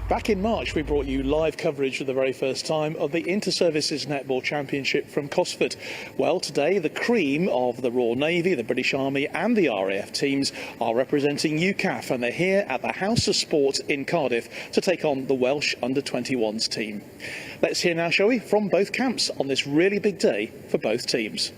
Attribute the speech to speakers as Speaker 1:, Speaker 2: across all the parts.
Speaker 1: Back in March, we brought you live coverage for the very first time of the Inter-Services Netball Championship from Cosford. Well, today, the cream of the Royal Navy, the British Army and the RAF teams are representing UCAF, and they're here at the House of Sport in Cardiff to take on the Welsh under-21s team. Let's hear now, shall we, from both camps on this really big day for both teams.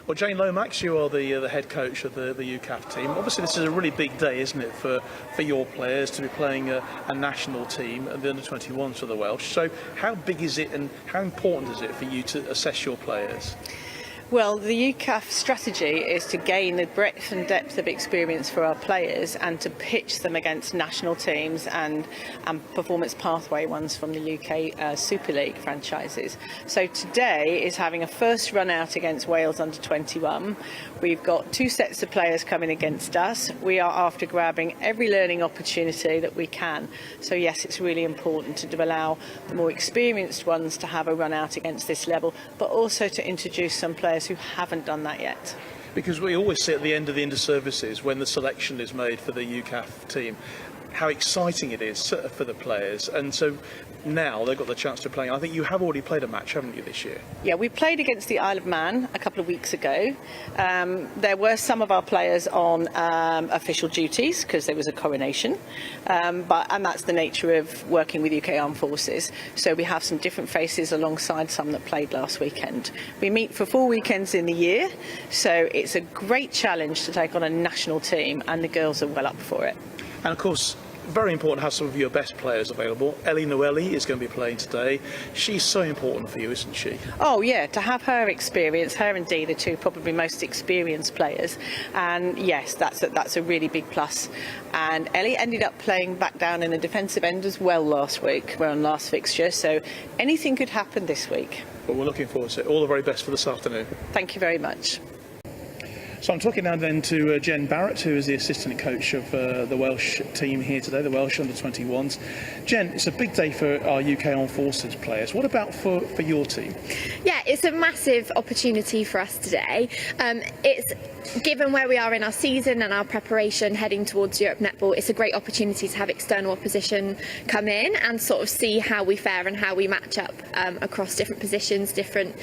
Speaker 1: Well, Jane Lomax, you are the head coach of the UCAF team. Obviously, this is a really big day, isn't it, for your players to be playing a national team and the under-21s for the Welsh. So how big is it and how important is it for you to assess your players?
Speaker 2: Well, the UCAF strategy is to gain the breadth and depth of experience for our players and to pitch them against national teams and performance pathway ones from the UK Super League franchises. So today is having a first run out against Wales under-21. We've got two sets of players coming against us. We are after grabbing every learning opportunity that we can. So yes, it's really important to allow the more experienced ones to have a run out against this level, but also to introduce some players who haven't done that yet.
Speaker 1: Because we always see at the end of the inter-services, when the selection is made for the UCAF team, how exciting it is for the players. And so now they've got the chance to play. I think you have already played a match, haven't you, this year? Yeah,
Speaker 2: we played against the Isle of Man a couple of weeks ago. There were some of our players on official duties because there was a coronation, and that's the nature of working with UK Armed Forces. So we have some different faces alongside some that played last weekend. We meet for 4 weekends in the year, so it's a great challenge to take on a national team, and the girls are well up for it.
Speaker 1: And of course, very important to have some of your best players available. Ellie Noeli is going to be playing today. She's so important for you, isn't she?
Speaker 2: Oh yeah, to have her experience, her and Dee, the two probably most experienced players. And yes, that's a really big plus. And Ellie ended up playing back down in the defensive end as well last week. We're on last fixture, so anything could happen this week.
Speaker 1: Well, we're looking forward to it. All the very best for this afternoon.
Speaker 2: Thank you very much.
Speaker 1: So I'm talking now then to Jen Barrett, who is the assistant coach of the Welsh team here today, the Welsh under-21s. Jen, it's a big day for our UK Armed Forces players. What about for your team?
Speaker 3: Yeah, it's a massive opportunity for us today. It's given where we are in our season and our preparation heading towards Europe Netball, it's a great opportunity to have external opposition come in and sort of see how we fare and how we match up across different positions, different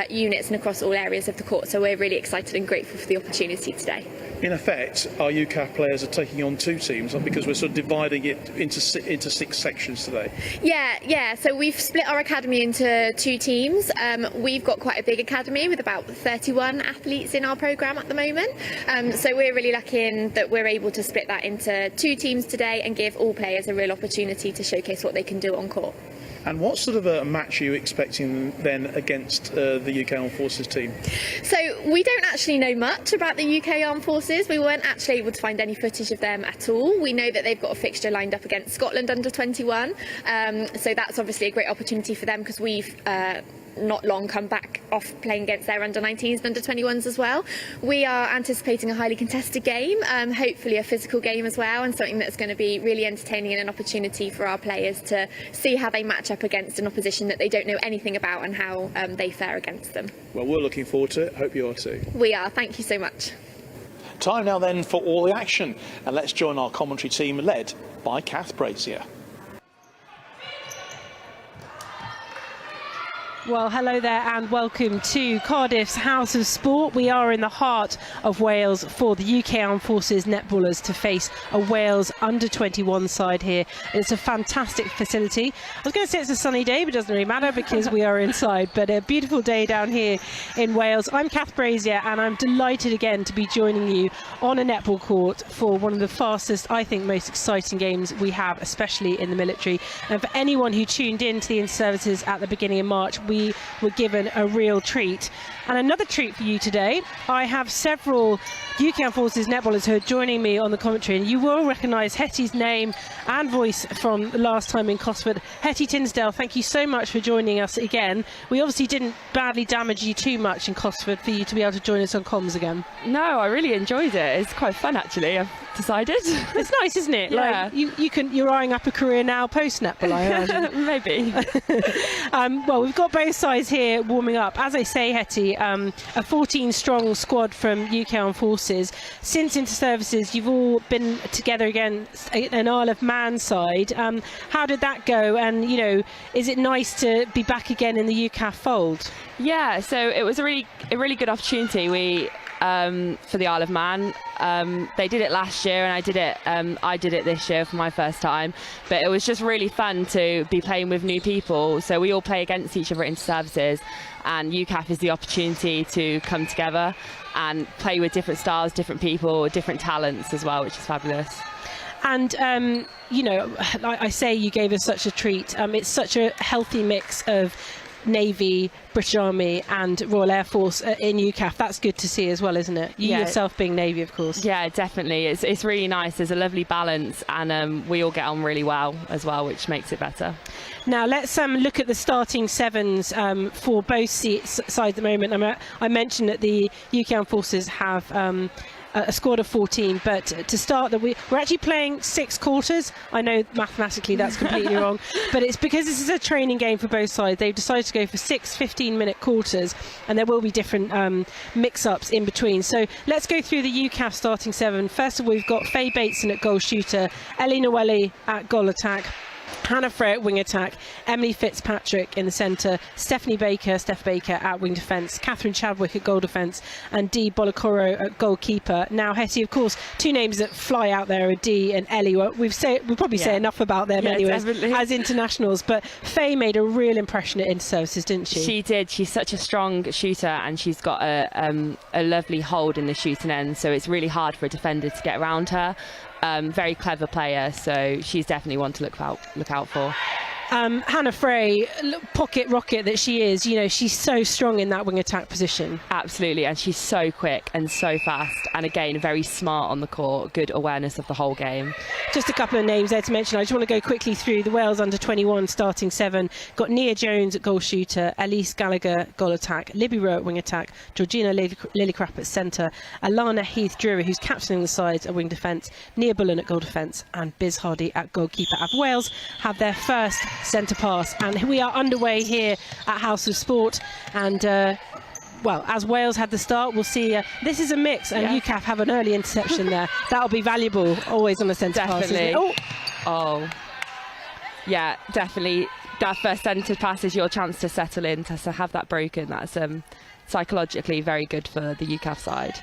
Speaker 3: units and across all areas of the court. So we're really excited and grateful for the opportunity today.
Speaker 1: In effect, our UCAF players are taking on two teams because we're sort of dividing it into 6 sections today.
Speaker 3: Yeah. So we've split our academy into 2 teams. We've got quite a big academy with about 31 athletes in our programme at the moment. So we're really lucky in that we're able to split that into 2 teams today and give all players a real opportunity to showcase what they can do on court.
Speaker 1: And what sort of a match are you expecting then against the UK Armed Forces team?
Speaker 3: So we don't actually know much about the UK Armed Forces. We weren't actually able to find any footage of them at all. We know that they've got a fixture lined up against Scotland under 21. So that's obviously a great opportunity for them, because we've not long come back off playing against their under-19s and under-21s as well. We are anticipating a highly contested game, hopefully a physical game as well, and something that's going to be really entertaining and an opportunity for our players to see how they match up against an opposition that they don't know anything about and how they fare against them.
Speaker 1: Well, we're looking forward to it. Hope you are too.
Speaker 3: We are. Thank you so much.
Speaker 1: Time now then for all the action, and let's join our commentary team led by Kath Brazier.
Speaker 4: Well, hello there and welcome to Cardiff's House of Sport. We are in the heart of Wales for the UK Armed Forces netballers to face a Wales under-21 side here. It's a fantastic facility. I was going to say it's a sunny day, but it doesn't really matter because we are inside. But a beautiful day down here in Wales. I'm Kath Brazier and I'm delighted again to be joining you on a netball court for one of the fastest, I think, most exciting games we have, especially in the military. And for anyone who tuned in to the inter-services at the beginning of March, we were given a real treat. And another treat for you today, I have several UK Armed Forces netballers who are joining me on the commentary, and you will recognise Hetty's name and voice from the last time in Cosford. Hetty Tinsdale, thank you so much for joining us again. We obviously didn't badly damage you too much in Cosford for you to be able to join us on comms again.
Speaker 5: No, I really enjoyed it. It's quite fun actually, I've decided.
Speaker 4: It's nice, isn't it?
Speaker 5: Yeah.
Speaker 4: Like you're eyeing up a career now post netball, I imagine.
Speaker 5: Maybe.
Speaker 4: Well, we've got both sides here warming up. As I say, Hetty, a 14-strong squad from UK Armed Forces. Since inter-services, you've all been together again, an Isle of Man side. How did that go? And, you know, is it nice to be back again in the UCAF fold?
Speaker 5: Yeah, so it was a really good opportunity. We for the Isle of Man. They did it last year, and I did it this year for my first time. But it was just really fun to be playing with new people. So we all play against each other in inter-services, and UCAF is the opportunity to come together and play with different styles, different people, different talents as well, which is fabulous.
Speaker 4: And, you know, like I say, you gave us such a treat. It's such a healthy mix of Navy, British Army and Royal Air Force in UCAF. That's good to see as well, isn't it? You yourself being Navy, of course. Yeah,
Speaker 5: definitely. It's really nice. There's a lovely balance, and we all get on really well as well, which makes it better.
Speaker 4: Now let's look at the starting sevens for both sides at the moment. I mentioned that the UK Armed Forces have a squad of 14, but to start we're actually playing 6 quarters. I know mathematically that's completely wrong, but it's because this is a training game for both sides. They've decided to go for 6 15-minute quarters, and there will be different mix-ups in between. So let's go through the UCAF starting 7. First of all, we've got Faye Bateson at goal shooter, Ellie Noelli at goal attack, Hannah Frey at wing attack, Emily Fitzpatrick in the centre, Steph Baker at wing defence, Catherine Chadwick at goal defence, and Dee Bolokoro at goalkeeper. Now, Hetty, of course, 2 names that fly out there are Dee and Ellie. We'll probably say enough about them anyways as internationals, but Faye made a real impression at inter-services, didn't she?
Speaker 5: She did. She's such a strong shooter, and she's got a lovely hold in the shooting end, so it's really hard for a defender to get around her. Very clever player, so she's definitely one to look out for.
Speaker 4: Hannah Frey, pocket rocket that she is, you know, she's so strong in that wing attack position.
Speaker 5: Absolutely, and she's so quick and so fast, and again, very smart on the court, good awareness of the whole game.
Speaker 4: Just a couple of names there to mention. I just want to go quickly through the Wales under-21 starting 7. Got Nia Jones at goal shooter, Elise Gallagher goal attack, Libby Rowe at wing attack, Georgina Lillycrap at centre, Alana Heath-Drury, who's captaining the sides at wing defence, Nia Bullen at goal defence, and Biz Hardy at goalkeeper. As Wales have their first centre pass, and we are underway here at House of Sport, and well, as Wales had the start, we'll see this is a mix, and UCAF have an early interception there. That'll be valuable always on the centre pass, isn't it?
Speaker 5: Oh yeah, definitely. That first centre pass is your chance to settle in, to have that broken. That's psychologically very good for the UCAF side.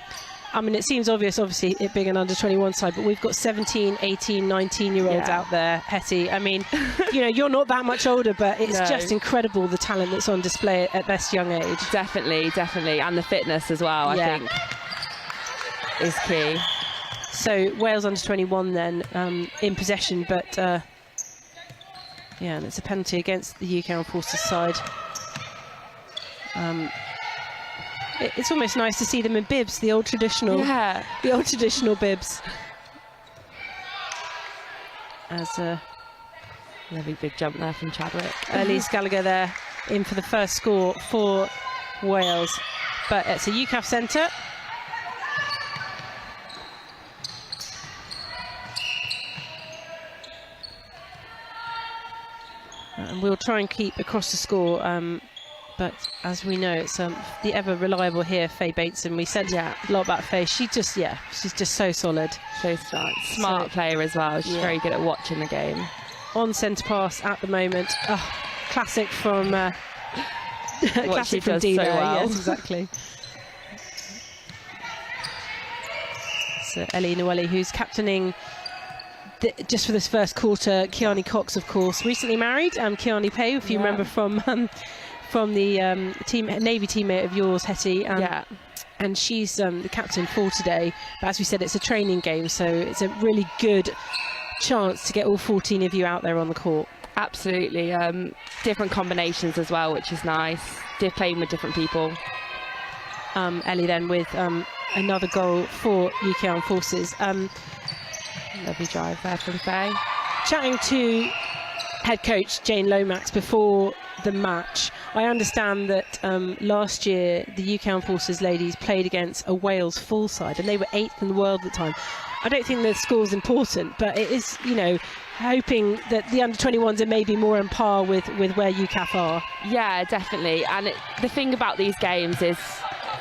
Speaker 4: I mean, it seems obvious, obviously, it being an under-21 side, but we've got 17, 18, 19-year-olds out there, Hetty. I mean, you know, you're not that much older, but it's just incredible the talent that's on display at best young age.
Speaker 5: Definitely. And the fitness as well, I think, is key.
Speaker 4: So, Wales under-21 then, in possession, but Yeah, and it's a penalty against the UK Armed Forces side. It's almost nice to see them in bibs, the old traditional bibs. As a
Speaker 5: Lovely big jump there from Chadwick.
Speaker 4: Elise Gallagher there in for the first score for Wales, but it's a UCAF centre. And we'll try and keep across the score, but as we know, it's the ever reliable here, Faye Bateson. We said a lot about Faye. She's just so solid.
Speaker 5: So smart player as well. She's very good at watching the game.
Speaker 4: On centre pass at the moment. Oh, classic from
Speaker 5: what she does
Speaker 4: Dina.
Speaker 5: so well.
Speaker 4: Yes, exactly. So Ellie Noelle, who's captaining just for this first quarter. Kiani Cox, of course, recently married. Kiani Pay, if you remember from the Navy teammate of yours, Hetty. And she's the captain for today. But as we said, it's a training game, so it's a really good chance to get all 14 of you out there on the court.
Speaker 5: Absolutely. Different combinations as well, which is nice. They're playing with different people.
Speaker 4: Ellie then with another goal for UK Armed Forces.
Speaker 5: Lovely drive there from Faye.
Speaker 4: Chatting to head coach Jane Lomax before the match, I understand that last year the UK Armed Forces ladies played against a Wales full side and they were 8th in the world at the time. I don't think the score's important, but it is, hoping that the under-21s are maybe more on par with where UCAF are.
Speaker 5: Yeah, definitely. And the thing about these games is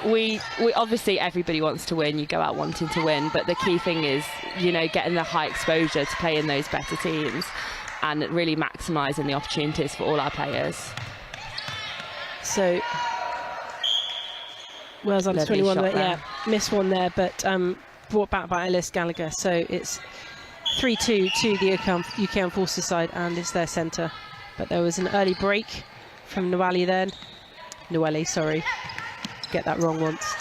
Speaker 5: we obviously everybody wants to win. You go out wanting to win, but the key thing is, getting the high exposure to play in those better teams and really maximising the opportunities for all our players.
Speaker 4: So Wales under-21, missed one there, but brought back by Ellis Gallagher. So it's 3-2 to the UK Armed Forces side, and it's their centre. But there was an early break from Noelle then. Noelle, sorry. Get that wrong once.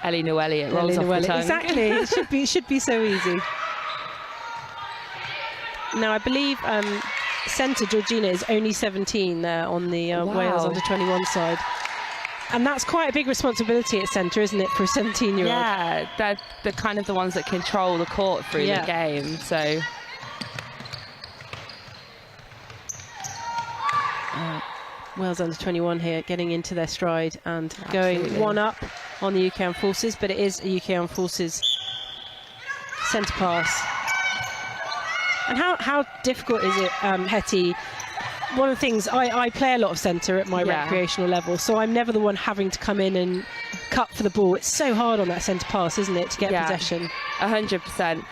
Speaker 5: Ellie Noelle, it rolls off the tongue.
Speaker 4: Exactly, it should be so easy. Now I believe centre Georgina is only 17 there on the Wales under-21 side. And that's quite a big responsibility at centre, isn't it, for a 17-year-old?
Speaker 5: Yeah, they're kind of the ones that control the court through the game, so...
Speaker 4: Wales under-21 here, getting into their stride and going one up on the UK Armed Forces, but it is a UK Armed Forces centre pass. And how difficult is it, Hetty? One of the things, I play a lot of centre at my recreational level, so I'm never the one having to come in and cut for the ball. It's so hard on that centre pass, isn't it, to get possession?
Speaker 5: 100%.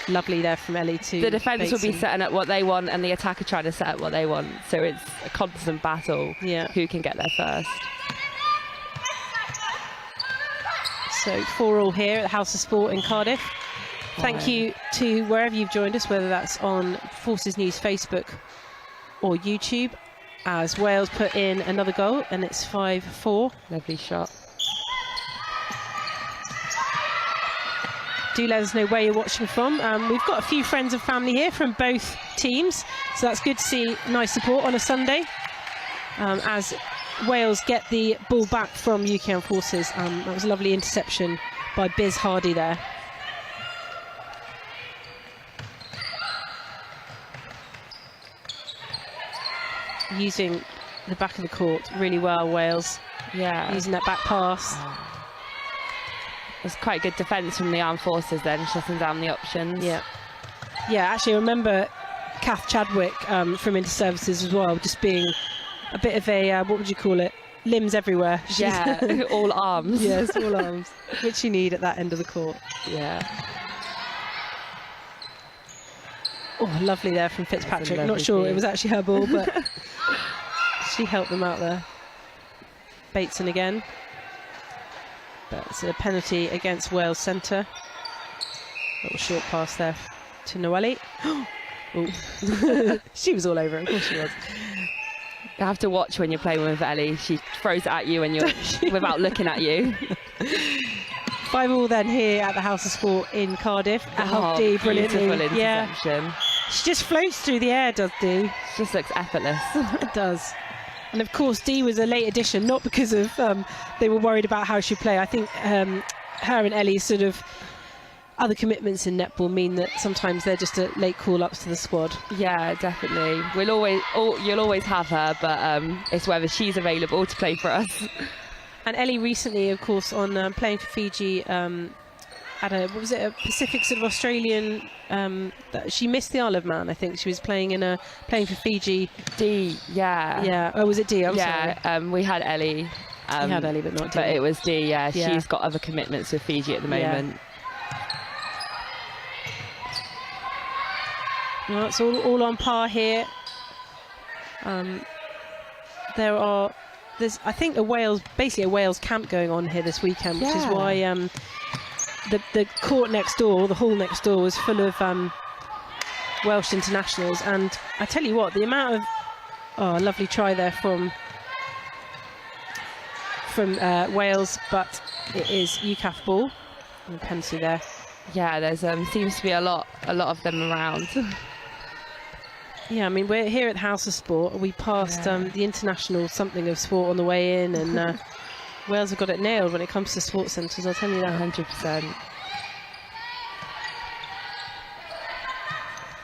Speaker 4: Lovely there from Ellie too.
Speaker 5: The defence will be setting up what they want and the attacker trying to set up what they want. So it's a constant battle who can get there first.
Speaker 4: So 4-4 here at the House of Sport in Cardiff. Thank you to wherever you've joined us, whether that's on Forces News Facebook or YouTube, as Wales put in another goal, and it's 5-4.
Speaker 5: Lovely shot.
Speaker 4: Do let us know where you're watching from. We've got a few friends and family here from both teams, so that's good to see. Nice support on a Sunday as Wales get the ball back from UK Armed Forces. That was a lovely interception by Biz Hardy there. Using the back of the court really well, Wales.
Speaker 5: Yeah.
Speaker 4: Using that back pass.
Speaker 5: It's quite good defence from the Armed Forces then, shutting down the options.
Speaker 4: Yeah, actually I remember Kath Chadwick from Inter-Services as well, just being a bit of a, what would you call it, limbs everywhere.
Speaker 5: Yeah, all arms.
Speaker 4: Yes, all arms, which you need at that end of the court.
Speaker 5: Yeah.
Speaker 4: Oh, lovely there from Fitzpatrick. Not sure it was actually her ball, but she helped them out there. Bateson again. But it's a penalty against Wales centre. Little short pass there to Noelle. She was all over it, of course she was.
Speaker 5: You have to watch when you're playing with Ellie. She throws it at you and you're without looking at you.
Speaker 4: 5-5 then here at the House of Sport in Cardiff. Brilliantly.
Speaker 5: Interception.
Speaker 4: She just floats through the air, does Dee?
Speaker 5: Just looks effortless.
Speaker 4: It does. And of course, Dee was a late addition, not because of they were worried about how she'd play. I think her and Ellie's sort of other commitments in netball mean that sometimes they're just a late call-ups to the squad.
Speaker 5: Yeah, definitely. You'll always have her, but it's whether she's available to play for us.
Speaker 4: And Ellie recently, of course, on playing for Fiji at a Pacific sort of Australian. She missed the Isle of Man. I think she was playing for Fiji.
Speaker 5: Dee, yeah.
Speaker 4: Yeah. Oh, was it Dee?
Speaker 5: Sorry. We had Ellie.
Speaker 4: We had Ellie, but not Dee.
Speaker 5: But it was Dee. Yeah, she's got other commitments with Fiji at the moment.
Speaker 4: Well, it's all on par here. There's I think a Wales camp going on here this weekend, which is why the court next door, the hall next door, was full of Welsh internationals. And I tell you what, the amount of a lovely try there from Wales, but it is UCAF ball and a penalty there.
Speaker 5: Yeah, there's seems to be a lot of them around.
Speaker 4: Yeah, I mean, we're here at the House of Sport. We passed the international something of sport on the way in, and Wales have got it nailed when it comes to sports centres, I'll tell you that.
Speaker 5: 100%.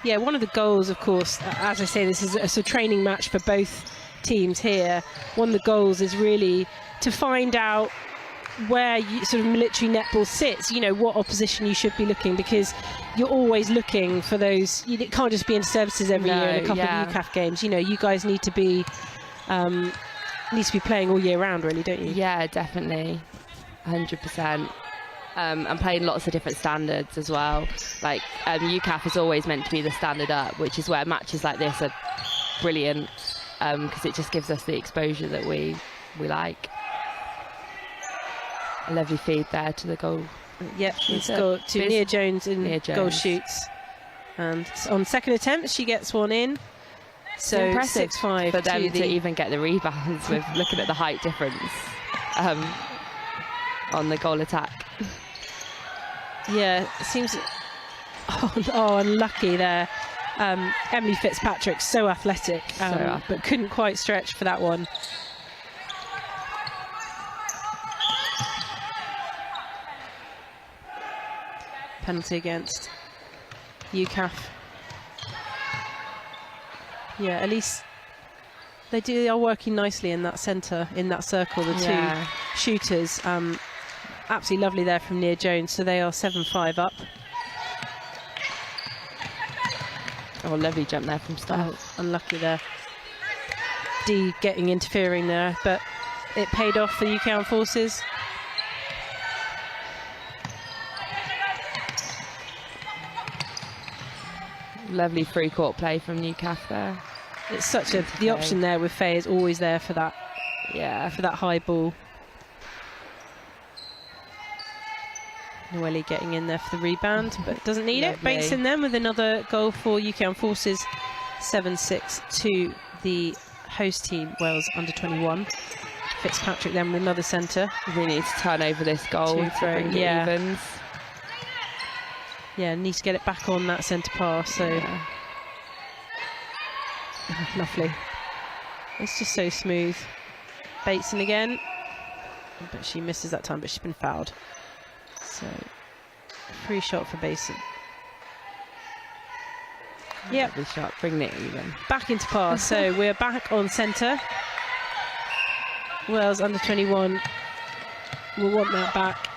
Speaker 4: Yeah, one of the goals, of course, as I say, this is a sort of training match for both teams here. One of the goals is really to find out where sort of military netball sits, you know, what opposition you should be looking, because you're always looking for those. It can't just be in services every year and a couple of UCAF games. You know, you guys need to be playing all year round, really, don't you?
Speaker 5: Yeah, definitely, 100%. And playing lots of different standards as well. Like UCAF is always meant to be the standard up, which is where matches like this are brilliant, because it just gives us the exposure that we like. A lovely feed there to the goal.
Speaker 4: Yep, it's got to Nia Jones in goal shoots. And on second attempt, she gets one in. So
Speaker 5: impressive
Speaker 4: 6-5
Speaker 5: for them to even get the rebounds with looking at the height difference on the goal attack.
Speaker 4: Yeah, it seems. Oh, unlucky there. Emily Fitzpatrick, so athletic, but couldn't quite stretch for that one. Penalty against UCAF. Yeah, at least they are working nicely in that centre, in that circle, the two shooters. Absolutely lovely there from Nia Jones, so they are 7-5 up.
Speaker 5: Oh, lovely jump there from start.
Speaker 4: Oh, unlucky there. Dee interfering there, but it paid off for the UK Armed Forces.
Speaker 5: Lovely free court play from UCAF there.
Speaker 4: It's such the option there with Faye is always there for that.
Speaker 5: Yeah,
Speaker 4: for that high ball. Noelle getting in there for the rebound, but doesn't need it. Bates in then with another goal for UK Armed Forces. 7-6 to the host team, Wales under-21. Fitzpatrick then with another centre.
Speaker 5: We need to turn over this goal to bring it evens.
Speaker 4: Yeah, need to get it back on that centre pass. So lovely. It's just so smooth. Bateson again, but she misses that time, but she's been fouled. So free shot for Bateson. Yeah,
Speaker 5: free shot, bring it even.
Speaker 4: Back into pass. So we're back on centre. Wales under-21 will want that back.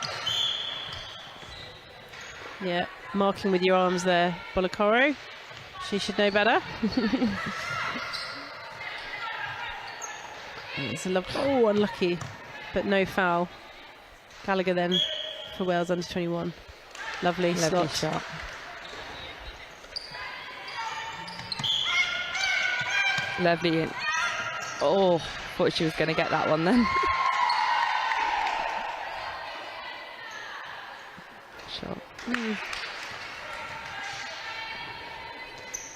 Speaker 4: Yeah, marking with your arms there, Bolokoro. She should know better. It's a unlucky, but no foul. Gallagher then for Wales under-21. Lovely slot
Speaker 5: shot. Lovely. Oh, thought she was going to get that one then. Shot.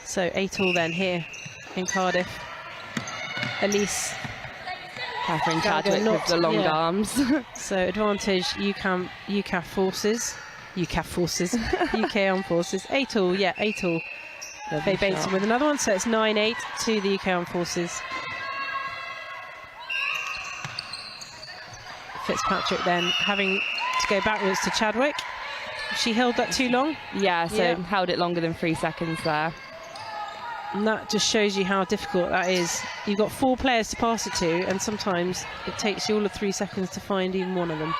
Speaker 4: So 8-all then here in Cardiff. Catherine
Speaker 5: Chadwick with the long arms.
Speaker 4: So advantage UCAF Forces. UK Armed Forces. 8-all, 8-all. Faye Bateson with another one, so it's 9-8 to the UK Armed Forces. Fitzpatrick then having to go backwards to Chadwick. She held that too long?
Speaker 5: Yeah, so held it longer than 3 seconds there.
Speaker 4: And that just shows you how difficult that is. You've got 4 players to pass it to, and sometimes it takes you all of 3 seconds to find even one of them.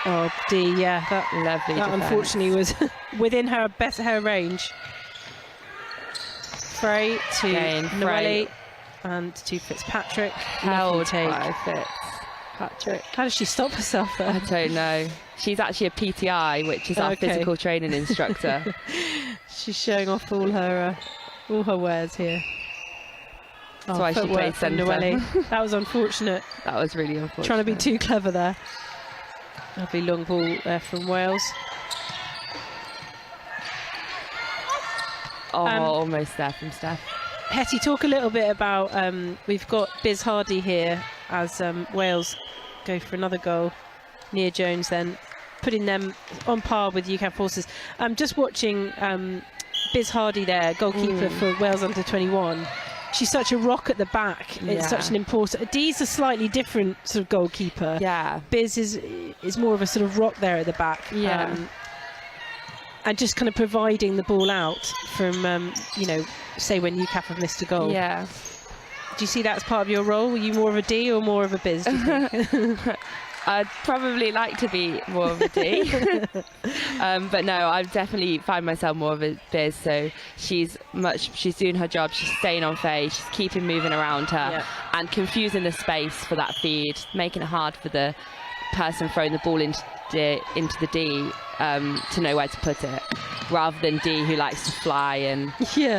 Speaker 4: Oh, Dee, yeah, that unfortunately was within her range. Frey to Noelle and to Fitzpatrick.
Speaker 5: Held by Fitzpatrick.
Speaker 4: How does she stop herself there?
Speaker 5: I don't know. She's actually a PTI, which is our physical training instructor.
Speaker 4: She's showing off all her wares here.
Speaker 5: That's why she plays centre.
Speaker 4: That was unfortunate.
Speaker 5: That was really unfortunate.
Speaker 4: Trying to be too clever there. Lovely long ball there from Wales.
Speaker 5: Almost there from Steph.
Speaker 4: Hetty, talk a little bit about, we've got Biz Hardy here as Wales go for another goal. Nia Jones then putting them on par with UK Forces. Just watching Biz Hardy there, goalkeeper for Wales under-21. She's such a rock at the back. It's such an important... Dee's a slightly different sort of goalkeeper.
Speaker 5: Yeah.
Speaker 4: Biz is more of a sort of rock there at the back.
Speaker 5: Yeah.
Speaker 4: And just kind of providing the ball out from, say when UCAF have missed a goal.
Speaker 5: Yeah.
Speaker 4: Do you see that as part of your role? Were you more of a D or more of a Biz, do you think?
Speaker 5: I'd probably like to be more of a D. But no, I definitely find myself more of a Biz. So she's doing her job, she's staying on Faye, she's keeping moving around her and confusing the space for that feed, making it hard for the person throwing the ball into the D to know where to put it, rather than D who likes to fly and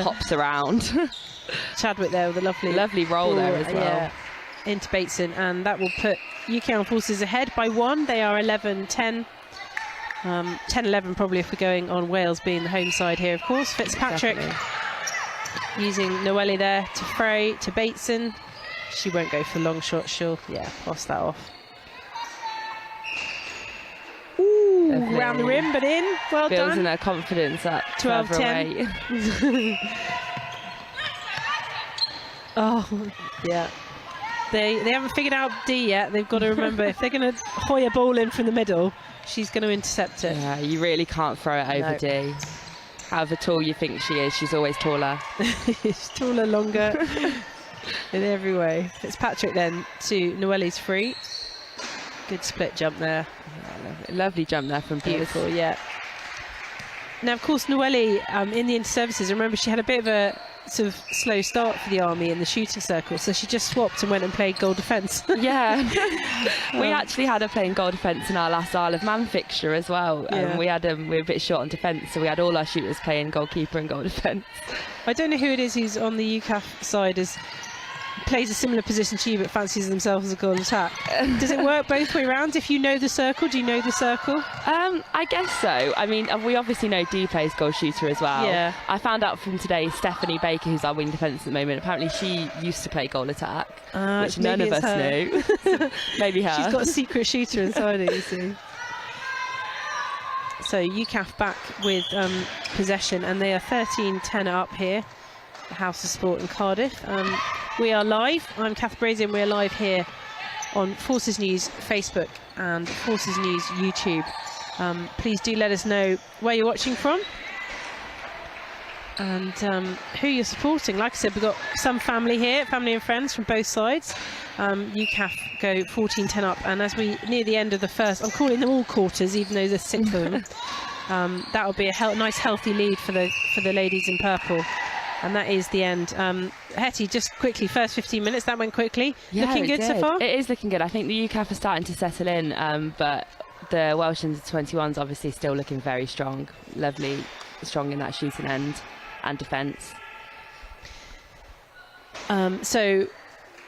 Speaker 5: hops around.
Speaker 4: Chadwick there with a lovely
Speaker 5: roll there as well.
Speaker 4: Into Bateson, and that will put UK Armed Forces ahead by 1. They are 11-10. 10-11 probably if we're going on Wales being the home side here, of course. Fitzpatrick using Noelle there to Frey, to Bateson. She won't go for long shots, she'll pass that off. Ooh, round the rim, but in. Well done.
Speaker 5: Building her confidence up.
Speaker 4: 12-10. Oh, yeah. They haven't figured out D yet. They've got to remember, if they're going to hoy a ball in from the middle, she's going to intercept it.
Speaker 5: Yeah, you really can't throw it over D. However tall you think she is, she's always taller.
Speaker 4: She's taller, longer, in every way. Fitzpatrick then to Noelle's free. Good split jump there.
Speaker 5: Yeah, lovely jump there from
Speaker 4: Beautiful, yeah. Now, of course, Noelle in the inter-services, remember she had a bit of a sort of slow start for the Army in the shooting circle, so she just swapped and went and played goal defence.
Speaker 5: Yeah. We actually had her playing goal defence in our last Isle of Man fixture as well. We were a bit short on defence, so we had all our shooters playing goalkeeper and goal defence.
Speaker 4: I don't know who it is who's on the UCAF side plays a similar position to you but fancies themselves as a goal attack. Does it work both way around? If you know the circle, do you know the circle?
Speaker 5: I guess so. I mean, we obviously know Dee plays goal shooter as well.
Speaker 4: Yeah.
Speaker 5: I found out from today, Stephanie Baker, who's our wing defence at the moment, apparently she used to play goal attack, which none of us knew. Maybe her.
Speaker 4: She's got a secret shooter inside it, you see. So UCAF back with possession, and they are 13-10 up here. House of Sport in Cardiff. We are live. I'm Kath Brazier and we're live here on Forces News Facebook and Forces News YouTube. Please do let us know where you're watching from and who you're supporting. Like I said, we've got some family here, family and friends from both sides. UCAF go 14-10 up, and as we near the end of the first, I'm calling them all quarters even though there's 6 of them. That will be a nice healthy lead for the ladies in purple. And that is the end. Hetty, just quickly, first 15 minutes, that went quickly.
Speaker 5: Yeah,
Speaker 4: looking good so far?
Speaker 5: It is looking good. I think the UCAF are starting to settle in, but the Welsh under-21's obviously still looking very strong. Lovely, strong in that shooting end and defence.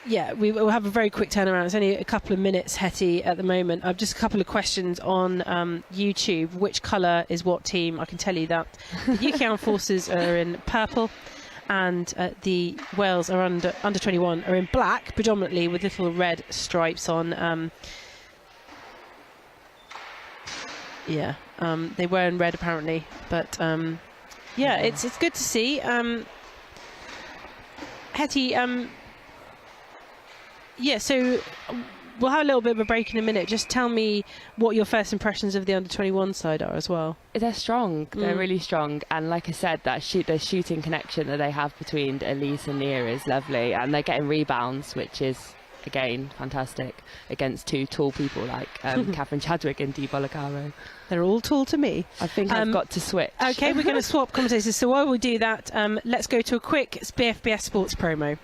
Speaker 5: Yeah, we will have a very quick turnaround. It's only a couple of minutes, Hetty, at the moment. Just a couple of questions on YouTube. Which colour is what team? I can tell you that. The UK Armed Forces are in purple, and the Wales are under 21 are in black, predominantly with little red stripes on. They were in red apparently, but
Speaker 4: Yeah, it's good to see. Hetty, yeah, so we'll have a little bit of a break in a minute. Just tell me what your first impressions of the under-21 side are as well.
Speaker 5: They're strong. They're really strong. And like I said, the shooting connection that they have between Elise and Nia is lovely. And they're getting rebounds, which is, again, fantastic against two tall people like Catherine Chadwick and Dee Bolagaro.
Speaker 4: They're all tall to me.
Speaker 5: I think I've got to switch.
Speaker 4: OK, we're going to swap commentators. So while we do that, let's go to a quick BFBS Sports promo.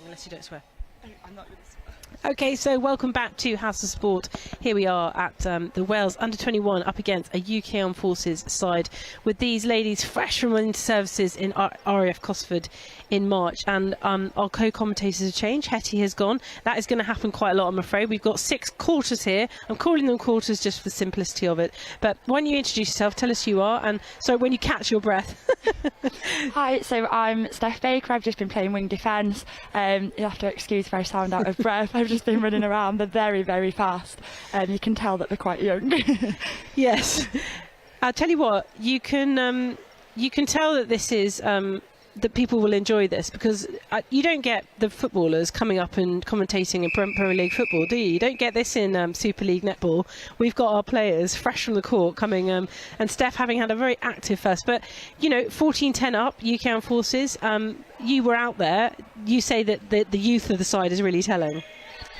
Speaker 4: Unless you don't swear. I'm not going to swear. OK, so welcome back to House of Sport. Here we are at the Wales under-21 up against a UK Armed Forces side with these ladies fresh from into services in RAF Cosford in March. And our co-commentators have changed. Hetty has gone. That is going to happen quite a lot, I'm afraid. We've got 6 quarters here. I'm calling them quarters just for the simplicity of it. But why don't you introduce yourself, tell us who you are, and so when you catch your breath.
Speaker 6: Hi, so I'm Steph Baker. I've just been playing wing defence. You'll have to excuse if I sound out of breath. I've just been running around. They're very, very fast. You can tell that they're quite young.
Speaker 4: Yes. I'll tell you what, you can tell that this is that people will enjoy this, because you don't get the footballers coming up and commentating in Premier League football, do you? You don't get this in Super League netball. We've got our players fresh from the court coming, and Steph having had a very active first. But, you know, 14-10 up, UK Armed Forces, you were out there. You say that the youth of the side is really telling.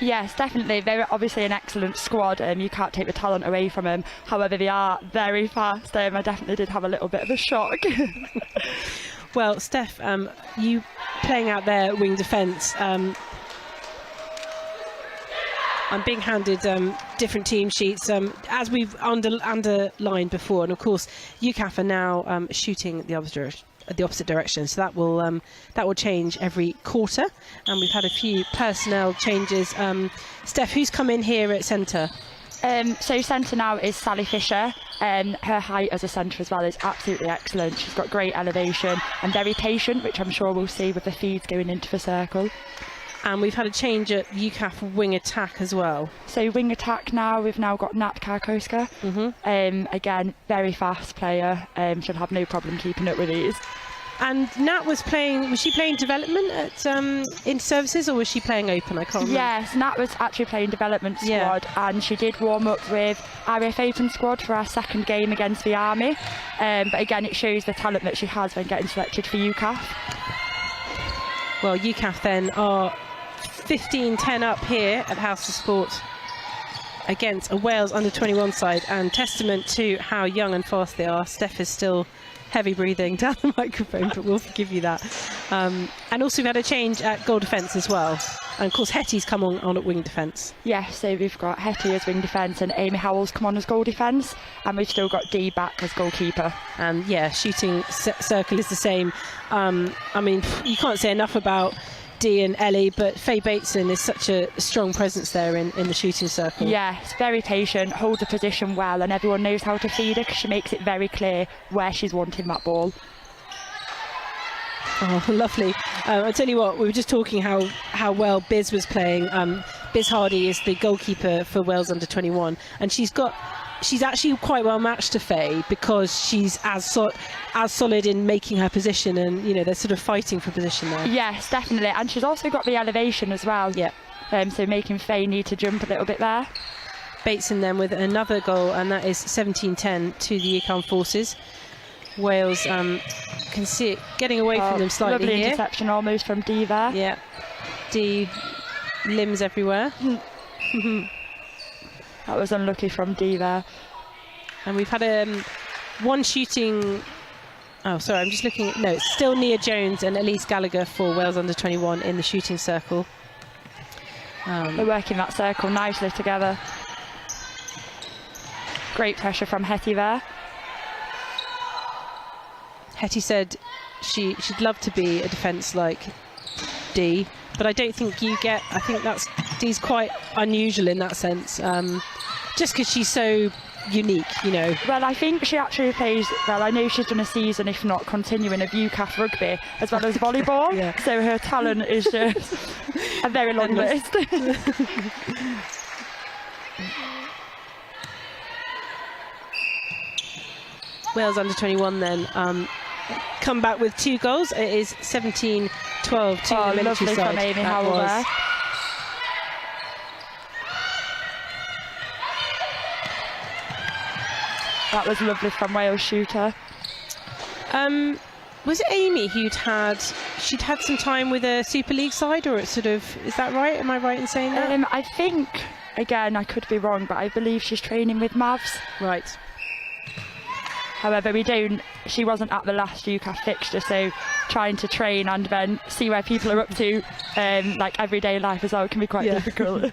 Speaker 6: Yes, definitely. They're obviously an excellent squad. You can't take the talent away from them. However, they are very fast. I definitely did have a little bit of a shock.
Speaker 4: Well, Steph, you playing out there wing defence. I'm being handed different team sheets, as we've underlined before. And of course, UCAF are now shooting the opposite direction, so that will change every quarter. And we've had a few personnel changes. Steph, who's come in here at centre?
Speaker 6: So centre now is Sally Fisher. Her height as a centre as well is absolutely excellent. She's got great elevation and very patient, which I'm sure we'll see with the feeds going into the circle.
Speaker 4: And we've had a change at UCAF wing attack as well.
Speaker 6: So wing attack now, we've now got Nat Karkoska. Again, very fast player. She'll have no problem keeping up with these.
Speaker 4: And Nat was she playing development at in services, or was she playing open? I can't remember.
Speaker 6: Yes, Nat was actually playing development squad, and she did warm up with RAF open squad for our second game against the Army. But again, it shows the talent that she has when getting selected for UCAF.
Speaker 4: Well, UCAF then are 15-10 up here at House of Sport against a Wales under-21 side, and testament to how young and fast they are. Steph is still heavy breathing down the microphone, but we'll forgive you that. And also we've had a change at goal defence as well. And of course Hetty's come on at wing defence.
Speaker 6: Yeah, so we've got Hetty as wing defence and Amy Howell's come on as goal defence, and we've still got Dee back as goalkeeper.
Speaker 4: And yeah, shooting circle is the same. I mean, you can't say enough about Dee and Ellie, but Faye Bateson is such a strong presence there in the shooting circle.
Speaker 6: Yes, very patient, holds the position well, and everyone knows how to feed her because she makes it very clear where she's wanting that ball.
Speaker 4: Oh, lovely. I tell you what, we were just talking how well Biz was playing. Biz Hardy is the goalkeeper for Wales under-21, and she's actually quite well matched to Faye, because she's as solid in making her position, and you know they're sort of fighting for position there.
Speaker 6: Yes, definitely, and she's also got the elevation as well.
Speaker 4: Yeah.
Speaker 6: So making Faye need to jump a little bit there.
Speaker 4: Bateson then with another goal, and that is 17-10 to the UK Armed Forces. Wales can see it getting away from them slightly
Speaker 6: lovely
Speaker 4: here.
Speaker 6: interception almost from Dee there.
Speaker 4: Yeah, Dee, limbs everywhere.
Speaker 6: That was unlucky from Dee there.
Speaker 4: And we've had one shooting. Oh, sorry, I'm just looking at. No, it's still Nia Jones and Elise Gallagher for Wales under-21 in the shooting circle.
Speaker 6: They're working that circle nicely together. Great pressure from Hetty there.
Speaker 4: Hetty said she'd love to be a defence like Dee, but I don't think you get. I think Dee's quite unusual in that sense, just because she's so unique, you know.
Speaker 6: Well, I think she actually plays, well, I know she's done a season, if not continuing, of UCAF rugby as well as volleyball.
Speaker 4: Yeah.
Speaker 6: So her talent is just a very long list.
Speaker 4: Wales under 21 then come back with 2 goals. It is 17-12 to the military
Speaker 6: lovely
Speaker 4: side.
Speaker 6: from Amy
Speaker 4: That
Speaker 6: Howell
Speaker 4: was.
Speaker 6: there. That was lovely from Wales shooter.
Speaker 4: Was it Amy she'd had some time with a Super League side, or it's sort of, is that right? Am I right in saying that?
Speaker 6: I think, again, I could be wrong, but I believe she's training with Mavs.
Speaker 4: Right.
Speaker 6: However, she wasn't at the last UCAF fixture, so trying to train and then see where people are up to, like everyday life as well, can be quite difficult.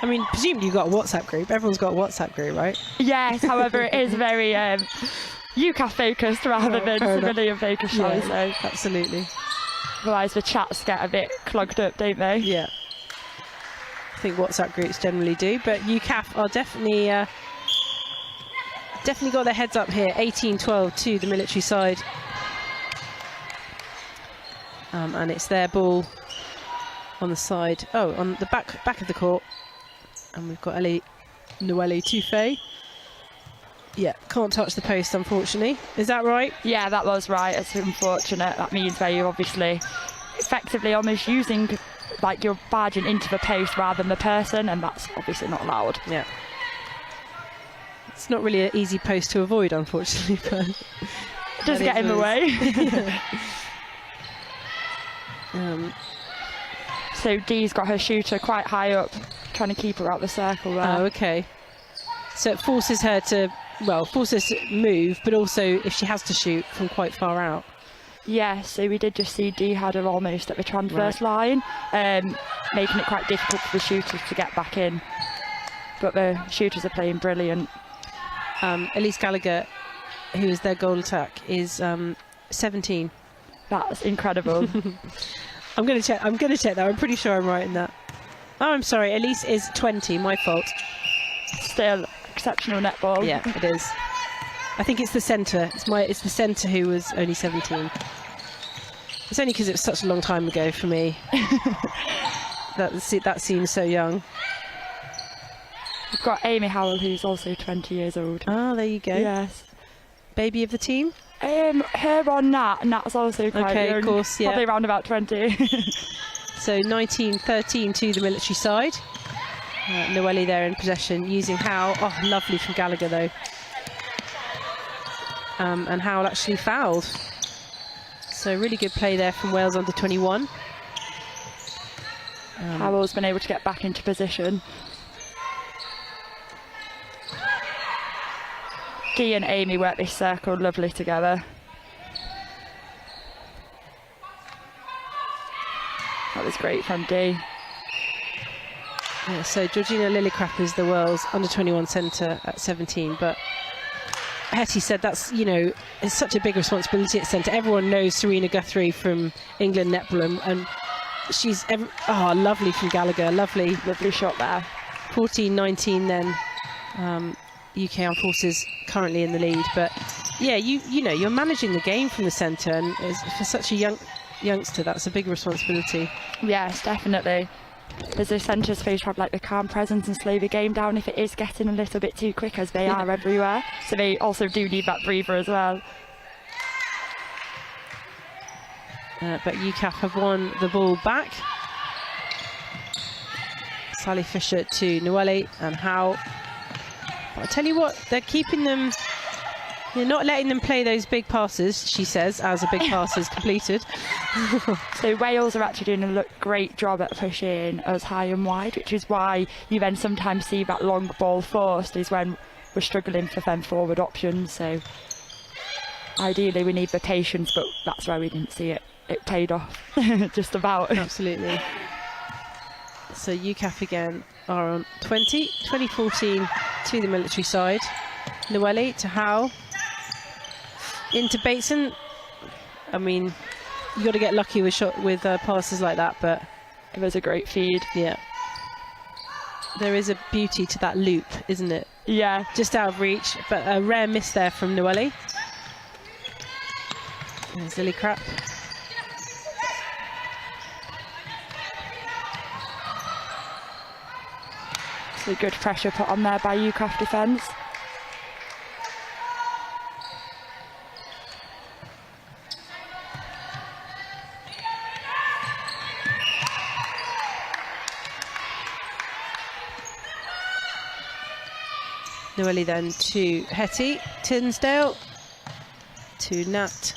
Speaker 4: I mean, presumably you've got a WhatsApp group. Everyone's got a WhatsApp group, right?
Speaker 6: Yes, however, it is very UCAF focused rather than civilian focused, shall we say.
Speaker 4: Absolutely.
Speaker 6: Otherwise the chats get a bit clogged up, don't they?
Speaker 4: Yeah. I think WhatsApp groups generally do, but UCAF are definitely got their heads up here. 18-12 to the military side. And it's their ball on the side. Oh, on the back of the court. And we've got Noelle Touffet. Yeah, can't touch the post, unfortunately. Is that right?
Speaker 6: Yeah, that was right. It's unfortunate. That means where you're obviously effectively almost using, like, you're barging into the post rather than the person, and that's obviously not allowed.
Speaker 4: Yeah. It's not really an easy post to avoid, unfortunately, but
Speaker 6: it does get in the way. So Dee's got her shooter quite high up, trying to keep her out the circle there.
Speaker 4: Oh, okay. So it forces her to move, but also if she has to shoot from quite far out.
Speaker 6: Yeah, so we did just see Dee had her almost at the transverse line, making it quite difficult for the shooters to get back in. But the shooters are playing brilliant.
Speaker 4: Elise Gallagher, who is their goal attack, is 17.
Speaker 6: That's incredible.
Speaker 4: I'm going to check that. I'm pretty sure I'm right in that. Oh, I'm sorry. Elise is 20. My fault.
Speaker 6: Still exceptional netball.
Speaker 4: Yeah, it is. I think it's the centre. It's the centre who was only 17. It's only because it was such a long time ago for me. that seems so young.
Speaker 6: We've got Amy Howell, who's also 20 years old.
Speaker 4: Oh, there you go.
Speaker 6: Yes.
Speaker 4: Baby of the team?
Speaker 6: Her or Nat. Nat's also quite young.
Speaker 4: Of course, yeah.
Speaker 6: Probably around about 20.
Speaker 4: So 19-13 to the military side. Noelle there in possession, using Howell. Oh, lovely from Gallagher, though. And Howell actually fouled. So really good play there from Wales under 21.
Speaker 6: Howell's been able to get back into position. Dee and Amy work this circle lovely together. That was great from Dee.
Speaker 4: Yeah, so Georgina Lillicrap is the world's under-21 centre at 17, but Hetty said that's, it's such a big responsibility at centre. Everyone knows Serena Guthrie from England Netball, and she's lovely from Gallagher, lovely
Speaker 6: Shot there.
Speaker 4: 14-19 then. UK Armed Forces currently in the lead, but yeah, you're managing the game from the centre, and for such a youngster, that's a big responsibility.
Speaker 6: Yes, definitely. There's the centres supposed to have like the calm presence and slow the game down if it is getting a little bit too quick, as they are everywhere. So they also do need that breather as well. But
Speaker 4: UCAF have won the ball back. Sally Fisher to Noelle and Howe. But I tell you what, they're keeping them. You're not letting them play those big passes, she says, as a big pass is completed.
Speaker 6: So Wales are actually doing a great job at pushing us high and wide, which is why you then sometimes see that long ball forced is when we're struggling for them forward options. So ideally we need the patience, but that's where we didn't see it. It paid off, just about.
Speaker 4: Absolutely. So UCAF again are on 20. 2014 to the military side. Noelle to Howe. Into Bateson. I mean, you got to get lucky with passes like that, but
Speaker 6: it was a great feed.
Speaker 4: Yeah. There is a beauty to that loop, isn't it?
Speaker 6: Yeah.
Speaker 4: Just out of reach, but a rare miss there from Noelle. There's Lily Crap.
Speaker 6: So good pressure put on there by UCAF defence.
Speaker 4: Noelle then to Hetty, Tinsdale to Nat.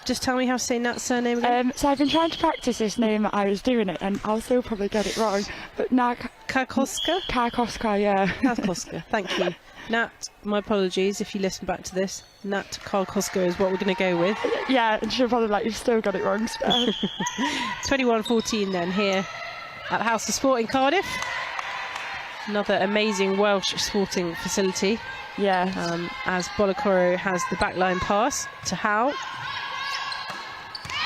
Speaker 4: Just tell me how to say Nat's surname again.
Speaker 6: So I've been trying to practice this name. I was doing it, and I'll still probably get it wrong. But Nat
Speaker 4: Karkoska?
Speaker 6: Karkoska, yeah.
Speaker 4: Karkoska, thank you. Nat, my apologies if you listen back to this. Nat Karkoska is what we're going to go with.
Speaker 6: Yeah, and she'll probably like, you've still got it wrong.
Speaker 4: 21-14 then here at House of Sport in Cardiff. Another amazing Welsh sporting facility.
Speaker 6: Yeah.
Speaker 4: As Bolokoro has the backline pass to Howe.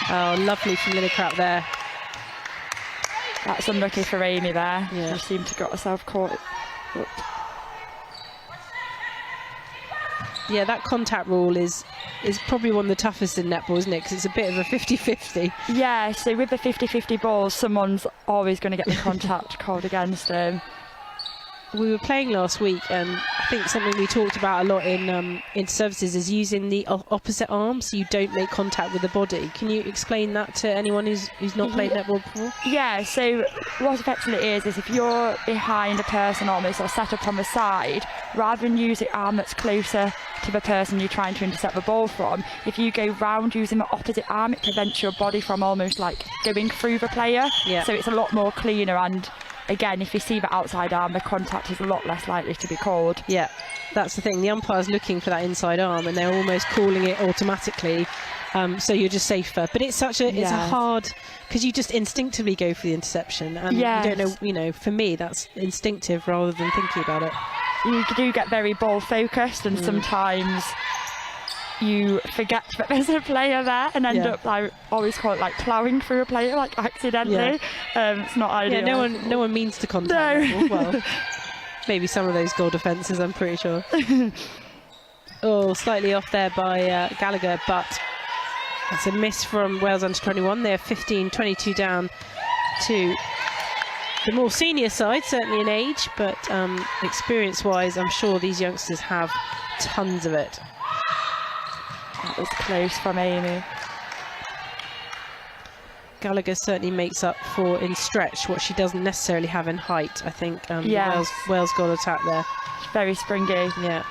Speaker 4: Oh, lovely from Lillicrap there.
Speaker 6: That's unlucky for Amy there.
Speaker 4: Yeah.
Speaker 6: She seemed to got herself caught up.
Speaker 4: Yeah, that contact rule is probably one of the toughest in netball, isn't it? Because it's a bit of a 50-50.
Speaker 6: Yeah, so with the 50-50 balls, someone's always going to get the contact called against them.
Speaker 4: We were playing last week, and I think something we talked about a lot in services is using the opposite arm, so you don't make contact with the body. Can you explain that to anyone who's not played netball before?
Speaker 6: Yeah, so what effectively is if you're behind a person almost or set up on the side, rather than use the arm that's closer to the person you're trying to intercept the ball from, if you go round using the opposite arm, it prevents your body from almost like going through the player.
Speaker 4: Yeah.
Speaker 6: So it's a lot more cleaner, and again, if you see the outside arm, the contact is a lot less likely to be called.
Speaker 4: Yeah, that's the thing. The umpire's looking for that inside arm, and they're almost calling it automatically, so you're just safer. But it's such a it's a hard, because you just instinctively go for the interception, and you don't know. You know, for me, that's instinctive rather than thinking about it.
Speaker 6: You do get very ball focused, and sometimes you forget that there's a player there and end up, I always call it like ploughing through a player, like accidentally. It's not ideal.
Speaker 4: Yeah, no one means to contact.
Speaker 6: No.
Speaker 4: Well, maybe some of those goal defences, I'm pretty sure. Oh, slightly off there by Gallagher, but it's a miss from Wales under-21. They're 15-22 down to the more senior side, certainly in age, but experience-wise, I'm sure these youngsters have tons of it.
Speaker 6: That was close from Amy.
Speaker 4: Gallagher certainly makes up for, in stretch, what she doesn't necessarily have in height, I think.
Speaker 6: Yes.
Speaker 4: The Wales goal attack there.
Speaker 6: Very springy.
Speaker 4: Yeah.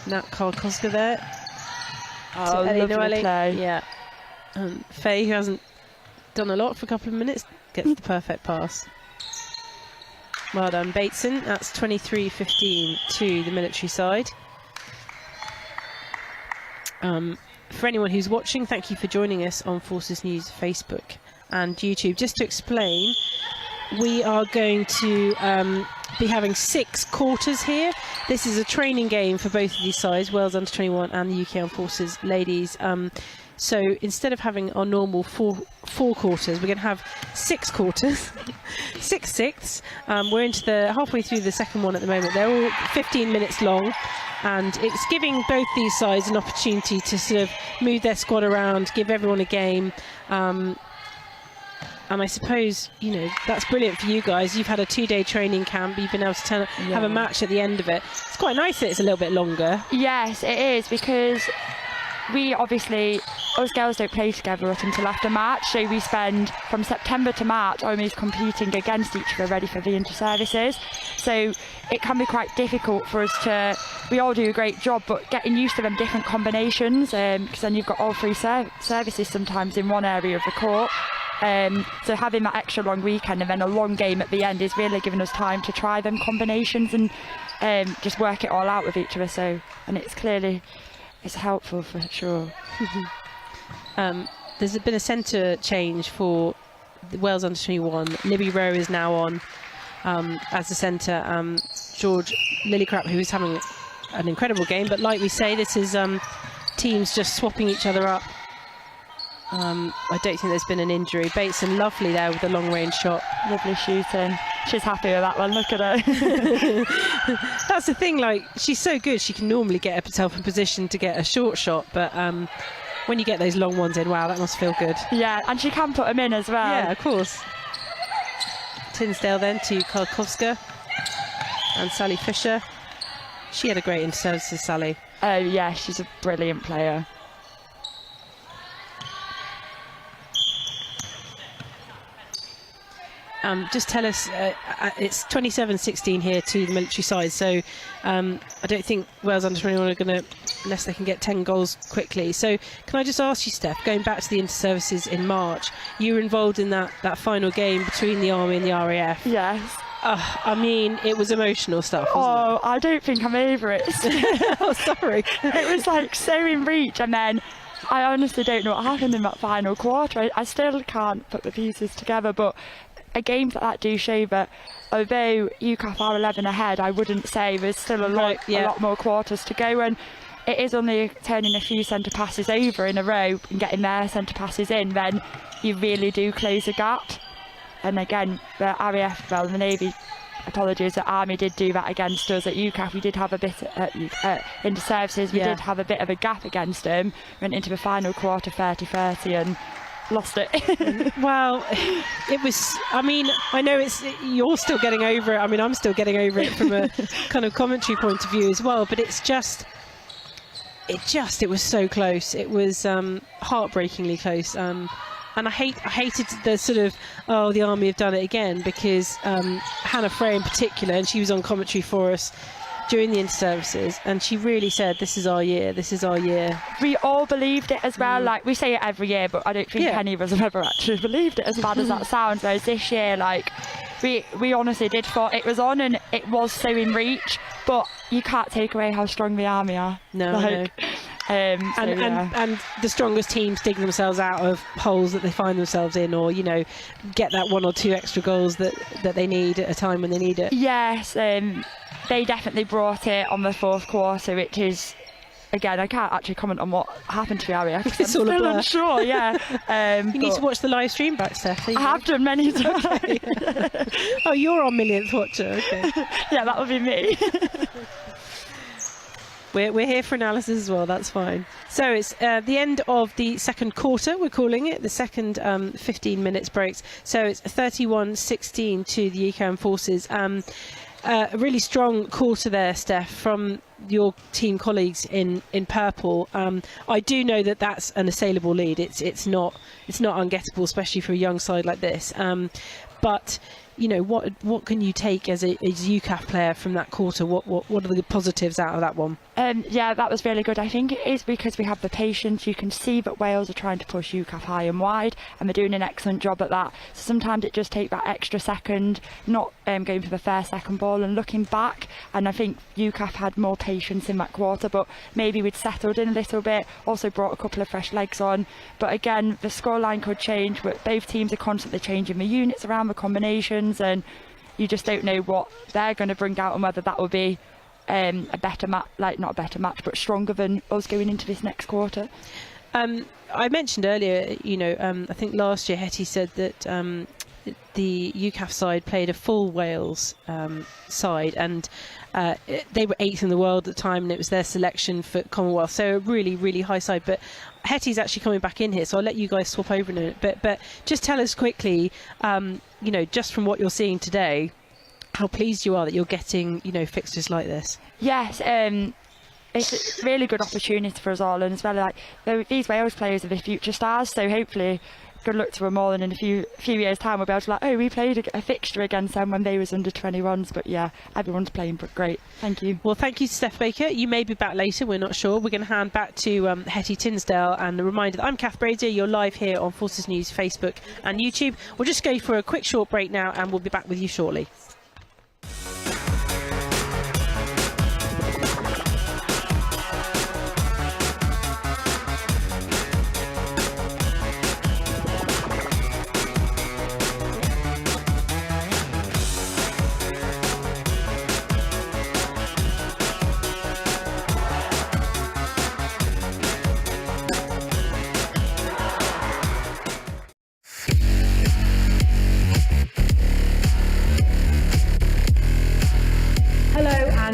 Speaker 4: Nat Karkoska there.
Speaker 6: Oh, lovely play.
Speaker 4: Yeah. Faye, who hasn't done a lot for a couple of minutes, gets the perfect pass. Well done, Bateson. That's 23-15 to the military side. For anyone who's watching, thank you for joining us on Forces News Facebook and YouTube. Just to explain, we are going to be having 6 quarters here. This is a training game for both of these sides, Wales under-21 and the UK Armed Forces ladies. So instead of having our normal four quarters, we're going to have 6 quarters, 6 sixths. We're into the halfway through the second one at the moment. They're all 15 minutes long, and it's giving both these sides an opportunity to sort of move their squad around, give everyone a game. And I suppose, you know, that's brilliant for you guys. You've had a 2-day training camp. You've been able to have a match at the end of it. It's quite nice that it's a little bit longer.
Speaker 6: Yes, it is, because we obviously, us girls don't play together up until after March, so we spend from September to March almost competing against each other ready for the inter-services. So it can be quite difficult for us to, we all do a great job, but getting used to them different combinations, because then you've got all 3 services sometimes in one area of the court. So having that extra long weekend and then a long game at the end is really giving us time to try them combinations and just work it all out with each other. So, and it's clearly, it's helpful for sure.
Speaker 4: there's been a centre change for the Wales under-21. Libby Rowe is now on as the centre. George Lillicrap, who is having an incredible game, but like we say, this is teams just swapping each other up. I don't think there's been an injury. Bateson, lovely there with the long-range shot.
Speaker 6: Lovely shooting. She's happy with that one, look at her.
Speaker 4: That's the thing, like, she's so good, she can normally get herself in position to get a short shot, but when you get those long ones in, wow, that must feel good.
Speaker 6: Yeah, and she can put them in as well.
Speaker 4: Yeah, of course. Tinsdale then to Karkowska and Sally Fisher. She had a great inter-services, Sally.
Speaker 6: Oh yeah, she's a brilliant player.
Speaker 4: Just tell us, it's 27-16 here to the military side, so I don't think Wales under-21 are going to, unless they can get 10 goals quickly. So can I just ask you, Steph, going back to the inter-services in March, you were involved in that final game between the Army and the RAF.
Speaker 6: Yes.
Speaker 4: I mean, it was emotional stuff, wasn't
Speaker 6: it? I don't think I'm over it.
Speaker 4: Oh, sorry.
Speaker 6: It was like so in reach, and then I honestly don't know what happened in that final quarter. I still can't put the pieces together, but games like that do show that although UCAF are 11 ahead, I wouldn't say there's still a lot more quarters to go, and it is only turning a few centre passes over in a row and getting their centre passes in, then you really do close a gap. And again, the RAF, well, the Navy, apologies, the Army did do that against us at UCAF. We did have a bit into services, we did have a bit of a gap against them, went into the final quarter 30-30 and lost it.
Speaker 4: Well, it was, I mean, I know you're still getting over it. I mean, I'm still getting over it from a kind of commentary point of view as well, but it was so close. It was heartbreakingly close. And I hated the sort of, the Army have done it again, because Hannah Frey in particular, and she was on commentary for us during the inter-services, and she really said, this is our year, this is our year.
Speaker 6: We all believed it as well, like we say it every year, but I don't think any of us have ever actually believed it, as bad as that sounds. Whereas this year, like, we honestly did thought it was on, and it was so in reach, but you can't take away how strong the Army are.
Speaker 4: No, like, and the strongest teams dig themselves out of holes that they find themselves in, or get that one or two extra goals that they need at a time when they need it.
Speaker 6: Yes, they definitely brought it on the fourth quarter, which is, again, I can't actually comment on what happened to the area because I'm still unsure.
Speaker 4: You need to watch the live stream back, Steph.
Speaker 6: I have done many times.
Speaker 4: Okay. Oh, you're our millionth watcher. Okay.
Speaker 6: Yeah, that would be me.
Speaker 4: We're here for analysis as well, that's fine. So it's the end of the second quarter, we're calling it, the second 15 minutes breaks. So it's 31-16 to the UK Forces. A really strong quarter there, Steph, from your team colleagues in purple. I do know that that's an assailable lead. It's not ungettable, especially for a young side like this. But what can you take as a UCAF player from that quarter? What are the positives out of that one?
Speaker 6: Yeah, that was really good. I think it is because we have the patience. You can see that Wales are trying to push UCAF high and wide, and they're doing an excellent job at that. So sometimes it just takes that extra second, not going for the first, second ball and looking back. And I think UCAF had more patience in that quarter, but maybe we'd settled in a little bit, also brought a couple of fresh legs on. But again, the scoreline could change, but both teams are constantly changing the units around, the combinations, and you just don't know what they're going to bring out and whether that will be a better match, like not a better match, but stronger than us going into this next quarter.
Speaker 4: I mentioned earlier, I think last year Hetty said that the UCAF side played a full Wales side, and they were 8th in the world at the time, and it was their selection for Commonwealth, so a really, really high side. But Hetty's actually coming back in here, so I'll let you guys swap over in a minute. But just tell us quickly, just from what you're seeing today, how pleased you are that you're getting, fixtures like this.
Speaker 6: Yes, it's a really good opportunity for us all, and as well, like, these Wales players are the future stars, so hopefully good luck to them all, and in a few years time we'll be able to we played a fixture against them when they was under 21s. But yeah, everyone's playing great. Thank you.
Speaker 4: Well, thank you to Steph Baker. You may be back later, we're not sure. We're going to hand back to Hetty Tinsdale, and a reminder that I'm Kath Brazier. You're live here on Forces News Facebook and YouTube. We'll just go for a quick short break now, and we'll be back with you shortly.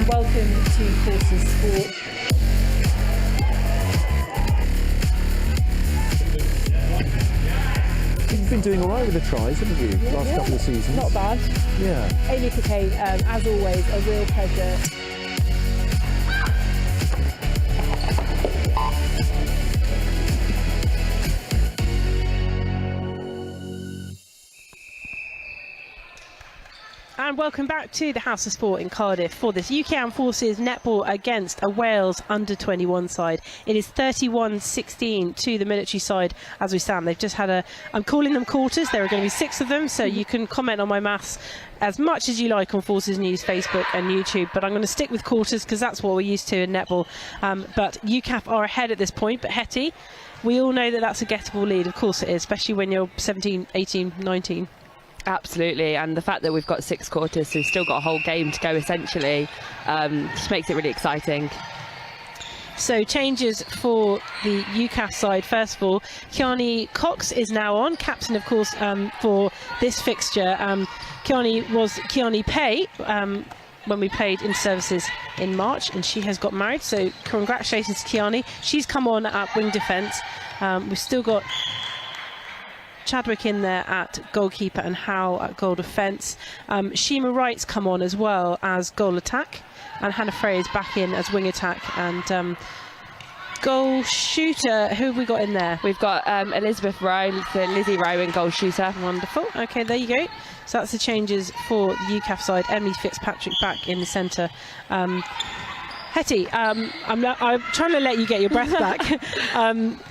Speaker 4: and welcome to Courses Sport.
Speaker 7: You've been doing all right with the tries, haven't you, last couple of seasons?
Speaker 4: Not bad.
Speaker 7: Yeah.
Speaker 4: Amy Cockayne, as always, a real pleasure. And welcome back to the House of Sport in Cardiff for this UK Armed Forces netball against a Wales under-21 side. It is 31-16 to the military side as we stand. They've just had I'm calling them quarters. There are going to be 6 of them, so you can comment on my maths as much as you like on Forces News, Facebook and YouTube, but I'm going to stick with quarters because that's what we're used to in netball. But UCAF are ahead at this point, but Hetty, we all know that that's a gettable lead. Of course it is, especially when you're 17, 18, 19.
Speaker 5: Absolutely, and the fact that we've got 6 quarters, so we've still got a whole game to go essentially, just makes it really exciting.
Speaker 4: So changes for the UCAF side. First of all, Kiani Cox is now on, captain of course for this fixture. Kiani was Kiani Pay when we played in services in March, and she has got married, so congratulations to Kiani. She's come on at wing defence. We've still got Chadwick in there at goalkeeper and Howe at goal defence. Shima Wright's come on as well as goal attack, and Hannah Frey is back in as wing attack. And goal shooter, who have we got in there?
Speaker 5: We've got Elizabeth Rowe, so Lizzie Rowe in goal shooter.
Speaker 4: Wonderful. Okay, there you go. So that's the changes for the UCAF side. Emily Fitzpatrick back in the centre. Hetty, I'm trying to let you get your breath back.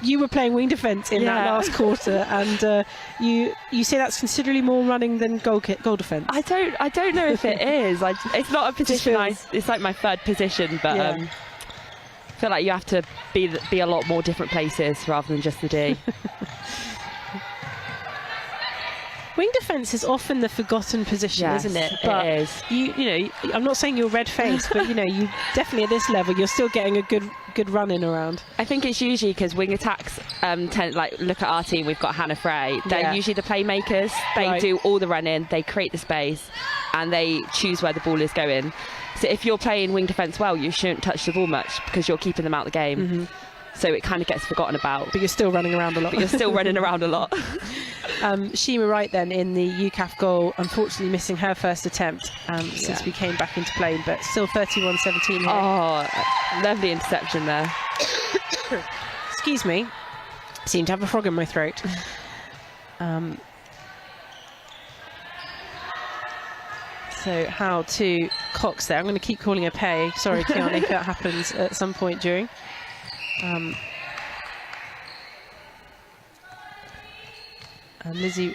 Speaker 4: You were playing wing defence in that last quarter, and you say that's considerably more running than goal defence.
Speaker 5: I don't know if it is. It's not a position. It's like my third position, but I feel like you have to be a lot more different places rather than just the D.
Speaker 4: Wing defence is often the forgotten position, isn't it? But
Speaker 5: it is.
Speaker 4: You know, I'm not saying you're red-faced, but you know, you definitely at this level, you're still getting a good run in around.
Speaker 5: I think it's usually because wing attacks tend, like, look at our team. We've got Hannah Frey. They're usually the playmakers. They do all the running. They create the space, and they choose where the ball is going. So if you're playing wing defence well, you shouldn't touch the ball much because you're keeping them out of the game. Mm-hmm. So it kind of gets forgotten about.
Speaker 4: But you're still running around a lot. Shima Wright then in the UCAF goal, unfortunately missing her first attempt since we came back into play, but still 31-17 here.
Speaker 5: Oh, lovely interception there.
Speaker 4: Excuse me, seem to have a frog in my throat. So how to Cox there. I'm going to keep calling her Pay. Sorry, Kiani, if that happens at some point during. And Lizzie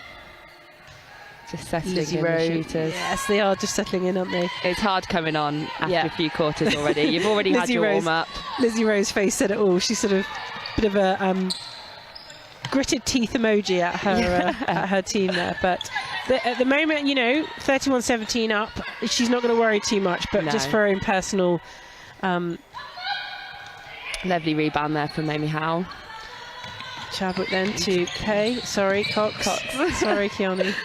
Speaker 5: settling in the shooters.
Speaker 4: Yes, they are just settling in, aren't they?
Speaker 5: It's hard coming on after a few quarters already. You've already had your warm-up.
Speaker 4: Lizzie Rowe's face said it all. She's sort of a bit of a gritted teeth emoji at her at her team there. But at the moment, you know, 31-17 up, she's not going to worry too much. But just for her own personal...
Speaker 5: lovely rebound there from Amy Howe.
Speaker 4: Chadwick then to Kay. Sorry, Cox. Sorry, Kiani.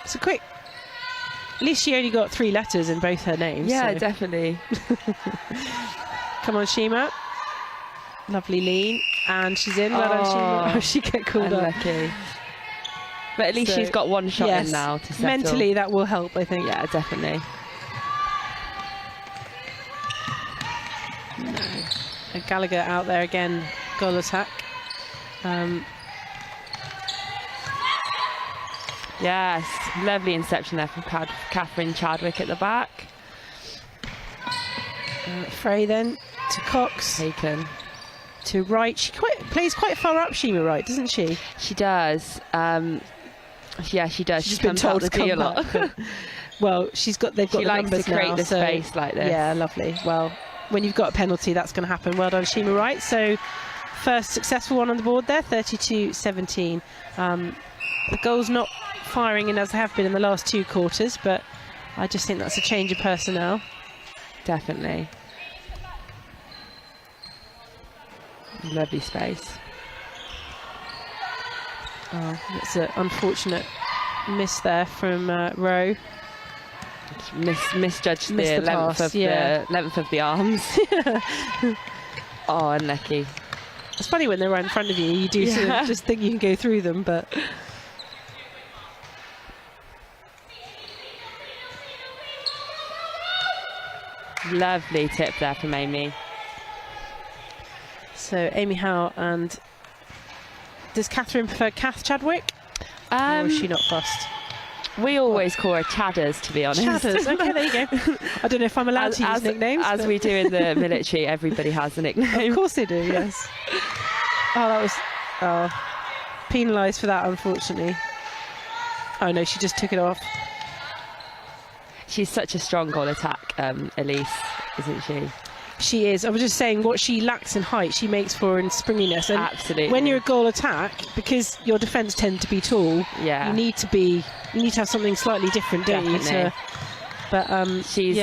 Speaker 4: So quick. At least she only got 3 letters in both her names.
Speaker 5: Yeah, so. Definitely.
Speaker 4: Come on, Shima. Lovely lean. And she's in. Well done, Shima. Oh, she get called up.
Speaker 5: But at least she's got one shot in now to settle.
Speaker 4: Mentally, that will help, I think.
Speaker 5: Yeah, definitely.
Speaker 4: Gallagher out there again, goal attack.
Speaker 5: Yes, lovely interception there from Catherine Chadwick at the back.
Speaker 4: Frey then to Cox.
Speaker 5: Taken.
Speaker 4: To Wright. She plays quite far up, Shima Wright, doesn't she?
Speaker 5: She does. Yeah, she does.
Speaker 4: She's been told to come a lot. Well, they've got the numbers
Speaker 5: to create
Speaker 4: now,
Speaker 5: the space like this.
Speaker 4: Yeah, lovely. Well, when you've got a penalty, that's going to happen. Well done, Shima Wright. So first successful one on the board there, 32-17. The goal's not firing in as they have been in the last 2 quarters, but I just think that's a change of personnel.
Speaker 5: Definitely. Lovely space. Oh, that's an unfortunate miss there from Rowe. Misjudged
Speaker 4: Missed
Speaker 5: the
Speaker 4: the
Speaker 5: length
Speaker 4: pass,
Speaker 5: of the length of the arms. Oh, unlucky.
Speaker 4: It's funny when they're right in front of you. You do sort of just think you can go through them, but.
Speaker 5: Lovely tip there from Amy.
Speaker 4: So Amy Howe, and does Catherine prefer Kath Chadwick? Or is she not fussed?
Speaker 5: We always call her Chadders, to be honest.
Speaker 4: Chadders, okay, there you go. I don't know if I'm allowed to use nicknames.
Speaker 5: As we do in the military, everybody has a nickname.
Speaker 4: Of course they do, yes. Oh, that was penalised for that, unfortunately. Oh no, she just took it off.
Speaker 5: She's such a strong goal attack, Elise, isn't she?
Speaker 4: She is. I was just saying what she lacks in height, she makes for in springiness. And
Speaker 5: absolutely.
Speaker 4: When you're a goal attack, because your defence tend to be tall,
Speaker 5: yeah,
Speaker 4: you need to have something slightly different, don't you? But
Speaker 5: she's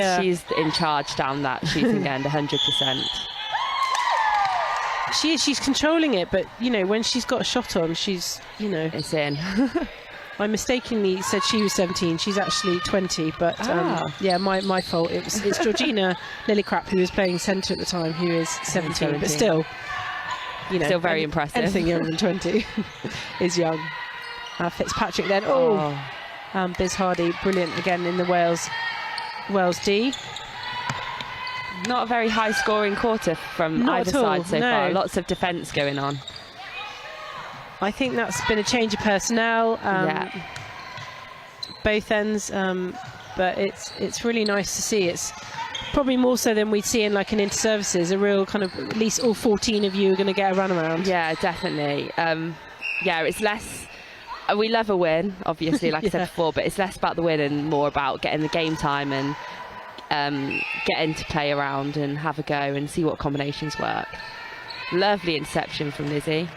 Speaker 5: in charge down that shooting end, 100%.
Speaker 4: She is. She's controlling it, but you know when she's got a shot on, she's
Speaker 5: it's in.
Speaker 4: I mistakenly said she was 17. She's actually 20. But yeah, my fault. It's Georgina Lillicrap who was playing centre at the time, who is 17. But still,
Speaker 5: still very impressive.
Speaker 4: Anything younger than 20 is young. Fitzpatrick then. Biz Hardy, brilliant again in the Wales D.
Speaker 5: Not a very high scoring quarter from either side so far. Lots of defence going on.
Speaker 4: I think that's been a change of personnel, both ends, but it's really nice to see. It's probably more so than we'd see in like an inter-services, a real kind of, at least all 14 of you are going to get a run around. Yeah, definitely. It's less, we love a win, obviously, like I said before, but it's less about the win and more about getting the game time and getting to play around and have a go and see what combinations work. Lovely interception from Lizzie.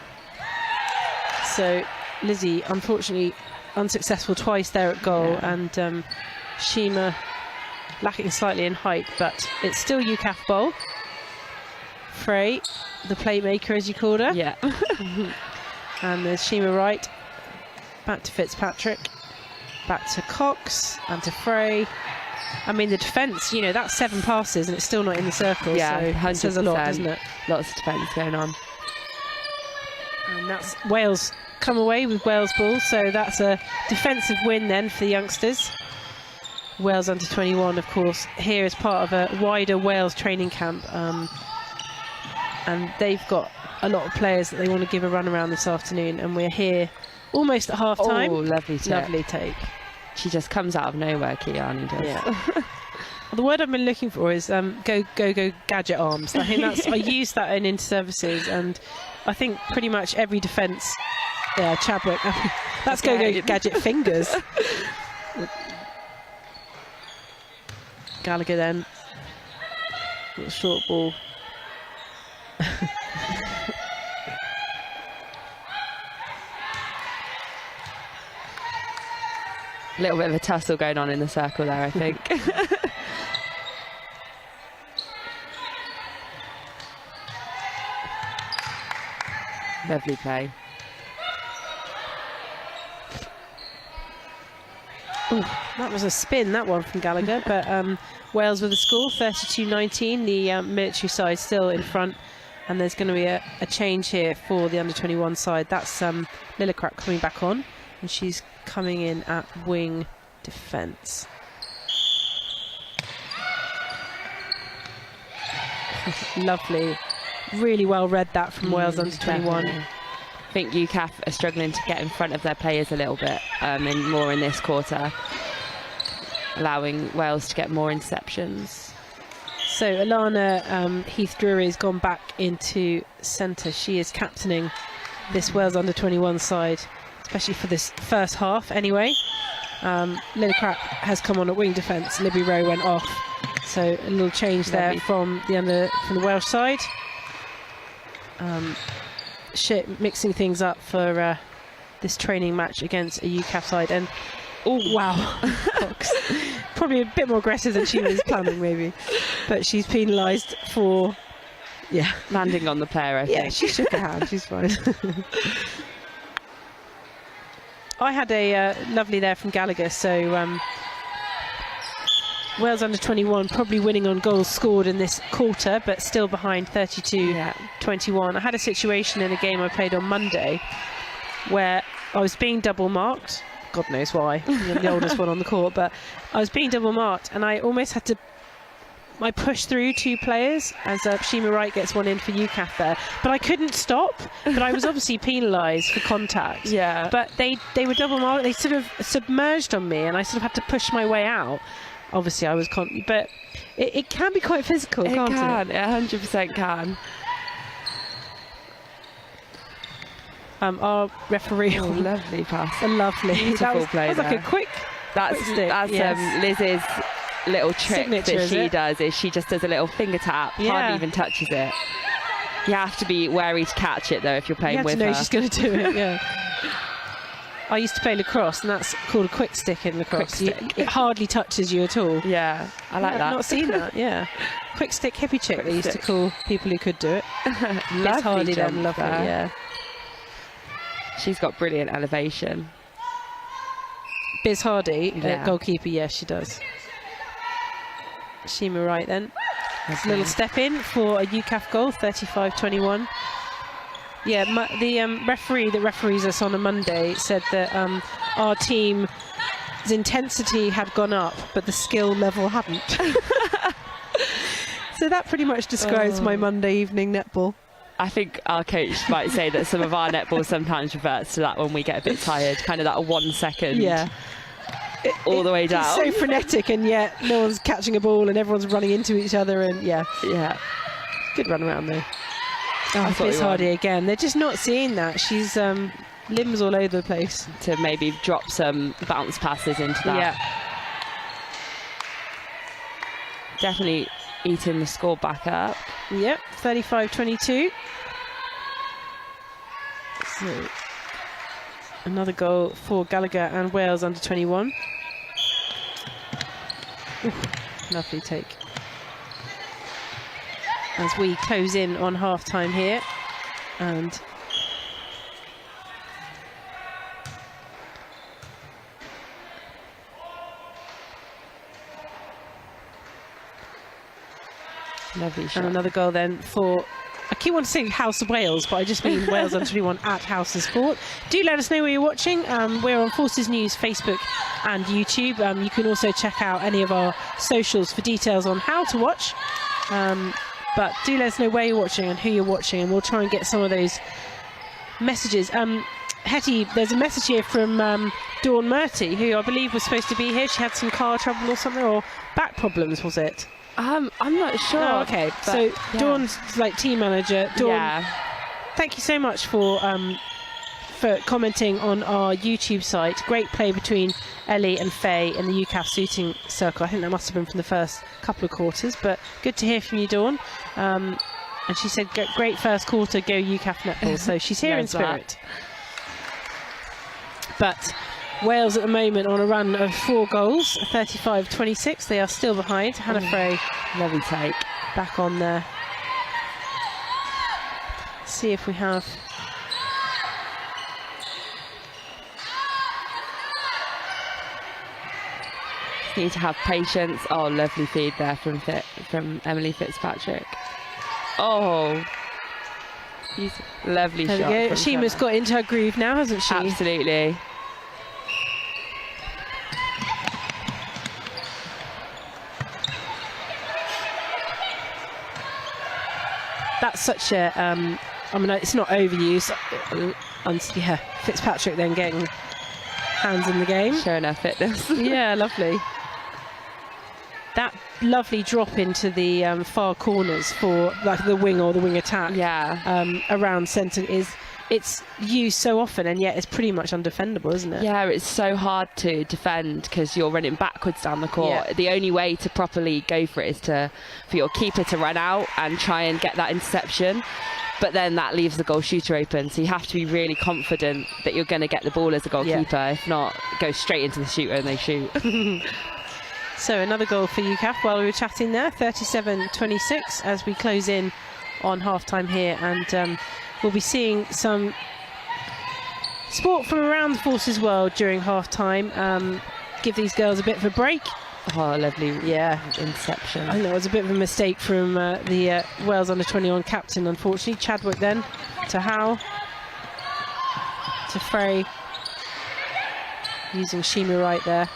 Speaker 4: So Lizzie, unfortunately, unsuccessful twice there at goal, and Shima lacking slightly in height, but it's still UCAF ball. Frey, the playmaker as you called her. Yeah. And there's Shima right. Back to Fitzpatrick. Back to Cox and to Frey. I mean, the defence, that's 7 passes and it's still not in the circle. Yeah, so 100%. It says a lot, doesn't it? Lots of defence going on. And that's Wales come away with Wales ball, so that's a defensive win then for the youngsters. Wales under 21, of course, here as part of a wider Wales training camp, and they've got a lot of players that they want to give a run around this afternoon, and we're here almost at half time. Oh, lovely take. Lovely take. She just comes out of nowhere, Kiani does. Yeah. The word I've been looking for is go gadget arms. I think that's I use that in inter-services, and I think pretty much every defence. Yeah, Chadwick. That's go gadget fingers. Gallagher then. Little short ball. A little bit of a tussle going on in the circle there, I think. Lovely play. Ooh, that was a spin, that one from Gallagher, but Wales with the score, 32-19, the military side still in front, and there's going to be a change here for the under-21 side. That's Lillicrap coming back on, and she's coming in at wing defence. Lovely. Really well read that from Wales under-21. I think UCAF are struggling to get in front of their players a little bit more in this quarter, allowing Wales to get more interceptions. So Alana Heath-Drury has gone back into centre. She is captaining this Wales under-21 side, especially for this first half anyway. Lillicrap has come on at wing defence. Libby Rowe went off. So a little change there from the Welsh side. Mixing things up for this training match against a UCAF side, and oh wow, Cox probably a bit more aggressive than she was planning maybe, but she's penalised for landing on the player. I think. She shook her hand. She's fine. I had a lovely there from Gallagher, so Wales under 21 probably winning on goals scored in this quarter, but still behind 32-21. I had a situation in a game I played on Monday where I was being double marked. God knows why. I'm the oldest one on the court, but I was being double marked and I almost had to pushed through 2 players as Shima Wright gets one in for UCAF there, but I couldn't stop. But I was obviously penalised for contact.
Speaker 5: Yeah.
Speaker 4: But they were double marked. They sort of submerged on me, and I sort of had to push my way out. Obviously, I was but it can be quite physical, can't it?
Speaker 5: It 100% can.
Speaker 4: Our referee,
Speaker 5: Lovely pass.
Speaker 4: a lovely,
Speaker 5: Beautiful play
Speaker 4: that was like a quick.
Speaker 5: That's
Speaker 4: yes.
Speaker 5: Liz's little trick
Speaker 4: Signature,
Speaker 5: that she does is she just does a little finger tap, hardly even touches it. You have to be wary to catch it though if you're playing with her.
Speaker 4: You have to know she's going to do it. Yeah. I used to play lacrosse, and that's called a quick stick in lacrosse. It hardly touches you at all.
Speaker 5: Yeah, I like that.
Speaker 4: I've not seen that. Yeah, quick stick hippie chick. They used to call people who could do it.
Speaker 5: Lovely
Speaker 4: Hardy
Speaker 5: jump
Speaker 4: then, lovely.
Speaker 5: there.
Speaker 4: Yeah,
Speaker 5: she's got brilliant elevation.
Speaker 4: Biz Hardy, goalkeeper. Yes, she does. Shima Wright then. A little step in for a UCAF goal, 35-21. Yeah, the referee that referees us on a Monday said that our team's intensity had gone up, but the skill level hadn't. So that pretty much describes my Monday evening netball.
Speaker 5: I think our coach might say that some of our netball sometimes reverts to that when we get a bit tired, kind of that 1 second.
Speaker 4: Yeah.
Speaker 5: All the way down.
Speaker 4: It's so frenetic, and yet no one's catching a ball and everyone's running into each other, and yeah. Good run around though. Biz Hardy again. They're just not seeing that. She's limbs all over the place.
Speaker 5: To maybe drop some bounce passes into that.
Speaker 4: Yeah.
Speaker 5: Definitely eating the score back up.
Speaker 4: Yep, 35-22. So another goal for Gallagher and Wales under 21. Ooh, lovely take. As we close in on half-time here, and
Speaker 5: lovely shot.
Speaker 4: And another goal then for, I keep wanting to say House of Wales, but I just mean Wales under 21 at House of Sport. Do let us know where you're watching. We're on Forces News Facebook and YouTube. You can also check out any of our socials for details on how to watch. But do let us know where you're watching and who you're watching, and we'll try and get some of those messages. Hetty, there's a message here from Dawn Murty, who I believe was supposed to be here. She had some car trouble or something, or back problems, was it?
Speaker 5: I'm not sure.
Speaker 4: Oh, okay, so Dawn's like team manager. Dawn, thank you so much for commenting on our YouTube site. Great play between Ellie and Faye in the UCAF shooting circle. I think that must have been from the first couple of quarters, but good to hear from you, Dawn. And she said, great first quarter, go UCAF netball. So she's here in spirit. But Wales at the moment on a run of 4 goals, 35-26. They are still behind. Hannah Frey,
Speaker 5: lovely take,
Speaker 4: back on there. See if we have.
Speaker 5: Need to have patience. Oh, lovely feed there from Emily Fitzpatrick. Oh, lovely shot.
Speaker 4: There we go. Shima's got into her groove now, hasn't she?
Speaker 5: Absolutely.
Speaker 4: That's such a. I mean, it's not overuse. Yeah, Fitzpatrick then getting hands in the game,
Speaker 5: showing her fitness.
Speaker 4: Yeah, lovely. That lovely drop into the far corners for like the wing or the wing attack.
Speaker 5: Yeah.
Speaker 4: Around centre it's used so often, and yet it's pretty much undefendable, isn't it?
Speaker 5: Yeah, it's so hard to defend because you're running backwards down the court. Yeah. The only way to properly go for it is for your keeper to run out and try and get that interception. But then that leaves the goal shooter open, so you have to be really confident that you're going to get the ball as a goalkeeper. Yeah. If not, go straight into the shooter and they shoot.
Speaker 4: So another goal for UCAF while we were chatting there, 37-26 as we close in on half-time here, and we'll be seeing some sport from around the Forces world during half-time. Give these girls a bit of a break
Speaker 5: Oh, lovely.
Speaker 4: Yeah.
Speaker 5: Interception.
Speaker 4: I know it was a bit of a mistake from the Wales under-21 captain, unfortunately. Chadwick then to Howe, to Frey, using Shima right there,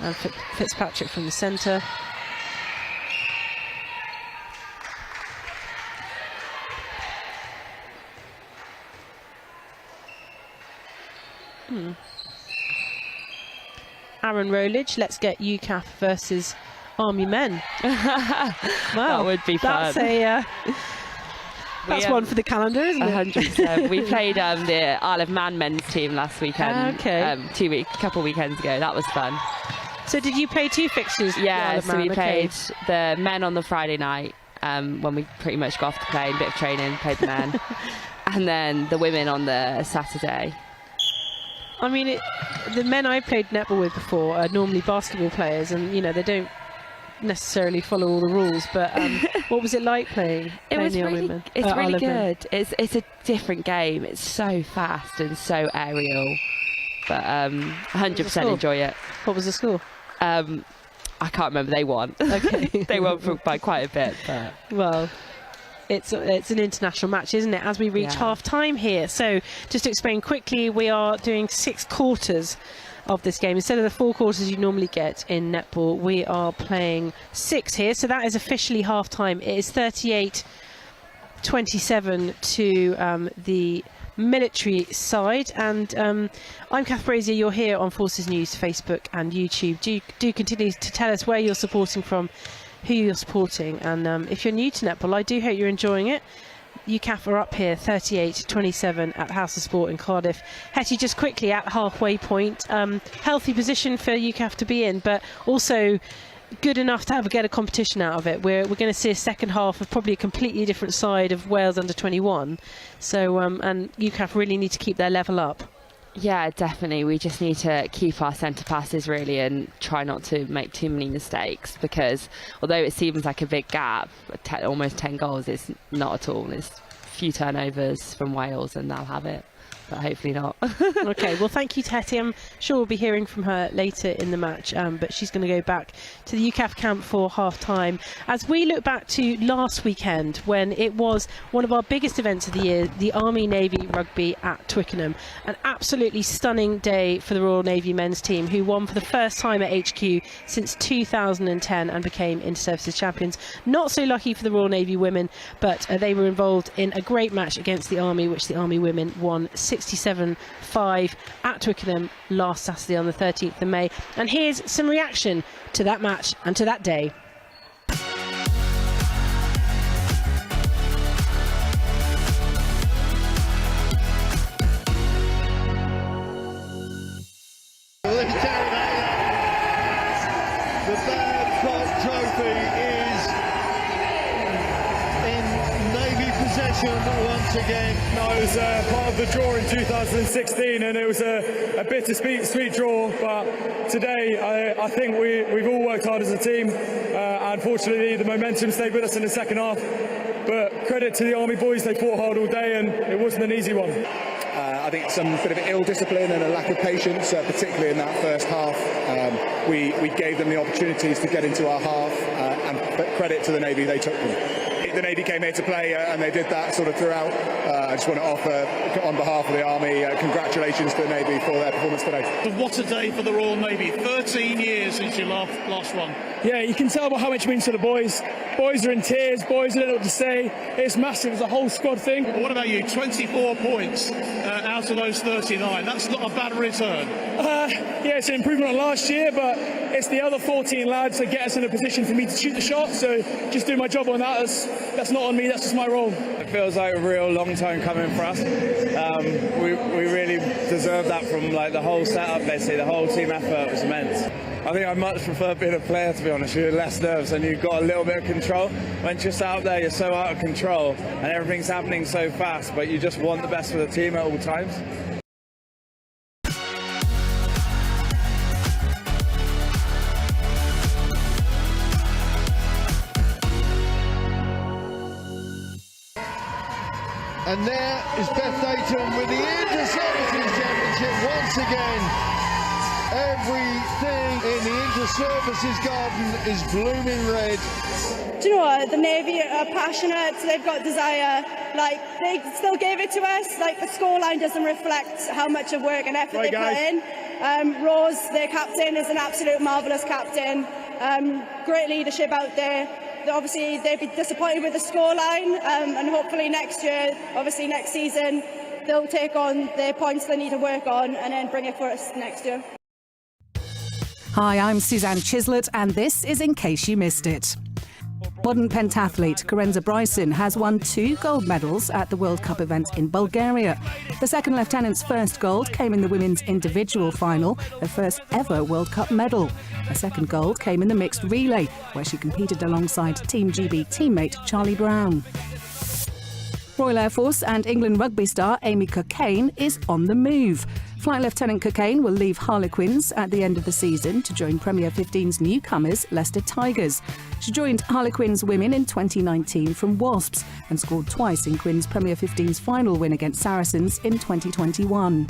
Speaker 4: and Fitzpatrick from the centre. Aaron Rowledge, let's get UCAF versus Army men. Well,
Speaker 5: that would be fun.
Speaker 4: That's one for the calendar, isn't it?
Speaker 5: 100%. We played the Isle of Man men's team last weekend.
Speaker 4: Okay.
Speaker 5: Couple weekends ago. That was fun.
Speaker 4: So did you play 2 fixtures?
Speaker 5: Yeah, so we played the men on the Friday night when we pretty much got off the plane, bit of training, played the men. And then the women on the Saturday.
Speaker 4: I mean, the men I played netball with before are normally basketball players, and you know they don't necessarily follow all the rules. But what was it like playing?
Speaker 5: It was
Speaker 4: the
Speaker 5: really,
Speaker 4: men?
Speaker 5: it's really good. It's a different game. It's so fast and so aerial, but 100% enjoy it.
Speaker 4: What was the score?
Speaker 5: I can't remember. They won.
Speaker 4: Okay,
Speaker 5: they won by quite a bit. But
Speaker 4: well. It's an international match, isn't it, as we reach half-time here. So just to explain quickly, we are doing 6 quarters of this game. Instead of the 4 quarters you normally get in netball, we are playing 6 here. So that is officially half-time. It is 38-27 to the military side. And I'm Kath Brazier. You're here on Forces News, Facebook and YouTube. Do continue to tell us where you're supporting from, who you're supporting, and if you're new to netball, I do hope you're enjoying it. UCAF are up here 38-27 at House of Sport in Cardiff. Hetty, just quickly at halfway point, healthy position for UCAF to be in, but also good enough to get a competition out of it. We're going to see a second half of probably a completely different side of Wales under 21. So and UCAF really need to keep their level up.
Speaker 5: Yeah, definitely. We just need to keep our centre passes really and try not to make too many mistakes, because although it seems like a big gap, almost 10 goals, it's not at all. There's a few turnovers from Wales and they'll have it, but hopefully not.
Speaker 4: Okay, well, thank you to Hetty. I'm sure we'll be hearing from her later in the match, but she's going to go back to the UCAF camp for half-time. As we look back to last weekend, when it was one of our biggest events of the year, the Army-Navy Rugby at Twickenham. An absolutely stunning day for the Royal Navy men's team, who won for the first time at HQ since 2010 and became Inter-Services champions. Not so lucky for the Royal Navy women, but they were involved in a great match against the Army, which the Army women won 67-5 at Twickenham last Saturday on the 13th of May. And here's some reaction to that match and to that day.
Speaker 8: The Babcock Trophy is in Navy possession once again.
Speaker 9: No, it was part of the draw in 2016, and it was a bittersweet draw. But today, I think we've all worked hard as a team. Unfortunately, the momentum stayed with us in the second half. But credit to the Army boys, they fought hard all day, and it wasn't an easy one.
Speaker 10: I think some bit of ill discipline and a lack of patience, particularly in that first half. We gave them the opportunities to get into our half, but credit to the Navy, they took them. The Navy came here to play, and they did that sort of throughout. I just want to offer, on behalf of the Army, congratulations to the Navy for their performance today.
Speaker 1: What a day for the Royal Navy. 13 years since your last run.
Speaker 9: Yeah, you can tell by how much it means to the boys. Boys are in tears, boys don't know what to say. It's massive, it's a whole squad thing.
Speaker 1: But what about you? 24 points out of those 39. That's not a bad return.
Speaker 9: Yeah, it's an improvement on last year, but it's the other 14 lads that get us in a position for me to shoot the shot. So just doing my job on that, that's not on me, that's just my role.
Speaker 11: It feels like a real long time coming for us. We really deserve that from like the whole setup, basically. The whole team effort was immense. I think I much prefer being a player, to be honest. You're less nerves and you've got a little bit of control. When you're out there, you're so out of control and everything's happening so fast, but you just want the best for the team at all times.
Speaker 8: And there is Beth Dayton with the Inter-Services Championship once again. Everything in the the services garden is blooming red.
Speaker 12: Do you know what? The Navy are passionate, they've got desire. Like, they still gave it to us. Like, the scoreline doesn't reflect how much of work and effort they put in. Rose, their captain, is an absolute marvellous captain. Great leadership out there. Obviously, they'd be disappointed with the scoreline, and hopefully next year, obviously next season, they'll take on their points they need to work on and then bring it for us next year.
Speaker 13: Hi, I'm Suzanne Chislett, and this is In Case You Missed It. Modern pentathlete Karenza Bryson has won 2 gold medals at the World Cup event in Bulgaria. The second lieutenant's first gold came in the women's individual final, her first ever World Cup medal. Her second gold came in the mixed relay, where she competed alongside Team GB teammate Charlie Brown. Royal Air Force and England rugby star Amy Cockayne is on the move. Flight Lieutenant Cockayne will leave Harlequins at the end of the season to join Premier 15's newcomers, Leicester Tigers. She joined Harlequins women in 2019 from Wasps and scored twice in Quins Premier 15's final win against Saracens in 2021.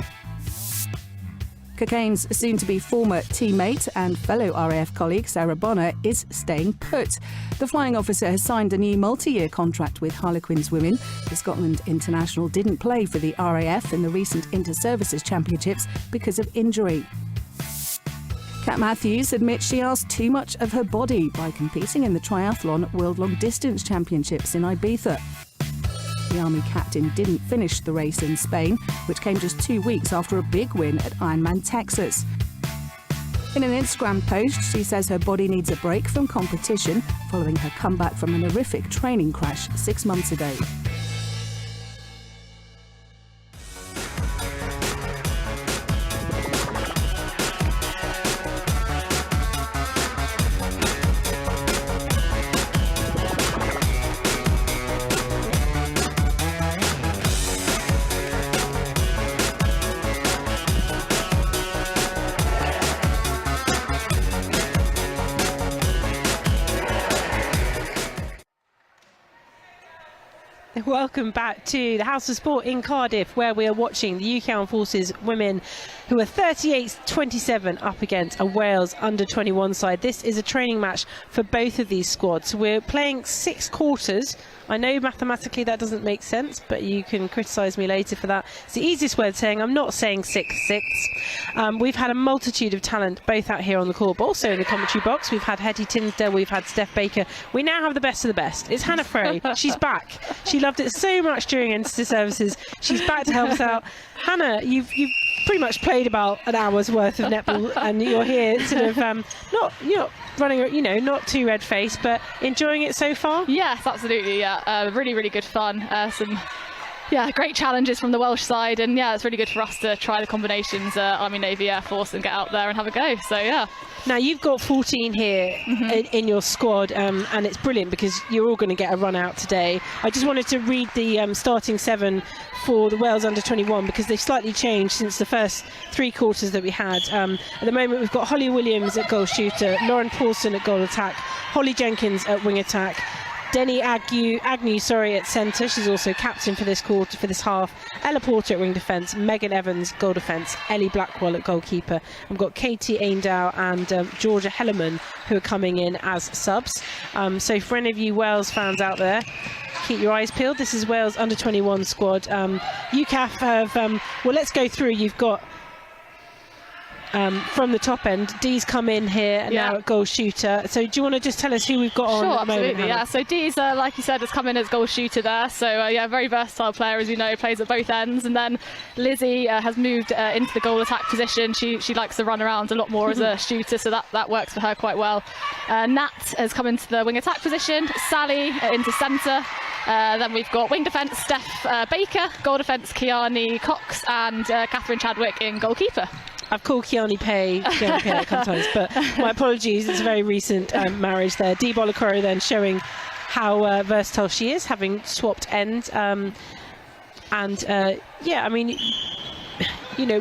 Speaker 13: Cockayne's soon-to-be former teammate and fellow RAF colleague Sarah Bonner is staying put. The flying officer has signed a new multi-year contract with Harlequins women. The Scotland international didn't play for the RAF in the recent Inter-Services Championships because of injury. Kat Matthews admits she asked too much of her body by competing in the Triathlon World Long Distance Championships in Ibiza. The Army captain didn't finish the race in Spain, which came just 2 weeks after a big win at Ironman Texas. In an Instagram post, she says her body needs a break from competition following her comeback from an horrific training crash 6 months ago.
Speaker 4: Welcome back to the House of Sport in Cardiff, where we are watching the UK Armed Forces women, who are 38-27 up against a Wales under-21 side. This is a training match for both of these squads. We're playing 6 quarters. I know mathematically that doesn't make sense, but you can criticise me later for that. It's the easiest way of saying I'm not saying 6-6. We've had a multitude of talent both out here on the court, but also in the commentary box. We've had Hetty Tinsdale, we've had Steph Baker. We now have the best of the best. It's Hannah Frey. She's back. She loved it so much during Inter-Services. She's back to help us out. Hannah, you've pretty much played about an hour's worth of netball, and you're here sort of you're not running, not too red-faced, but enjoying it so far?
Speaker 14: Yes, absolutely. Yeah, really good fun. Some great challenges from the Welsh side, and it's really good for us to try the combinations, Army, Navy, Air Force, and get out there and have a go. So yeah.
Speaker 4: Now you've got 14 here in your squad, and it's brilliant because you're all going to get a run out today. I just wanted to read the starting 7 for the Wales under-21 because they've slightly changed since the first 3 quarters that we had. At the moment we've got Holly Williams at goal shooter, Lauren Paulson at goal attack, Holly Jenkins at wing attack, Denny Agnew at centre. She's also captain for this quarter, for this half. Ella Porter at wing defence, Megan Evans goal defence, Ellie Blackwell at goalkeeper. We've got Katie Aindow and Georgia Hellerman who are coming in as subs. So for any of you Wales fans out there, keep your eyes peeled. This is Wales under-21 squad. UCAF have, well, let's go through. You've got from the top end, Dee's come in here and now at goal shooter. So do you want to just tell us who we've got on at the moment?
Speaker 14: Sure, absolutely. So Dee's, like you said, has come in as goal shooter there. So very versatile player, as you know, plays at both ends. And then Lizzie has moved into the goal attack position. She likes to run around a lot more as a shooter, so that works for her quite well. Nat has come into the wing attack position. Sally into centre. Then we've got wing defence, Steph Baker, goal defence, Kiani Cox, and Catherine Chadwick in goalkeeper.
Speaker 4: I've called Kiani Pay a couple times, but my apologies, it's a very recent marriage there. Dee Bolokoro then showing how versatile she is, having swapped ends. I mean,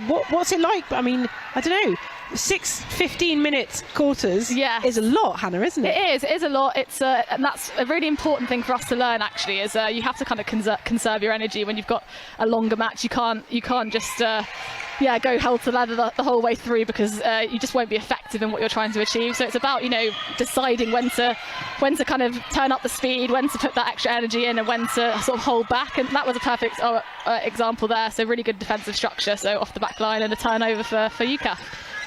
Speaker 4: what's it like? I mean, I don't know. 6 15-minute quarters is a lot, Hannah, isn't it?
Speaker 14: It is a lot. It's and that's a really important thing for us to learn, actually, is you have to kind of conserve your energy when you've got a longer match. You can't just go hell to leather the whole way through, because you just won't be effective in what you're trying to achieve. So it's about, you know, deciding when to kind of turn up the speed, when to put that extra energy in, and when to sort of hold back. And that was a perfect example there. So really good defensive structure. So off the back line and a turnover for UCAF.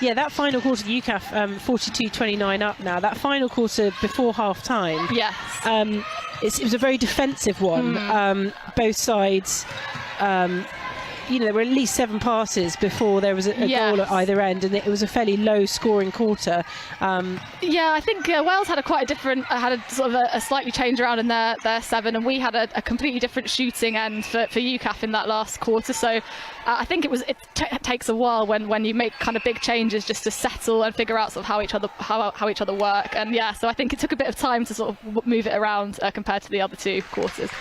Speaker 4: Yeah, that final quarter, UCAF 42-29 up now. That final quarter before half time.
Speaker 14: Yes.
Speaker 4: It was a very defensive one. Both sides. You know, there were at least 7 passes before there was a goal at either end, and it was a fairly low scoring quarter.
Speaker 14: Yeah, I think Wales had a slightly change around in their 7, and we had a completely different shooting end for UCAF in that last quarter. So I think it takes a while when you make kind of big changes just to settle and figure out sort of how each other work. And yeah, so I think it took a bit of time to sort of move it around compared to the other 2 quarters.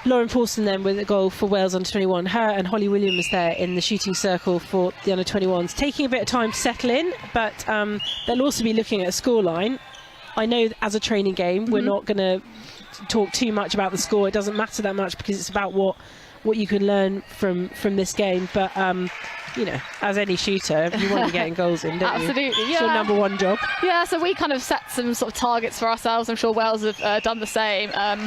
Speaker 4: Lauren Paulson then with a goal for Wales under-21. Her and Holly Williams there in the shooting circle for the under-21s. Taking a bit of time to settle in, but they'll also be looking at a scoreline. I know as a training game, we're not going to talk too much about the score. It doesn't matter that much because it's about what you can learn from this game. But you know, as any shooter, you want to be getting goals in, don't
Speaker 14: Absolutely,
Speaker 4: you?
Speaker 14: yeah.
Speaker 4: It's your number one job.
Speaker 14: Yeah, so we kind of set some sort of targets for ourselves. I'm sure Wales have done the same. And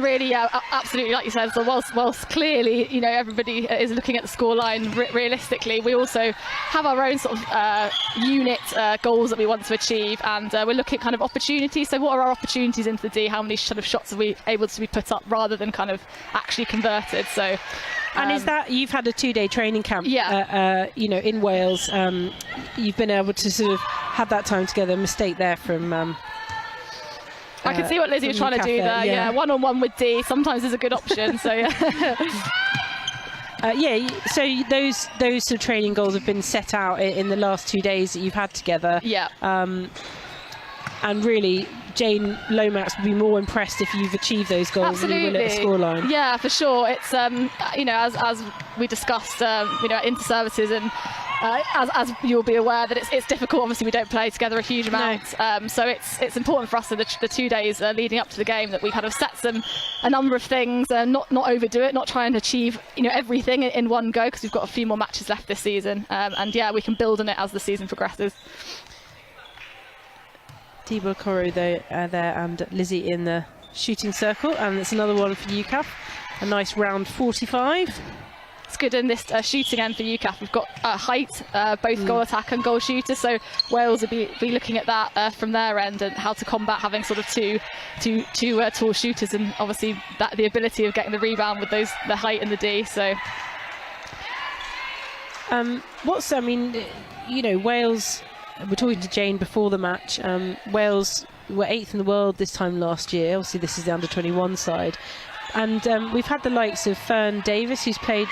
Speaker 14: really, yeah, absolutely, like you said, so whilst clearly, you know, everybody is looking at the scoreline realistically, we also have our own sort of unit goals that we want to achieve, and we're looking at kind of opportunities. So what are our opportunities into the D? How many sort of shots are we able to be put up rather than kind of actually converted? So.
Speaker 4: And is that, you've had a 2-day training camp, you know, in Wales. You've been able to sort of have that time together. Mistake there from.
Speaker 14: I can see what Lizzie was trying to do there. Yeah, one-on-one with D sometimes is a good option. So yeah.
Speaker 4: So those sort of training goals have been set out in the last 2 days that you've had together.
Speaker 14: Yeah.
Speaker 4: And really, Jane Lomax would be more impressed if you've achieved those goals than you will at a scoreline.
Speaker 14: Yeah, for sure. It's you know, as we discussed, you know, inter-services, and as you'll be aware that it's difficult. Obviously, we don't play together a huge amount, so it's important for us in the 2 days leading up to the game that we kind of set a number of things, not overdo it, not try and achieve, you know, everything in one go, because we've got a few more matches left this season, and yeah, we can build on it as the season progresses.
Speaker 4: Debra Coro there and Lizzie in the shooting circle, and it's another one for UCAF. A nice round 45.
Speaker 14: It's good in this shooting end for UCAF. We've got height, both goal attack and goal shooter, so Wales will be looking at that from their end, and how to combat having sort of two tall shooters, and obviously the ability of getting the rebound with the height and the D. So
Speaker 4: I mean, you know, Wales. We're talking to Jane before the match. Wales were 8th in the world this time last year. Obviously, this is the under-21 side. And we've had the likes of Fern Davis, who's played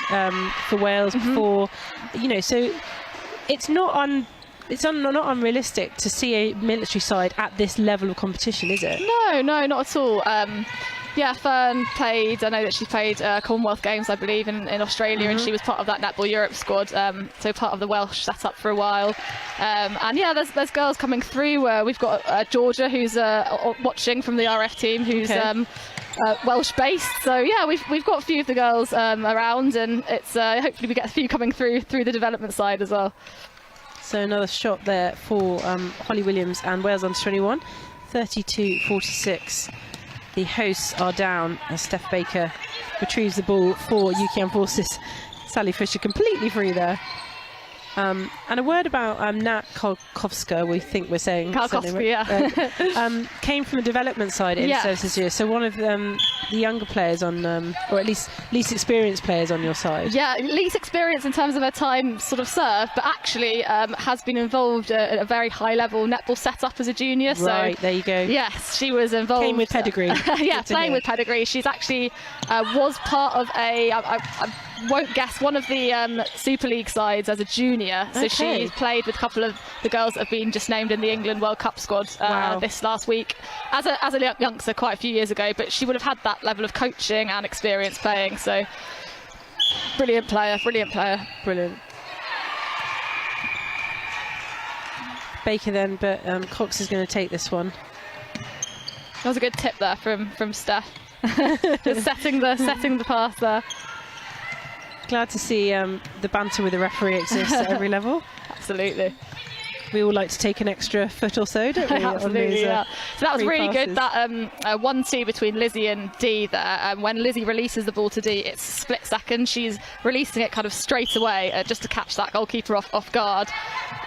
Speaker 4: for Wales before. You know, so it's not unrealistic to see a military side at this level of competition, is it?
Speaker 14: No, not at all. Yeah, Fern played, I know that she played Commonwealth Games, I believe, in Australia, and she was part of that Netball Europe squad, so part of the Welsh setup for a while. And yeah, there's girls coming through. We've got Georgia, who's watching from the RF team, who's Welsh based. So yeah, we've got a few of the girls around, and it's hopefully we get a few coming through the development side as well.
Speaker 4: So another shot there for Holly Williams and Wales under-21, 32-46. The hosts are down as Steph Baker retrieves the ball for UK Armed Forces. Sally Fisher completely free there. And a word about Nat Kalkowska, we think we're saying.
Speaker 14: Kalkowska, yeah.
Speaker 4: Came from a development side in services year. So one of the younger players on, or at least least experienced players on your side.
Speaker 14: Yeah, least experienced in terms of her time sort of served, but actually has been involved at a very high level netball setup as a junior.
Speaker 4: Right,
Speaker 14: so,
Speaker 4: there you go.
Speaker 14: Yes, she was involved.
Speaker 4: Came with pedigree.
Speaker 14: Yeah, playing with pedigree. She's actually was part of I won't guess, one of the Super League sides as a junior. So she played with a couple of the girls that have been just named in the England World Cup squad this last week as a youngster quite a few years ago, but she would have had that level of coaching and experience playing. So brilliant player.
Speaker 4: Brilliant. Baker then, but Cox is going to take this one.
Speaker 14: That was a good tip there from Steph. Just setting the pass there.
Speaker 4: Glad to see the banter with the referee exists at every level.
Speaker 14: Absolutely.
Speaker 4: We all like to take an extra foot or so, don't we?
Speaker 14: Absolutely, yeah. So that was really
Speaker 4: passes.
Speaker 14: good, that 1-2 between Lizzie and Dee there. When Lizzie releases the ball to Dee, it's a split second. She's releasing it kind of straight away just to catch that goalkeeper off guard.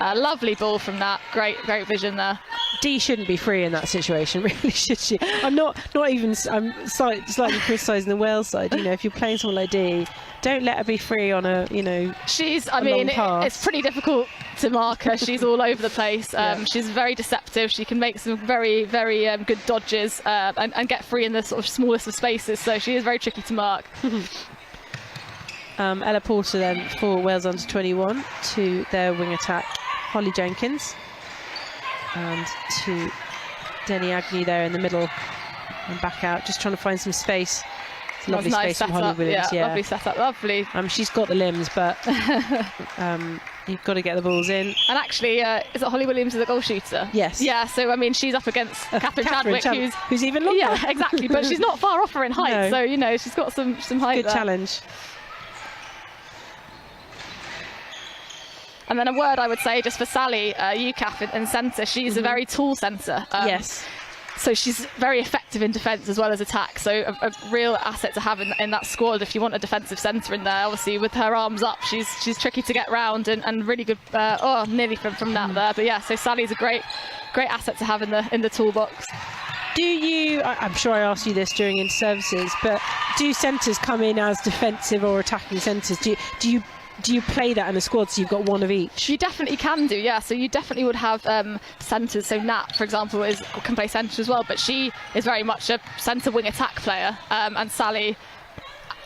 Speaker 14: Lovely ball from that. Great vision there.
Speaker 4: Dee shouldn't be free in that situation, really, should she? I'm not even. I'm slightly criticising the Wales side. You know, if you're playing someone like Dee, don't let her be free on a, you know.
Speaker 14: It's pretty difficult to mark her. She's all over the place. She's very deceptive. She can make some very good dodges and get free in the sort of smallest of spaces. So she is very tricky to mark.
Speaker 4: Ella Porter then for Wales under-21 to their wing attack, Holly Jenkins, and to Denny Agnew there in the middle and back out, just trying to find some space. Lovely space from Holly Williams.
Speaker 14: Yeah, lovely setup, lovely.
Speaker 4: She's got the limbs, but you've got to get the balls in.
Speaker 14: And actually, is it Holly Williams is a goal shooter?
Speaker 4: Yes.
Speaker 14: Yeah, so I mean, she's up against Catherine Chadwick,
Speaker 4: who's even longer.
Speaker 14: Yeah, exactly. But she's not far off her in height,
Speaker 4: No.
Speaker 14: so you know she's got some height.
Speaker 4: Good
Speaker 14: there.
Speaker 4: challenge.
Speaker 14: And then a word I would say just for Sally UCAF in centre. She's a very tall centre.
Speaker 4: Yes.
Speaker 14: So she's very effective in defence as well as attack. So a real asset to have in that squad if you want a defensive centre in there. Obviously, with her arms up, she's tricky to get round and really good. Nearly from that there. But yeah, so Sally's a great asset to have in the toolbox.
Speaker 4: Do you, I'm sure I asked you this during inter-services, but do centres come in as defensive or attacking centres? Do you play that in a squad so you've got one of each?
Speaker 14: You definitely can do, yeah. So you definitely would have centres. So Nat, for example, can play centre as well, but she is very much a centre wing attack player. And Sally,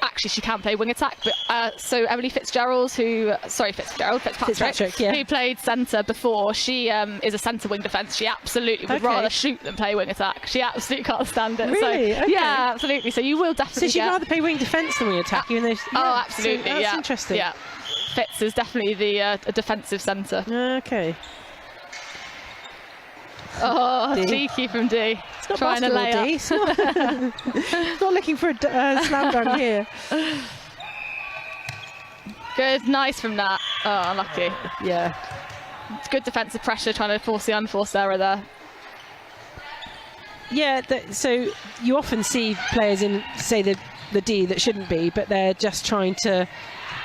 Speaker 14: actually, she can play wing attack. But so Emily Fitzpatrick,
Speaker 4: yeah.
Speaker 14: who played centre before, she is a centre wing defence. She absolutely would rather shoot than play wing attack. She absolutely can't stand it.
Speaker 4: Really?
Speaker 14: So,
Speaker 4: okay.
Speaker 14: Yeah, absolutely. So you will definitely.
Speaker 4: So she'd rather play wing defence than wing attack, even though.
Speaker 14: Oh, absolutely.
Speaker 4: So that's interesting.
Speaker 14: Yeah. Fitz is definitely the a defensive centre.
Speaker 4: Okay.
Speaker 14: Oh,
Speaker 4: Dee.
Speaker 14: cheeky from Dee.
Speaker 4: It's not
Speaker 14: trying to lay up.
Speaker 4: Dee. It's not looking for a slam dunk here.
Speaker 14: Good, nice from Nat. Oh, unlucky.
Speaker 4: Yeah.
Speaker 14: It's good defensive pressure, trying to force the unforced error there.
Speaker 4: Yeah, so you often see players in, say, the D that shouldn't be, but they're just trying to.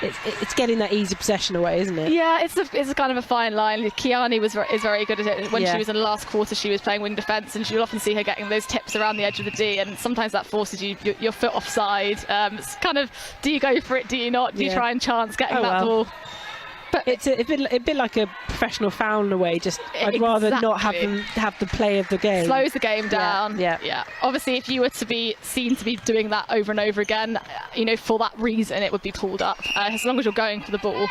Speaker 4: It's getting that easy possession away, isn't it?
Speaker 14: Yeah, it's a kind of a fine line. Kiani is very good at it. When she was in the last quarter, she was playing wing defence, and you'll often see her getting those tips around the edge of the D, and sometimes that forces your foot offside. It's kind of, do you go for it? Do you not? Do you try and chance getting that ball? But
Speaker 4: it's a bit like a professional foul in a way. Just I'd rather not have them have the play of the game.
Speaker 14: Slows the game down.
Speaker 4: Yeah.
Speaker 14: Obviously, if you were to be seen to be doing that over and over again, you know, for that reason, it would be pulled up. As long as you're going for the ball,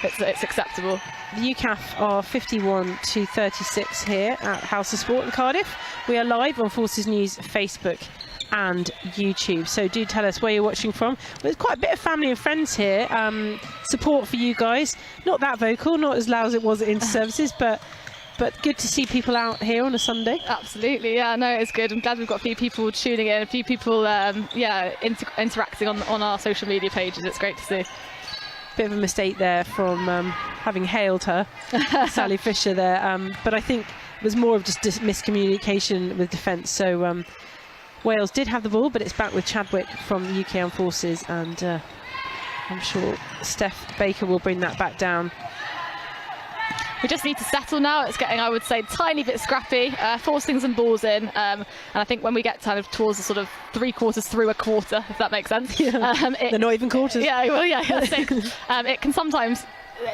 Speaker 14: it's acceptable.
Speaker 4: The UCAF are 51-36 here at House of Sport in Cardiff. We are live on Forces News Facebook and YouTube, so do tell us where you're watching from. There's quite a bit of family and friends here. Support for you guys, not that vocal, not as loud as it was at inter-services, but good to see people out here on a Sunday.
Speaker 14: Absolutely, yeah, no, it's good. I'm glad we've got a few people tuning in, a few people interacting on our social media pages. It's great to see.
Speaker 4: Bit of a mistake there from having hailed her, Sally Fisher there, but I think it was more of just miscommunication with defence. So Wales did have the ball, but it's back with Chadwick from the UK Armed Forces, and I'm sure Steph Baker will bring that back down.
Speaker 14: We just need to settle now. It's getting, I would say, a tiny bit scrappy, forcing some balls in, and I think when we get kind of towards the sort of 3/4 through a quarter, if that makes sense.
Speaker 4: They're not even quarters.
Speaker 14: Yeah, well, yeah, it can sometimes,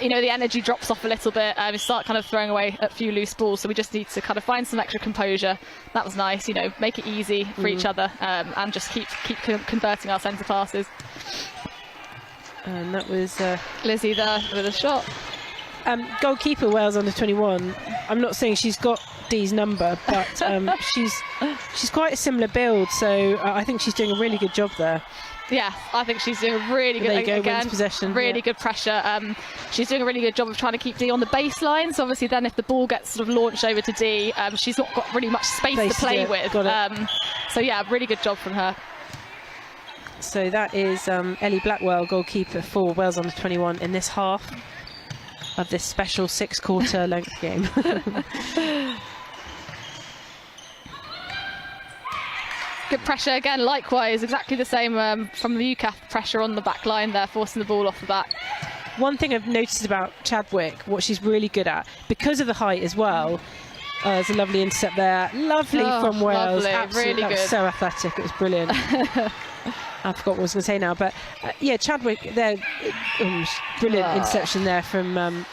Speaker 14: you know, the energy drops off a little bit, start kind of throwing away a few loose balls, so we just need to kind of find some extra composure. That was nice, you know, make it easy for each other, and just keep converting our centre passes.
Speaker 4: And that was
Speaker 14: Lizzie there with a shot.
Speaker 4: Goalkeeper Wales under-21. I'm not saying she's got Dee's number, but she's quite a similar build, so I think she's doing a really good job there.
Speaker 14: Yeah, I think she's doing a really good,
Speaker 4: wins possession,
Speaker 14: really good pressure. She's doing a really good job of trying to keep Dee on the baseline. So obviously then if the ball gets sort of launched over to Dee, she's not got really much space to play with. So yeah, really good job from her.
Speaker 4: So that is Ellie Blackwell, goalkeeper for Wales under-21 in this half of this special 6-quarter length game.
Speaker 14: Good pressure again, likewise, exactly the same from the UCAF pressure on the back line there, forcing the ball off the back.
Speaker 4: One thing I've noticed about Chadwick, what she's really good at, because of the height as well, there's a lovely intercept there. Lovely from Wales.
Speaker 14: Lovely,
Speaker 4: absolutely,
Speaker 14: really
Speaker 4: that was
Speaker 14: good.
Speaker 4: so athletic, it was brilliant. I forgot what I was going to say now, but yeah, Chadwick there, brilliant interception there from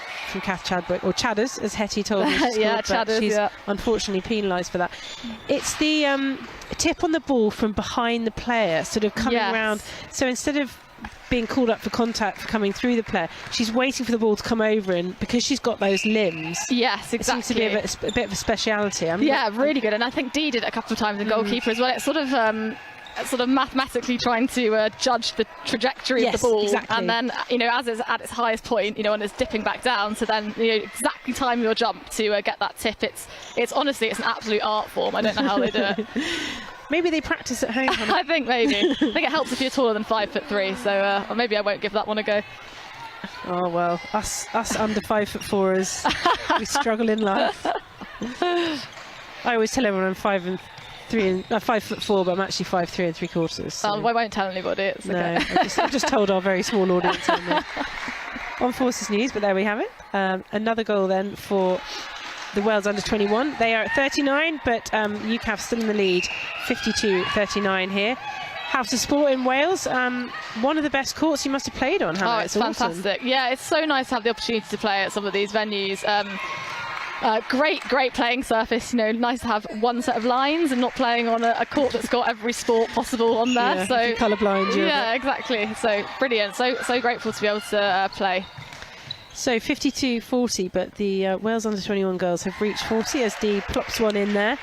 Speaker 4: Kath Chadwick, or Chadders, as Hetty told me.
Speaker 14: Yeah, Chadders,
Speaker 4: she's
Speaker 14: yeah.
Speaker 4: unfortunately penalised for that. It's the tip on the ball from behind the player, sort of coming around. So instead of being called up for contact for coming through the player, she's waiting for the ball to come over, and because she's got those limbs,
Speaker 14: yes, exactly,
Speaker 4: it seems to be a bit of a speciality.
Speaker 14: Really good, and I think Dee did it a couple of times in goalkeeper as well. It's sort of mathematically trying to judge the trajectory of the ball, and then as it's at its highest point, and it's dipping back down, so then exactly time your jump to get that tip. It's honestly, it's an absolute art form. I don't know how they do it.
Speaker 4: Maybe they practice at home.
Speaker 14: I think maybe. I think it helps if you're taller than 5'3", so or maybe I won't give that one a go.
Speaker 4: Oh well, us under 5'4"ers, we struggle in life. I always tell everyone I'm 5'4", but I'm actually 5'3 3/4. So.
Speaker 14: I won't tell anybody. It's okay.
Speaker 4: No, I've just told our very small audience on Forces News, but there we have it. Another goal then for the Wales under-21. They are at 39, but UCAF still in the lead, 52-39 here. House of Sport in Wales, one of the best courts you must have played on, Hannah.
Speaker 14: Oh, it's fantastic. Awesome. Yeah, it's so nice to have the opportunity to play at some of these venues. Great playing surface. Nice to have one set of lines and not playing on a court that's got every sport possible on there.
Speaker 4: Yeah,
Speaker 14: so
Speaker 4: colourblind.
Speaker 14: Yeah, exactly. So brilliant. So grateful to be able to play.
Speaker 4: So 52-40, but the Wales under-21 girls have reached 40 as Dee plops one in there.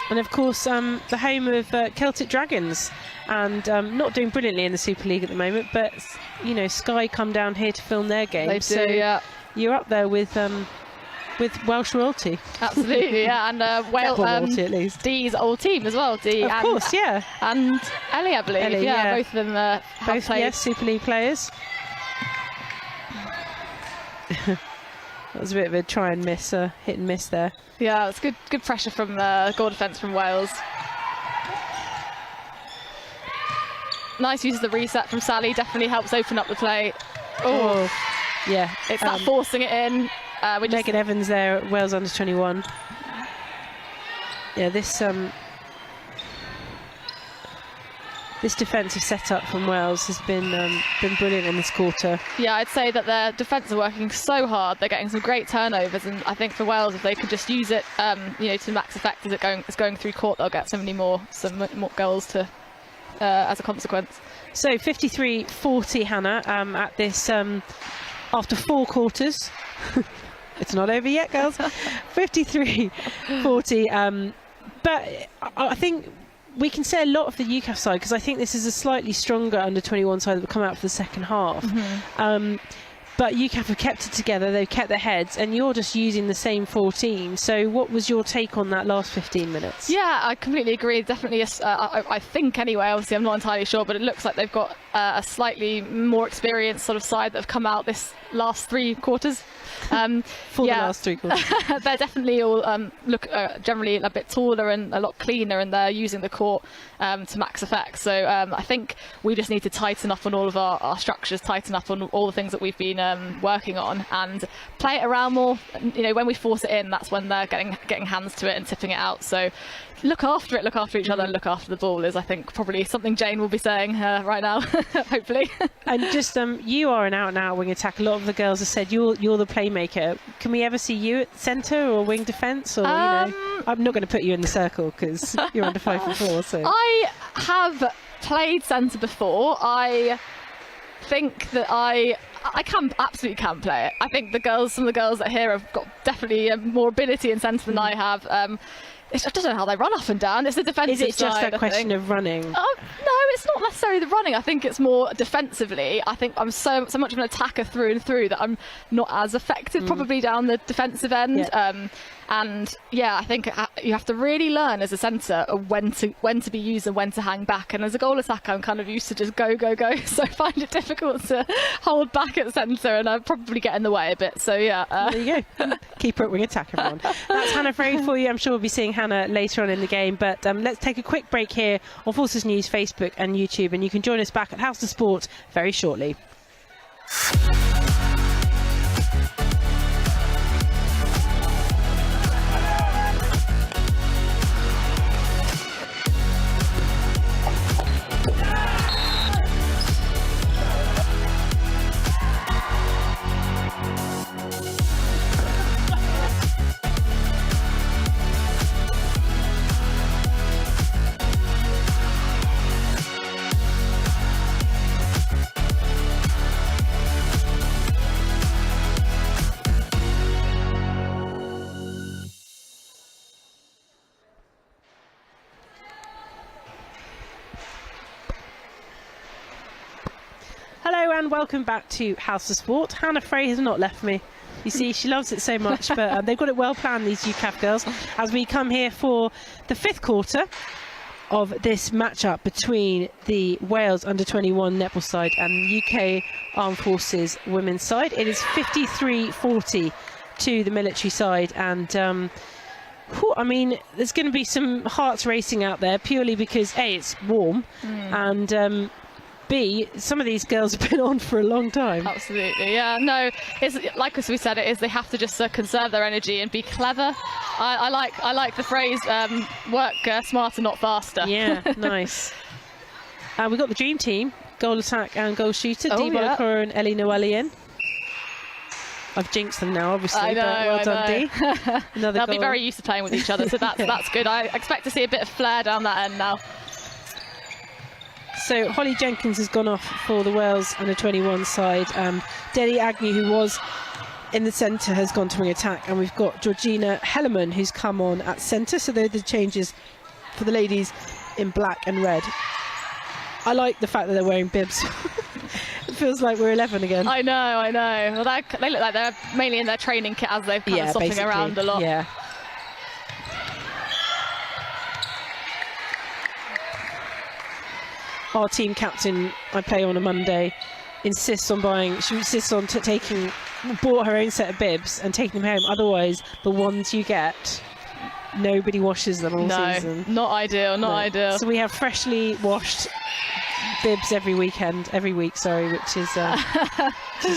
Speaker 4: And of course, the home of Celtic Dragons, and not doing brilliantly in the Super League at the moment, but Sky come down here to film their game.
Speaker 14: They do,
Speaker 4: so
Speaker 14: yeah.
Speaker 4: You're up there with Welsh royalty.
Speaker 14: Absolutely, yeah, and Wales
Speaker 4: royalty at least.
Speaker 14: Dee's old team as well. Dee,
Speaker 4: of course, yeah,
Speaker 14: and Ellie, I believe.
Speaker 4: Ellie, yeah,
Speaker 14: both of them have played.
Speaker 4: Yes, Super League players. That was a bit of a try and miss, hit and miss there.
Speaker 14: Yeah, it's good pressure from goal defence from Wales. Nice use of the reset from Sally, definitely helps open up the play.
Speaker 4: Oh, yeah.
Speaker 14: It's not forcing it in.
Speaker 4: Megan Evans there at Wales under-21. Yeah, this defensive setup from Wales has been brilliant in this quarter.
Speaker 14: Yeah, I'd say that their defence are working so hard. They're getting some great turnovers, and I think for Wales, if they could just use it, to max effect as it's going through court, they'll get some more goals to as a consequence. So
Speaker 4: 53-40, Hannah, at this after 4 quarters. It's not over yet, girls. 53-40. But I think we can say a lot of the UCAF side, because I think this is a slightly stronger under-21 side that will come out for the second half. Mm-hmm. But UCAF have kept it together, they've kept their heads, and you're just using the same 14. So what was your take on that last 15 minutes?
Speaker 14: Yeah, I completely agree. Definitely, I think anyway, obviously I'm not entirely sure, but it looks like they've got a slightly more experienced sort of side that have come out this last 3 quarters.
Speaker 4: The last 3 quarters.
Speaker 14: They're definitely all look generally a bit taller and a lot cleaner, and they're using the court to max effect. So I think we just need to tighten up on all of our structures, tighten up on all the things that we've been working on, and play it around more. When we force it in, that's when they're getting hands to it and tipping it out. So look after it, look after each other, and look after the ball is, I think, probably something Jane will be saying right now, hopefully. And just
Speaker 4: you are an out-and-out wing attack. A lot of the girls have said you're the playmaker. Can we ever see you at centre or wing defence? Or I'm not going to put you in the circle because you're under 5'4". So
Speaker 14: I have played centre before. I think that I absolutely can play it. I think some of the girls that are here have got definitely more ability in centre than I have. I don't know how they run up and down. It's the defensive side.
Speaker 4: Is it just a question of running?
Speaker 14: No, it's not necessarily the running. I think it's more defensively. I think I'm so much of an attacker through and through that I'm not as effective probably down the defensive end.
Speaker 4: Yeah.
Speaker 14: And yeah, I think you have to really learn as a centre when to be used and when to hang back. And as a goal attacker, I'm kind of used to just go. So I find it difficult to hold back at centre, and I probably get in the way a bit. So yeah.
Speaker 4: There you go. Keeper at wing attack, everyone. That's Hannah Frey for you. I'm sure we'll be seeing Hannah later on in the game. But let's take a quick break here on Forces News Facebook and YouTube, and you can join us back at House of Sport very shortly. Hello and welcome back to House of Sport. Hannah Frey has not left me. You see, she loves it so much, but they've got it well planned, these UCAF girls, as we come here for the 5th quarter of this matchup between the Wales under-21 netball side and the UK Armed Forces women's side. It is 53-40 to the military side, and I mean, there's going to be some hearts racing out there purely because A, it's warm, and B, some of these girls have been on for a long time.
Speaker 14: Absolutely, yeah. No, it's like as we said, it is they have to just conserve their energy and be clever. I like the phrase work smarter, not faster.
Speaker 4: Yeah, nice. We've got the dream team: goal attack and goal shooter. Dee Bolakora and Ellie Noelian. I've jinxed them now, obviously.
Speaker 14: I know,
Speaker 4: but well done, Dee.
Speaker 14: They'll
Speaker 4: goal.
Speaker 14: be very used to playing with each other, so that's good. I expect to see a bit of flair down that end now.
Speaker 4: So Holly Jenkins has gone off for the Wales under-21 side. Deli Agnew, who was in the centre, has gone to wing attack, and we've got Georgina Hellerman, who's come on at centre. So they're the changes for the ladies in black and red. I like the fact that they're wearing bibs. It feels like we're 11 again.
Speaker 14: I know. Well, they look like they're mainly in their training kit as they've kind of swapping around a lot.
Speaker 4: Yeah. Our team captain, I play on a Monday, insists on bought her own set of bibs and taking them home. Otherwise, the ones you get, nobody washes them all season.
Speaker 14: Not ideal, not ideal.
Speaker 4: So we have freshly washed bibs every week, which is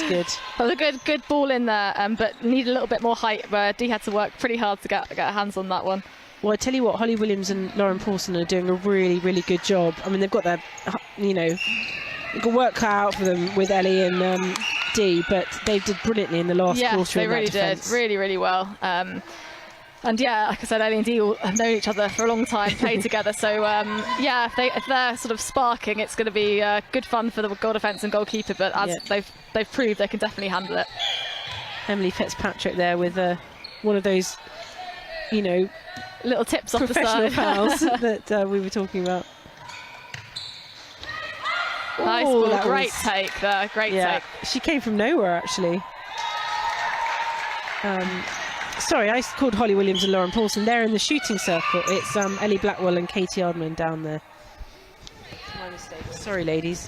Speaker 4: good.
Speaker 14: Well, a good ball in there, but need a little bit more height, where Dee had to work pretty hard to get her hands on that one.
Speaker 4: Well, I tell you what, Holly Williams and Lauren Paulson are doing a really, really good job. I mean, they've got their, they've got work cut out for them with Ellie and Dee, but they did brilliantly in the last quarter.
Speaker 14: Yes, they really did, really, really well. And yeah, like I said, Ellie and Dee have known each other for a long time, played together. So yeah, if they're sort of sparking, it's going to be good fun for the goal defence and goalkeeper. But as they've proved, they can definitely handle it.
Speaker 4: Emily Fitzpatrick there with one of those,
Speaker 14: little tips off the side.
Speaker 4: Professional fouls that we were talking about.
Speaker 14: Nice ball, great take there, great take.
Speaker 4: She came from nowhere, actually. Sorry, I called Holly Williams and Lauren Paulson. They're in the shooting circle. It's Ellie Blackwell and Katie Ardman down there. My mistake. Sorry, ladies.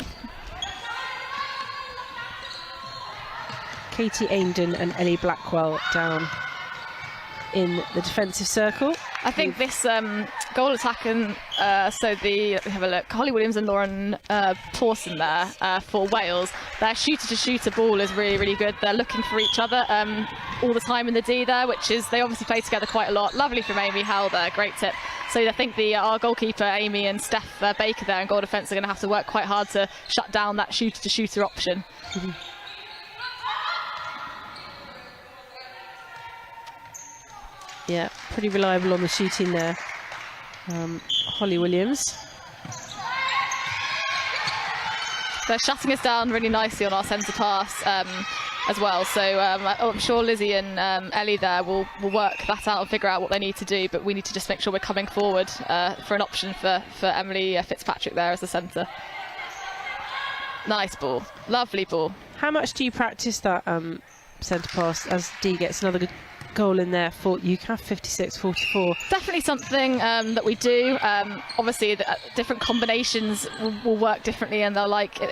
Speaker 4: Katie Aimden and Ellie Blackwell down in the defensive circle.
Speaker 14: I think this goal attack and let me have a look. Holly Williams and Lauren Pawson there for Wales. Their shooter-to-shooter ball is really, really good. They're looking for each other all the time in the D there, which is they obviously play together quite a lot. Lovely from Amy Howell there, great tip. So I think our goalkeeper Amy and Steph Baker there in goal defence are going to have to work quite hard to shut down that shooter-to-shooter option.
Speaker 4: Yeah, pretty reliable on the shooting there. Holly Williams.
Speaker 14: They're shutting us down really nicely on our centre pass. as well. So I'm sure Lizzie and Ellie there will work that out and figure out what they need to do, but we need to just make sure we're coming forward for an option for Emily Fitzpatrick there as the centre. Nice ball, lovely ball.
Speaker 4: How much do you practice that centre pass as Dee gets another good goal in there for UCAF, 56-44?
Speaker 14: Definitely something that we do. Obviously, different combinations will work differently, and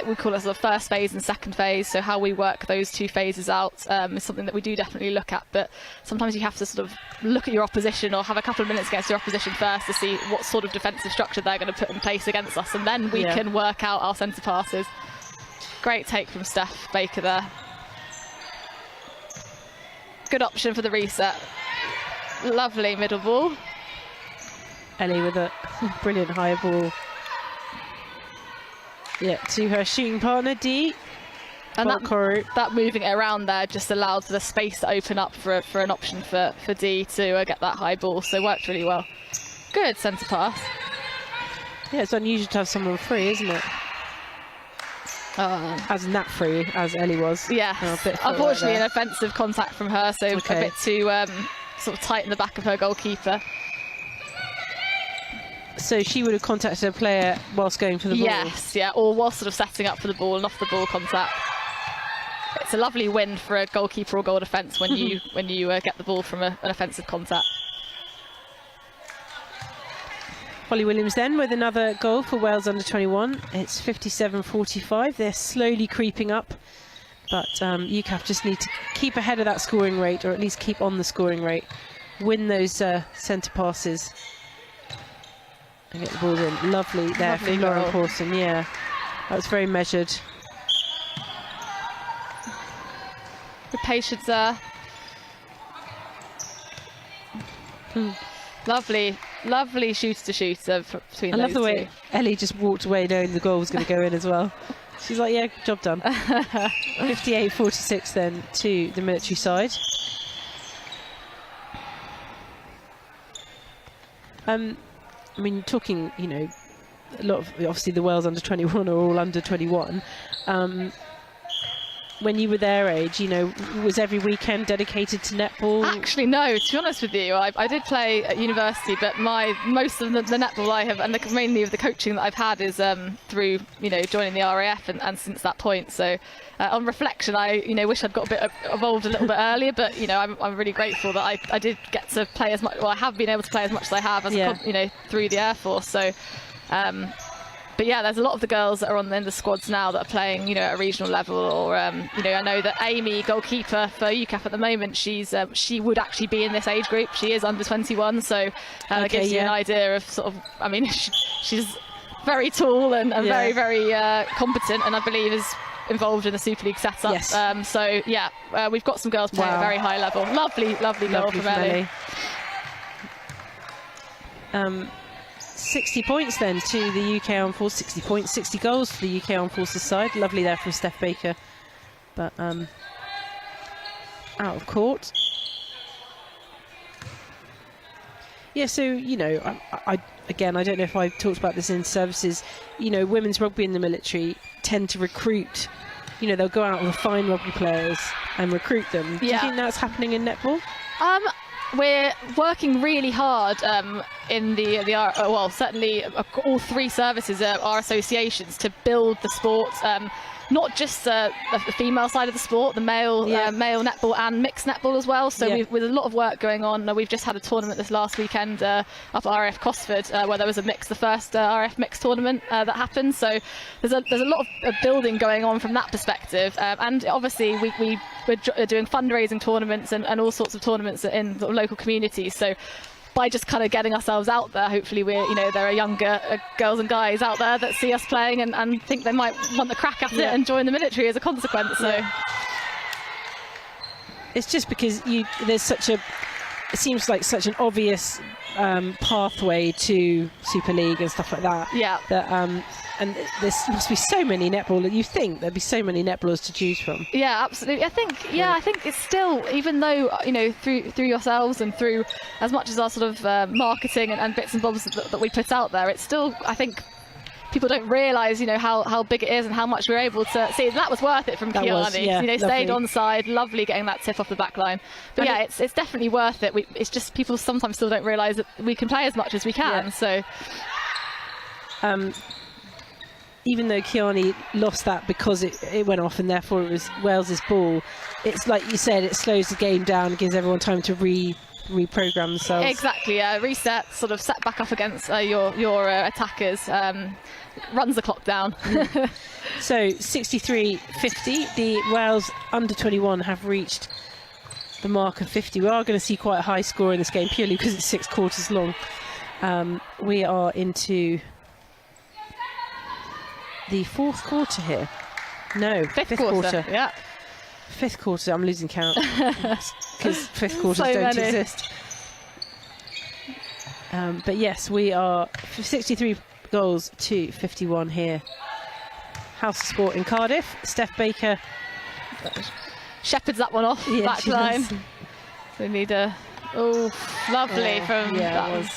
Speaker 14: we call it the first phase and second phase. So how we work those two phases out is something that we do definitely look at. But sometimes you have to sort of look at your opposition or have a couple of minutes against your opposition first to see what sort of defensive structure they're going to put in place against us, and then we can work out our centre passes. Great take from Steph Baker there. Good option for the reset. Lovely middle ball.
Speaker 4: Ellie with a brilliant high ball. Yeah, to her shooting partner, Dee.
Speaker 14: And that moving it around there just allowed the space to open up for an option for Dee to get that high ball. So worked really well. Good centre pass.
Speaker 4: Yeah, it's unusual to have someone free, isn't it? As nat free as Ellie was.
Speaker 14: Yeah, unfortunately an offensive contact from her, so a bit too sort of tight in the back of her goalkeeper.
Speaker 4: So she would have contacted a player whilst going for the ball?
Speaker 14: Yes, yeah, or whilst sort of setting up for the ball and off the ball contact. It's a lovely win for a goalkeeper or goal defence when you get the ball from an offensive contact.
Speaker 4: Holly Williams then with another goal for Wales under-21. It's 57-45. They're slowly creeping up, but UCAF just need to keep ahead of that scoring rate, or at least keep on the scoring rate. Win those centre passes and get the ball in. Lovely there from Lauren Pawson. Yeah, that was very measured.
Speaker 14: Good patience there. Lovely shooter-to-shooter between those two. I love the way
Speaker 4: Ellie just walked away knowing the goal was going to go in as well. She's like, yeah, job done. 58-46 then to the military side. I mean, talking, a lot of, obviously the Wales under-21 are all under-21. When you were their age, was every weekend dedicated to netball?
Speaker 14: Actually, no. To be honest with you, I did play at university, but most of the netball I have, and mainly of the coaching that I've had, is through joining the RAF and since that point. So, on reflection, I wish I'd got a bit involved a little bit earlier. But I'm really grateful that I did get to play as much. Well, I have been able to play as much as I have, through the Air Force. So. But yeah, there's a lot of the girls that are in the squads now that are playing, at a regional level, or I know that Amy, goalkeeper for UCAF at the moment, she would actually be in this age group. She is under 21, so that gives you an idea of sort of. I mean, she's very tall and very, very competent, and I believe is involved in the Super League setup.
Speaker 4: Yes.
Speaker 14: So yeah, we've got some girls playing at a very high level. Lovely goal from Ellie.
Speaker 4: 60 points then to the UK Armed Forces, 60 points, 60 goals for the UK Armed Forces side. Lovely there from Steph Baker, but out of court. Yeah, so, I don't know if I've talked about this in services, women's rugby in the military tend to recruit, they'll go out and find rugby players and recruit them. Do you think that's happening in netball?
Speaker 14: We're working really hard in certainly all three services, our associations, to build the sport. Not just the female side of the sport, the male netball and mixed netball as well. So with a lot of work going on, we've just had a tournament this last weekend up at RAF Cosford where there was the first RAF mixed tournament that happened. So there's a lot of building going on from that perspective, and obviously we're doing fundraising tournaments and all sorts of tournaments in sort of local communities. So by just kind of getting ourselves out there, hopefully there are younger girls and guys out there that see us playing and think they might want the crack at it and join the military as a consequence. So
Speaker 4: it's just because it seems like such an obvious pathway to Super League and stuff like that.
Speaker 14: Yeah.
Speaker 4: That and there must be so many netballers. You think there'd be so many netballers to choose from?
Speaker 14: Yeah, absolutely. I think it's still, even though through yourselves and through as much as our sort of marketing and bits and bobs that we put out there, it's still, I think, people don't realise, you know, how big it is and how much we're able to see. That was worth it from Kiani.
Speaker 4: Yeah,
Speaker 14: you know, stayed
Speaker 4: lovely.
Speaker 14: onside, lovely getting that tip off the back line. But yeah, it's definitely worth it. It's just people sometimes still don't realise that we can play as much as we can.
Speaker 4: Yeah.
Speaker 14: So.
Speaker 4: Even though Kiani lost that because it went off and therefore it was Wales's ball, it's like you said, it slows the game down, gives everyone time to reprogram themselves.
Speaker 14: Exactly, yeah. Reset, sort of set back up against your attackers, runs the clock down.
Speaker 4: So 63-50, the Wales under-21 have reached the mark of 50. We are going to see quite a high score in this game purely because it's 6 quarters long. We are into the 4th quarter here. No,
Speaker 14: fifth quarter. Yeah.
Speaker 4: 5th quarter, I'm losing count because 5th quarters
Speaker 14: So
Speaker 4: don't
Speaker 14: many.
Speaker 4: exist. But yes, we are 63 goals to 51 here. House of Sport in Cardiff. Steph Baker
Speaker 14: shepherds that one off,
Speaker 4: Yeah,
Speaker 14: back
Speaker 4: she
Speaker 14: line.
Speaker 4: does.
Speaker 14: So we need a lovely from
Speaker 4: yeah,
Speaker 14: that was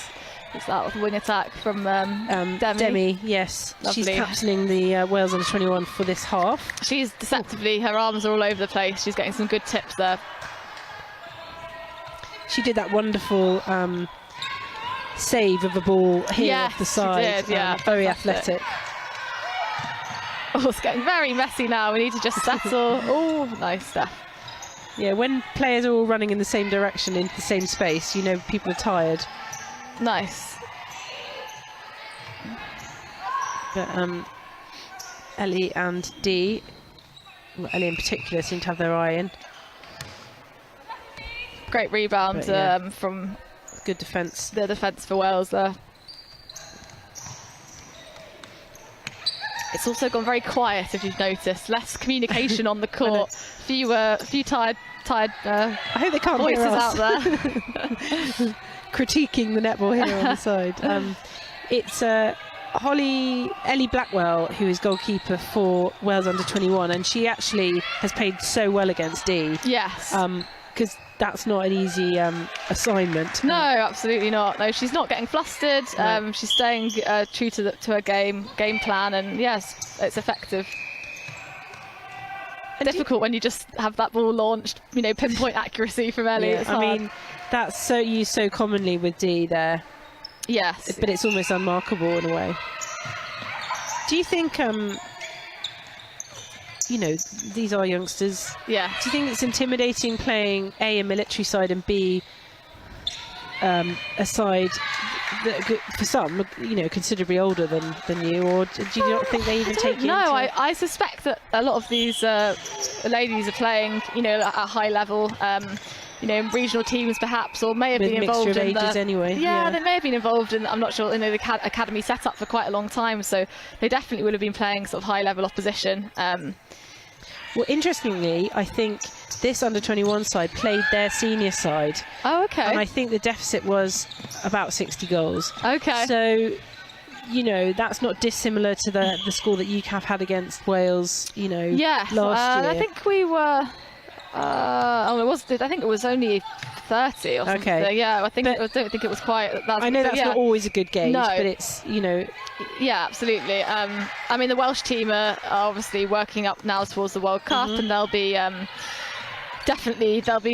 Speaker 14: that wing attack from Demi.
Speaker 4: Demi, yes.
Speaker 14: Lovely.
Speaker 4: She's captaining the Wales under-21 for this half.
Speaker 14: She's deceptively, her arms are all over the place. She's getting some good tips there.
Speaker 4: She did that wonderful save of the ball here
Speaker 14: Yes,
Speaker 4: off the
Speaker 14: she
Speaker 4: side.
Speaker 14: did, yeah,
Speaker 4: very
Speaker 14: fantastic.
Speaker 4: athletic.
Speaker 14: Oh, it's getting very messy now. We need to just settle. Oh, nice stuff.
Speaker 4: Yeah, when players are all running in the same direction into the same space, you know people are tired.
Speaker 14: Nice.
Speaker 4: But Ellie and Dee, well, Ellie in particular, seem to have their eye in.
Speaker 14: Great rebound
Speaker 4: But, yeah.
Speaker 14: from
Speaker 4: good defence.
Speaker 14: The defence for Wales there. It's also gone very quiet, if you've noticed. Less communication on the court. Few tired.
Speaker 4: I hope they can't
Speaker 14: voices
Speaker 4: hear us.
Speaker 14: out there.
Speaker 4: Critiquing the netball here on the side. It's Ellie Blackwell, who is goalkeeper for Wales under-21, and she actually has played so well against Dee.
Speaker 14: Yes.
Speaker 4: Because that's not an easy assignment.
Speaker 14: No, absolutely not. No, she's not getting flustered.
Speaker 4: No.
Speaker 14: She's staying true to her game plan, and yes, it's effective. Difficult when you just have that ball launched, you know, pinpoint accuracy from Ellie.
Speaker 4: Yeah,
Speaker 14: It's
Speaker 4: I
Speaker 14: hard.
Speaker 4: mean, that's so used so commonly with Dee there.
Speaker 14: Yes.
Speaker 4: But it's almost unmarkable in a way. Do you think, you know, these are youngsters.
Speaker 14: Yeah.
Speaker 4: Do you think it's intimidating playing A, a military side, and B, a side that, for some, you know, considerably older than you, or do you not think they even take you
Speaker 14: No,
Speaker 4: into
Speaker 14: I suspect that a lot of these ladies are playing, you know, at a high level, you know, in regional teams perhaps, or may have
Speaker 4: With
Speaker 14: been
Speaker 4: mixture
Speaker 14: involved
Speaker 4: of
Speaker 14: in
Speaker 4: ages anyway,
Speaker 14: Yeah,
Speaker 4: yeah.
Speaker 14: they may have been involved in, I'm not sure, in the academy setup for quite a long time, so they definitely would have been playing sort of high level opposition.
Speaker 4: Well, interestingly, I think this under-21 side played their senior side.
Speaker 14: Oh, okay.
Speaker 4: And I think the deficit was about 60 goals.
Speaker 14: Okay.
Speaker 4: So, you know, that's not dissimilar to the score that UCAF had against Wales, you know,
Speaker 14: Yes,
Speaker 4: last year.
Speaker 14: I think we were. I think it was only 30 or something.
Speaker 4: Okay.
Speaker 14: Yeah, I don't think it was quite.
Speaker 4: I know that's not always a good gauge,
Speaker 14: No.
Speaker 4: but it's, you know.
Speaker 14: Yeah, absolutely. I mean, the Welsh team are obviously working up now towards the World Cup, and they'll be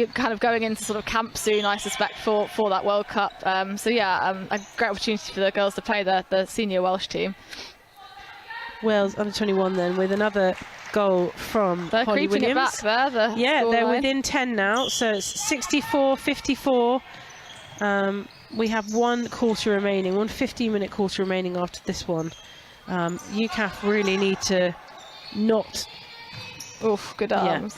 Speaker 14: kind of going into sort of camp soon, I suspect, for that World Cup. So yeah, a great opportunity for the girls to play the senior Welsh team.
Speaker 4: Wales under-21 then with another goal from
Speaker 14: They're
Speaker 4: Holly
Speaker 14: creeping
Speaker 4: Williams.
Speaker 14: it back there.
Speaker 4: Yeah, they're
Speaker 14: scoreline.
Speaker 4: within 10 now, so it's 64-54. We have 1 quarter remaining, 1 15-minute quarter remaining after this one. UCAF really need to not...
Speaker 14: Oof, good arms.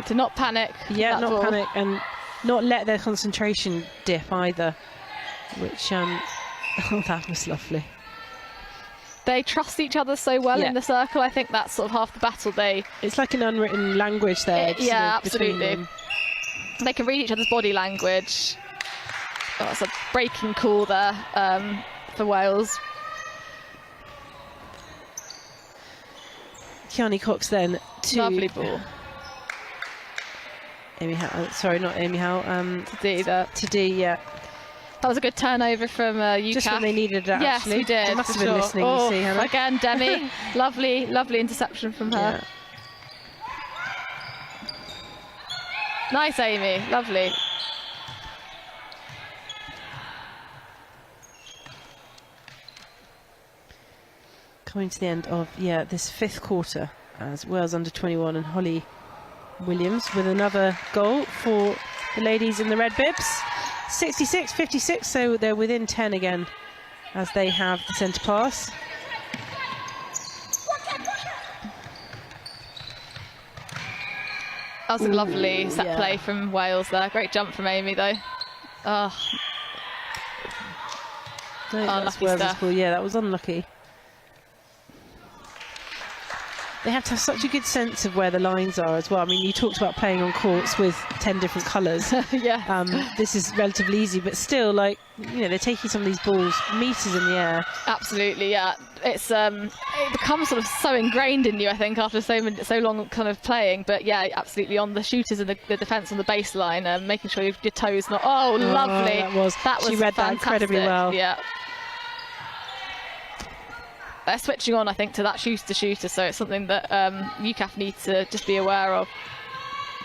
Speaker 14: To not panic.
Speaker 4: Yeah,
Speaker 14: that
Speaker 4: not
Speaker 14: ball.
Speaker 4: panic and not let their concentration dip either, which, oh, that was lovely.
Speaker 14: They trust each other so well
Speaker 4: Yeah.
Speaker 14: in the circle. I think that's sort of half the battle.
Speaker 4: It's like an unwritten language there.
Speaker 14: Yeah,
Speaker 4: sort of between
Speaker 14: absolutely.
Speaker 4: them.
Speaker 14: They can read each other's body language. Oh, that's a breaking call there for Wales.
Speaker 4: Kiani Cox then to
Speaker 14: Lovely ball.
Speaker 4: Amy Howe. Sorry, not Amy Howe.
Speaker 14: To Dee there.
Speaker 4: To Dee, yeah.
Speaker 14: That was a good turnover from UCAF.
Speaker 4: Just when they needed it, actually.
Speaker 14: Yes, we did.
Speaker 4: They must have
Speaker 14: for
Speaker 4: been
Speaker 14: sure.
Speaker 4: listening, you see, Hannah.
Speaker 14: Again, Demi. Lovely interception from her.
Speaker 4: Yeah.
Speaker 14: Nice, Amy. Lovely.
Speaker 4: Coming to the end of this 5th quarter as Wales under-21 and Holly Williams with another goal for the ladies in the red bibs. 66-56, so they're within 10 again as they have the centre pass.
Speaker 14: That was a lovely set play from Wales there. Great jump from Amy though. Oh. Unlucky stuff.
Speaker 4: Yeah, that was unlucky. They have to have such a good sense of where the lines are as well. I mean, you talked about playing on courts with 10 different colours.
Speaker 14: Yeah.
Speaker 4: This is relatively easy, but still, like, you know, they're taking some of these balls metres in the air.
Speaker 14: Absolutely, yeah. It's it becomes sort of so ingrained in you, I think, after so long kind of playing. But yeah, absolutely on the shooters and the defence on the baseline, making sure your toes not. Oh, lovely!
Speaker 4: That was she read
Speaker 14: fantastic.
Speaker 4: that incredibly well.
Speaker 14: Yeah. They're switching on, I think, to that shooter, so it's something that UCAF need to just be aware of.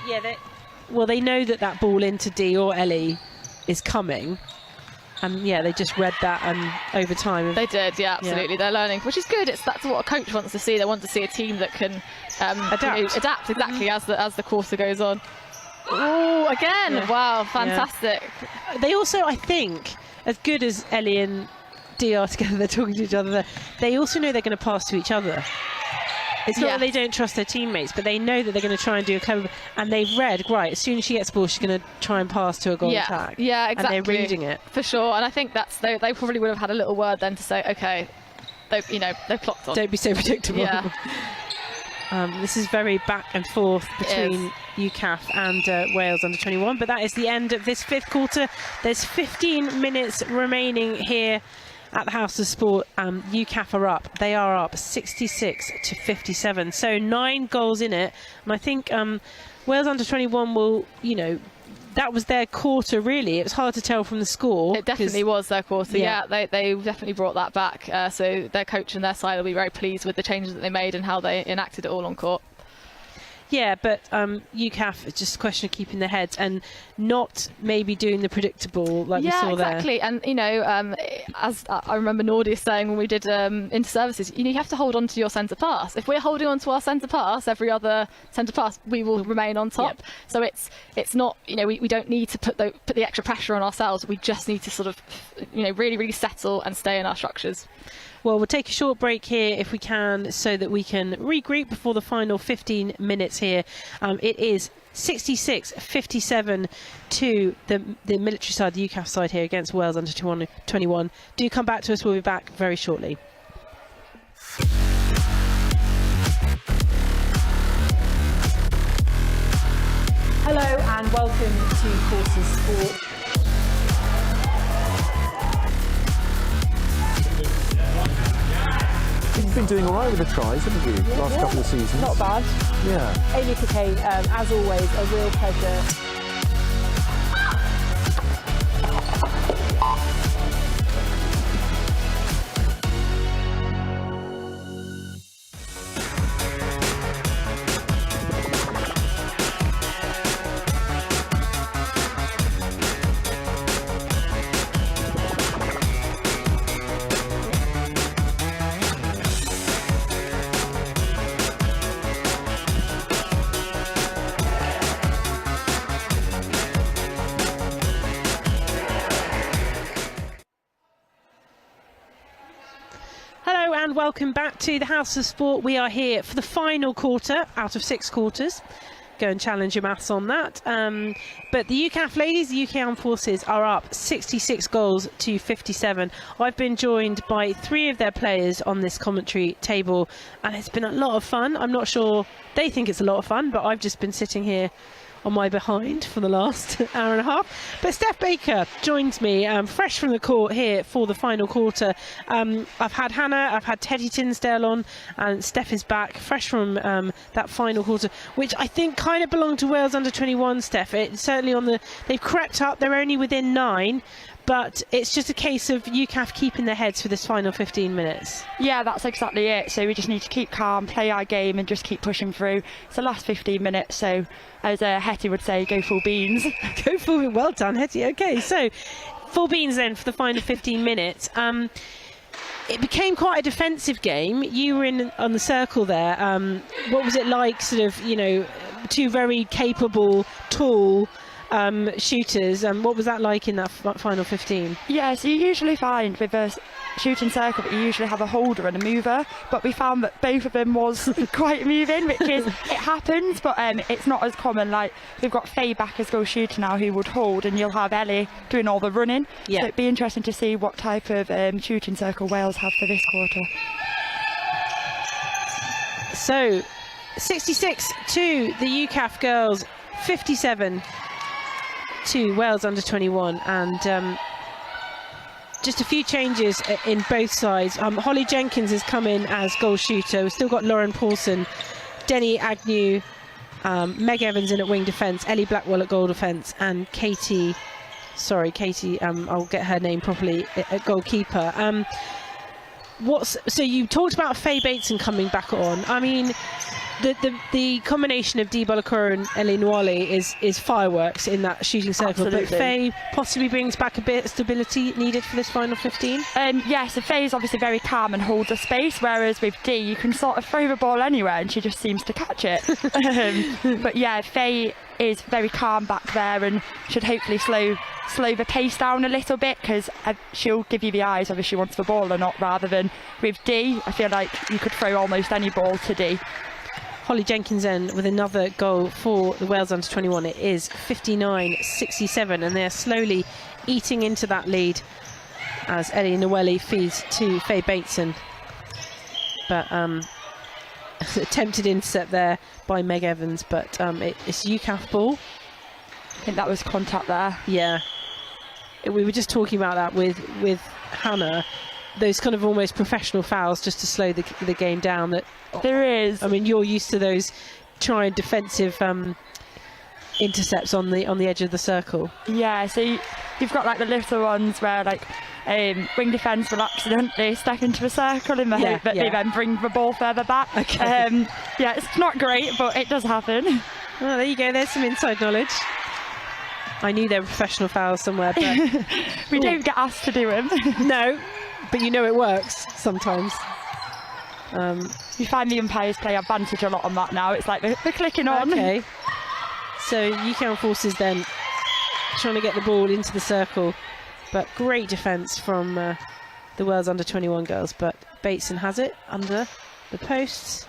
Speaker 4: Yeah, they know that ball into D or Ellie is coming, and yeah, they just read that, and over time
Speaker 14: they did. Yeah, absolutely. Yeah. They're learning, which is good. That's what a coach wants to see. They want to see a team that can adapt exactly as the quarter goes on. Oh, again! Yeah. Wow, fantastic.
Speaker 4: Yeah. They also, I think, as good as Ellie and D are together, they're talking to each other, they also know they're going to pass to each other. It's not that they don't trust their teammates, but they know that they're going to try and do a cover, and they've read, right, as soon as she gets the ball, she's going to try and pass to a goal attack.
Speaker 14: Yeah, exactly.
Speaker 4: And they're reading it.
Speaker 14: For sure, and I think they probably would have had a little word then to say, okay, they've clocked on.
Speaker 4: Don't be so predictable.
Speaker 14: Yeah.
Speaker 4: This is very back and forth between UCAF and Wales under-21, but that is the end of this 5th quarter. There's 15 minutes remaining here at the House of Sport. UCAF are up. They are up 66-57. So 9 goals in it. And I think Wales under-21 will, that was their quarter, really. It was hard to tell from the score.
Speaker 14: It definitely was their quarter, yeah. They definitely brought that back. So their coach and their side will be very pleased with the changes that they made and how they enacted it all on court.
Speaker 4: Yeah, but UCAF, it's just a question of keeping their heads and not maybe doing the predictable like we saw there.
Speaker 14: Yeah, exactly. And, as I remember Nordia saying when we did inter-services, you have to hold on to your centre pass. If we're holding on to our centre pass, every other centre pass, we will remain on top. Yep. So it's not, we don't need to put the extra pressure on ourselves. We just need to sort of, really, really settle and stay in our structures.
Speaker 4: Well, we'll take a short break here if we can, so that we can regroup before the final 15 minutes here. It is 66-57 to the military side, the UCAF side here against Wales under-21. Do come back to us. We'll be back very shortly. Hello and welcome to Courses Sport.
Speaker 7: You've been doing all right with the tries, haven't you, last couple of seasons?
Speaker 4: Not bad.
Speaker 7: Yeah.
Speaker 4: Amy Coquet, as always, a real pleasure. Welcome back to the House of Sport. We are here for the final quarter out of 6 quarters. Go and challenge your maths on that. But the UCAF ladies, the UK Armed Forces, are up 66 goals to 57. I've been joined by 3 of their players on this commentary table, and it's been a lot of fun. I'm not sure they think it's a lot of fun, but I've just been sitting here on my behind for the last hour and a half. But Steph Baker joins me fresh from the court here for the final quarter. I've had Hannah, I've had Teddy Tinsdale on, and Steph is back fresh from that final quarter, which I think kind of belonged to Wales under-21. Steph, it's certainly they've crept up. They're only within 9, but it's just a case of UCAF keeping their heads for this final 15 minutes.
Speaker 6: Yeah, that's exactly it. So we just need to keep calm, play our game and just keep pushing through. It's the last 15 minutes, so as Hetty would say, go full beans.
Speaker 4: Go full, well done Hetty. Okay, so full beans then for the final 15 minutes. It became quite a defensive game. You were in on the circle there. What was it like, sort of, you know, two very capable, tall shooters? What was that like in that final 15?
Speaker 6: Yeah, so you usually find with a shooting circle that you usually have a holder and a mover, but we found that both of them was quite moving, which is, it happens, but it's not as common. Like, we've got Faye back as goal shooter now who would hold, and you'll have Ellie doing all the running.
Speaker 4: Yeah.
Speaker 6: So it'd be interesting to see what type of shooting circle Wales have for this quarter.
Speaker 4: So 66 to the UCAF girls, 57 to Wales under 21, and just a few changes in both sides. Holly Jenkins has come in as goal shooter. We've still got Lauren Paulson, Denny Agnew, Meg Evans in at wing defence, Ellie Blackwell at goal defence, and Katie, I'll get her name properly, at goalkeeper. So you talked about Faye Bateson coming back on. I mean, the combination of Dee Bolakura and Ellie Nwale is fireworks in that shooting circle.
Speaker 6: Absolutely.
Speaker 4: But Faye possibly brings back a bit of stability needed for this final 15.
Speaker 6: Yeah, so Faye is obviously very calm and holds a space, whereas with Dee you can sort of throw the ball anywhere and she just seems to catch it. But yeah, Faye is very calm back there and should hopefully slow the pace down a little bit, because she'll give you the eyes whether she wants the ball or not, rather than with Dee, I feel like you could throw almost any ball to Dee.
Speaker 4: Holly Jenkins then with another goal for the Wales under 21. It is 59-67, and they're slowly eating into that lead as Ellie Nwale feeds to Faye Bateson. But attempted intercept there by Meg Evans, but it's UCAF ball.
Speaker 6: I think that was contact there.
Speaker 4: Yeah, we were just talking about that with Hannah. Those kind of almost professional fouls just to slow the game down. That
Speaker 6: there is.
Speaker 4: I mean, you're used to those trying defensive intercepts on the edge of the circle.
Speaker 6: Yeah, so you've got like the little ones where like wing defence will accidentally step into a circle in the hope that they then bring the ball further back.
Speaker 4: Okay.
Speaker 6: Yeah, it's not great, but it does happen.
Speaker 4: Oh, there you go. There's some inside knowledge. I knew there were professional fouls somewhere, but
Speaker 6: we don't get asked to do them.
Speaker 4: No. But you know it works sometimes.
Speaker 6: You find the umpires play advantage a lot on that now. It's like they're clicking on.
Speaker 4: Okay. So UCAF forces then trying to get the ball into the circle, but great defence from the Wales under 21 girls. But Bateson has it under the posts,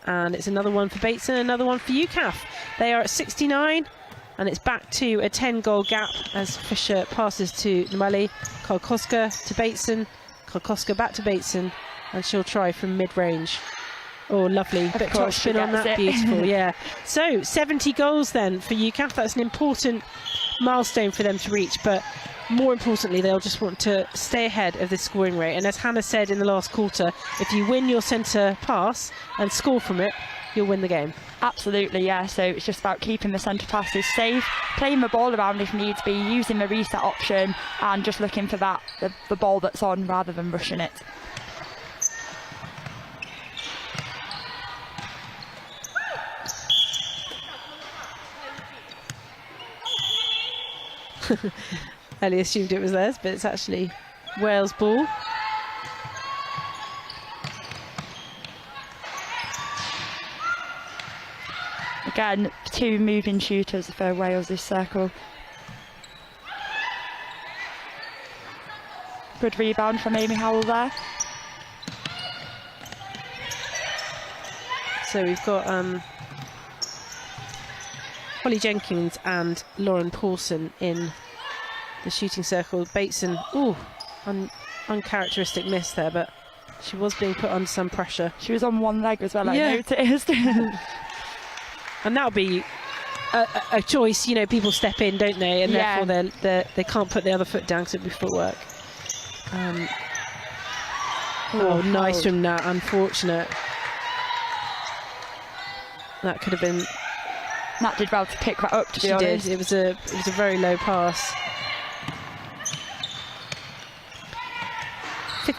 Speaker 4: and it's another one for Bateson, another one for UCAF. They are at 69. And it's back to a 10-goal gap as Fisher passes to Nwale, Kolkoska to Bateson, Kolkoska back to Bateson, and she'll try from mid-range. Oh, lovely. Bit of top spin on that. Beautiful, yeah. So, 70 goals then for UCAF. That's an important milestone for them to reach, but more importantly, they'll just want to stay ahead of the scoring rate. And as Hannah said in the last quarter, if you win your centre pass and score from it, you'll win the game.
Speaker 6: Absolutely, yeah. So it's just about keeping the centre passes safe, playing the ball around if needs be, using the reset option, and just looking for that the ball that's on rather than rushing it.
Speaker 4: Ellie assumed it was theirs, but it's actually Wales' ball.
Speaker 6: Again, two moving shooters for Wales this circle. Good rebound from Amy Howell there.
Speaker 4: So we've got Holly Jenkins and Lauren Paulson in the shooting circle. Bateson, uncharacteristic miss there, but she was being put under some pressure.
Speaker 6: She was on one leg as well, I noticed.
Speaker 4: And that'll be a choice, you know, people step in, don't they? And therefore they can't put the other foot down because it'd be footwork. Nice from that, unfortunate. That could have been...
Speaker 6: Nat did well to pick that up, to be honest.
Speaker 4: She did. It was a very low pass.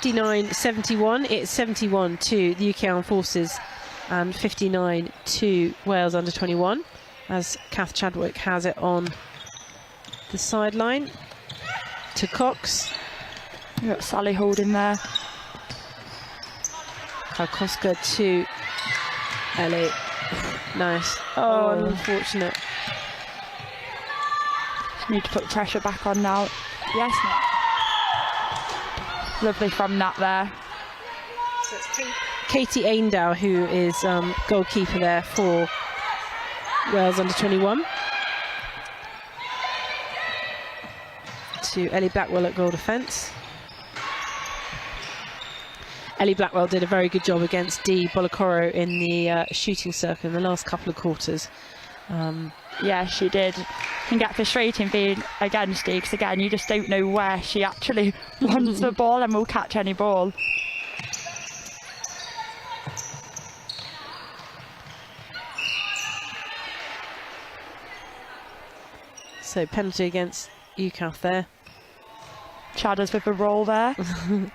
Speaker 4: 59-71. It's 71 to the UK Armed Forces and 59 to Wales under-21, as Kath Chadwick has it on the sideline to Cox.
Speaker 6: You've got Sally holding there.
Speaker 4: Karkowska to Ellie. Nice. Oh, unfortunate.
Speaker 6: Need to put pressure back on now. Yes. Lovely from Nat there.
Speaker 4: So it's Katie Aindow, who is goalkeeper there for Wales under-21. To Ellie Blackwell at goal defence. Ellie Blackwell did a very good job against Dee Bolokoro in the shooting circle in the last couple of quarters.
Speaker 6: Yeah, she did. Can get frustrating being against Dee, because again, you just don't know where she actually wants the ball and will catch any ball.
Speaker 4: So penalty against UCAF there.
Speaker 6: Chadders with a roll there.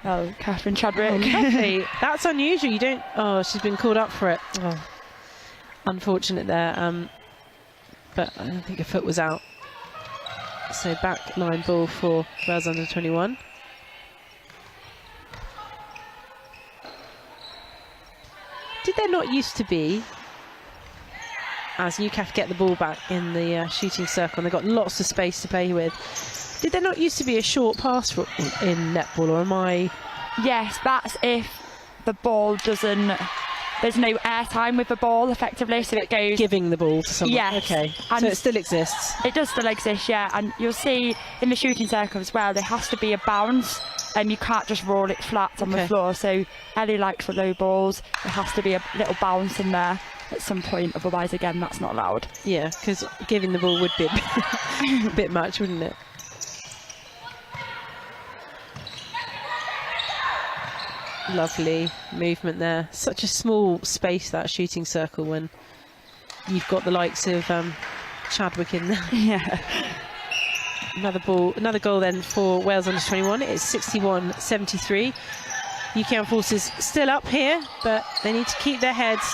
Speaker 6: Oh, Catherine Chadwick.
Speaker 4: Oh, lovely. That's unusual. You don't. Oh, she's been called up for it. Oh, unfortunate there. But I don't think her foot was out. So back line ball for Wales under-21. Did there not used to be, as UCAF get the ball back in the shooting circle, and they've got lots of space to play with, did there not used to be a short pass in netball, or am I?
Speaker 6: Yes, that's if the ball doesn't, there's no airtime with the ball effectively, so it goes...
Speaker 4: Giving the ball to someone?
Speaker 6: Yes.
Speaker 4: Okay, and so it still exists?
Speaker 6: It does still exist, yeah, and you'll see in the shooting circle as well, there has to be a bounce, and you can't just roll it flat on the floor, so Ellie likes the low balls, there has to be a little bounce in there at some point, otherwise again that's not allowed.
Speaker 4: Yeah, because giving the ball would be a bit much, wouldn't it? Lovely movement there. Such a small space, that shooting circle, when you've got the likes of Chadwick in there.
Speaker 6: Yeah.
Speaker 4: Another goal then for Wales under-21. It's 61-73. UK Armed Forces still up here, but they need to keep their heads.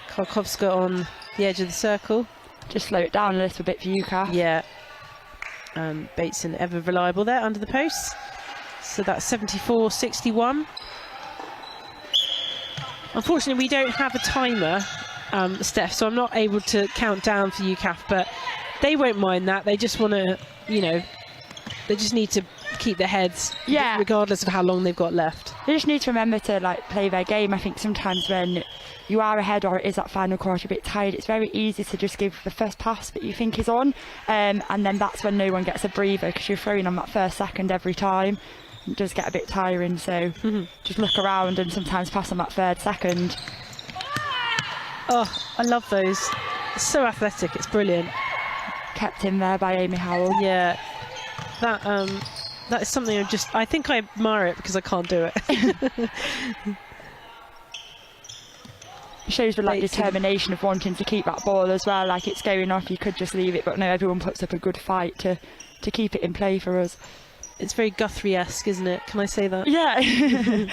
Speaker 4: Karkowska on the edge of the circle.
Speaker 6: Just slow it down a little bit for UCAF.
Speaker 4: Yeah. Bateson ever reliable there under the posts. So that's 74-61. Unfortunately, we don't have a timer, Steph, so I'm not able to count down for UCAF, but they won't mind that. They just want to, you know, they just need to keep their heads, regardless of how long they've got left.
Speaker 6: They just need to remember to play their game. I think sometimes when you are ahead or it is that final quarter a bit tired, it's very easy to just give the first pass that you think is on, and then that's when no one gets a breather, because you're throwing on that first second every time. It does get a bit tiring, so just look around and sometimes pass on that third second.
Speaker 4: Oh, I love those. It's so athletic, it's brilliant.
Speaker 6: Kept in there by Amy Howell.
Speaker 4: Yeah, that is something I think I admire it because I can't do it.
Speaker 6: It shows the determination of wanting to keep that ball as well. Like, it's going off, you could just leave it, but no, everyone puts up a good fight to keep it in play for us.
Speaker 4: It's very Guthrie-esque, isn't it? Can I say that?
Speaker 6: Yeah.
Speaker 4: Is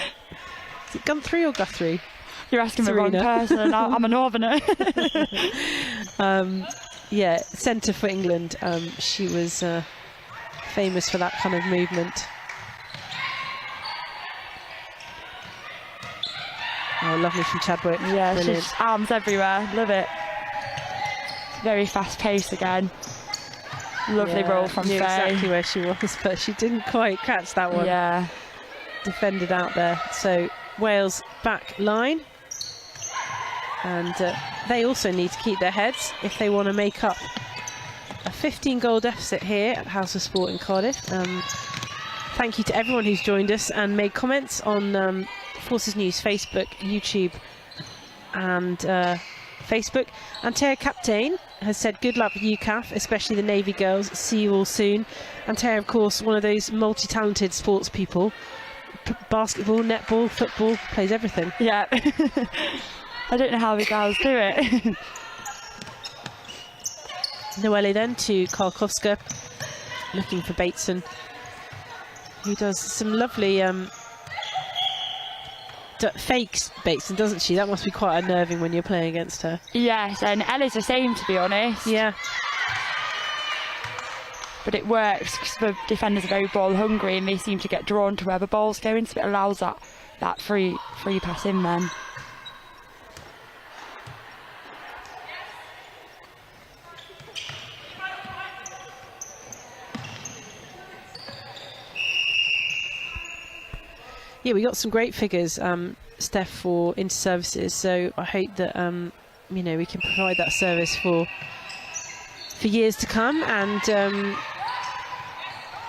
Speaker 4: it Guthrie or Guthrie?
Speaker 6: You're asking the wrong person. I'm a northerner.
Speaker 4: Yeah, centre for England. She was famous for that kind of movement. Oh, lovely from Chadwick.
Speaker 6: Yeah,
Speaker 4: brilliant.
Speaker 6: Just arms everywhere. Love it. Very fast pace again. Lovely roll from Faye.
Speaker 4: Exactly where she was, but she didn't quite catch that one.
Speaker 6: Yeah.
Speaker 4: Defended out there. So Wales back line. And they also need to keep their heads if they want to make up a 15-goal deficit here at House of Sport in Cardiff. Thank you to everyone who's joined us and made comments on Forces News Facebook, YouTube and Facebook. And Tara Captain has said good luck with UCAF, especially the Navy girls. See you all soon. And Tara, of course, one of those multi-talented sports people. Basketball, netball, football, plays everything.
Speaker 6: Yeah. I don't know how the girls do it.
Speaker 4: Noelle then to Karkowska, looking for Bateson. who does some lovely fakes, Bateson, doesn't she? That must be quite unnerving when you're playing against her.
Speaker 6: Yes, and Ella's the same, to be honest.
Speaker 4: Yeah.
Speaker 6: But it works because the defenders are very ball hungry and they seem to get drawn to where the ball's going, so it allows that free pass in then.
Speaker 4: Yeah, we got some great figures, Steph, for inter-services, so I hope that you know, we can provide that service for years to come, and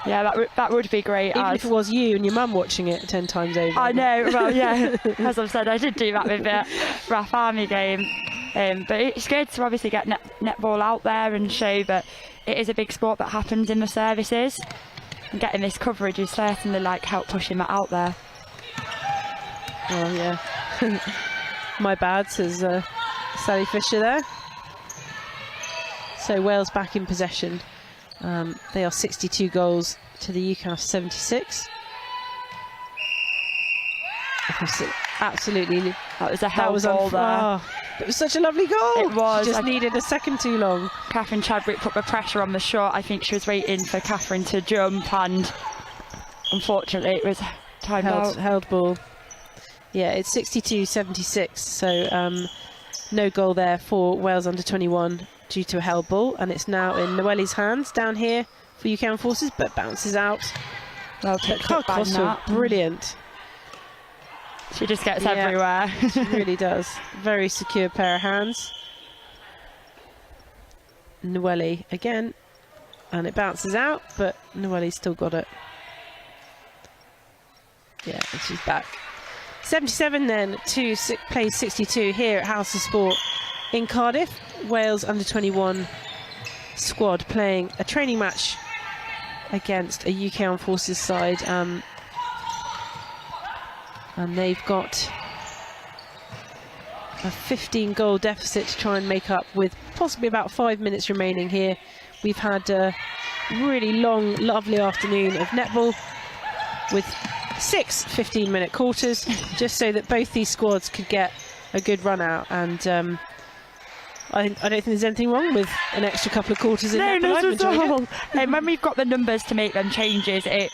Speaker 6: yeah, that would be great.
Speaker 4: Even if it was you and your mum watching it 10 times over.
Speaker 6: I know, well, yeah, as I've said, I did do that with the RAF Army game, but it's good to obviously get netball out there and show that it is a big sport that happens in the services, and getting this coverage is certainly like help pushing that out there.
Speaker 4: Oh yeah, my bad, says Sally Fisher there. So Wales back in possession. They are 62 goals to the UCAF 76. Absolutely,
Speaker 6: that was a hell goal there.
Speaker 4: Oh, it was such a lovely goal.
Speaker 6: It was.
Speaker 4: She just needed a second too long.
Speaker 6: Catherine Chadwick put the pressure on the shot. I think she was waiting for Catherine to jump, and unfortunately it was timed out.
Speaker 4: Held ball. Yeah, it's 62-76, so no goal there for Wales under-21 due to a held ball, and it's now in Noelle's hands down here for UK Forces, but bounces out.
Speaker 6: Well picked up by Nat.
Speaker 4: Brilliant.
Speaker 6: She just gets everywhere.
Speaker 4: She really does. Very secure pair of hands. Noelle again, and it bounces out, but Noelle's still got it. Yeah, and she's back. 77 then to play 62 here at House of Sport in Cardiff. Wales under-21 squad playing a training match against a UK Armed Forces side, and they've got a 15-goal deficit to try and make up with possibly about 5 minutes remaining here. We've had a really long, lovely afternoon of netball with 6 15-minute quarters, just so that both these squads could get a good run out, and I don't think there's anything wrong with an extra couple of quarters in netball.
Speaker 6: Not at all. And when we've got the numbers to make them changes, it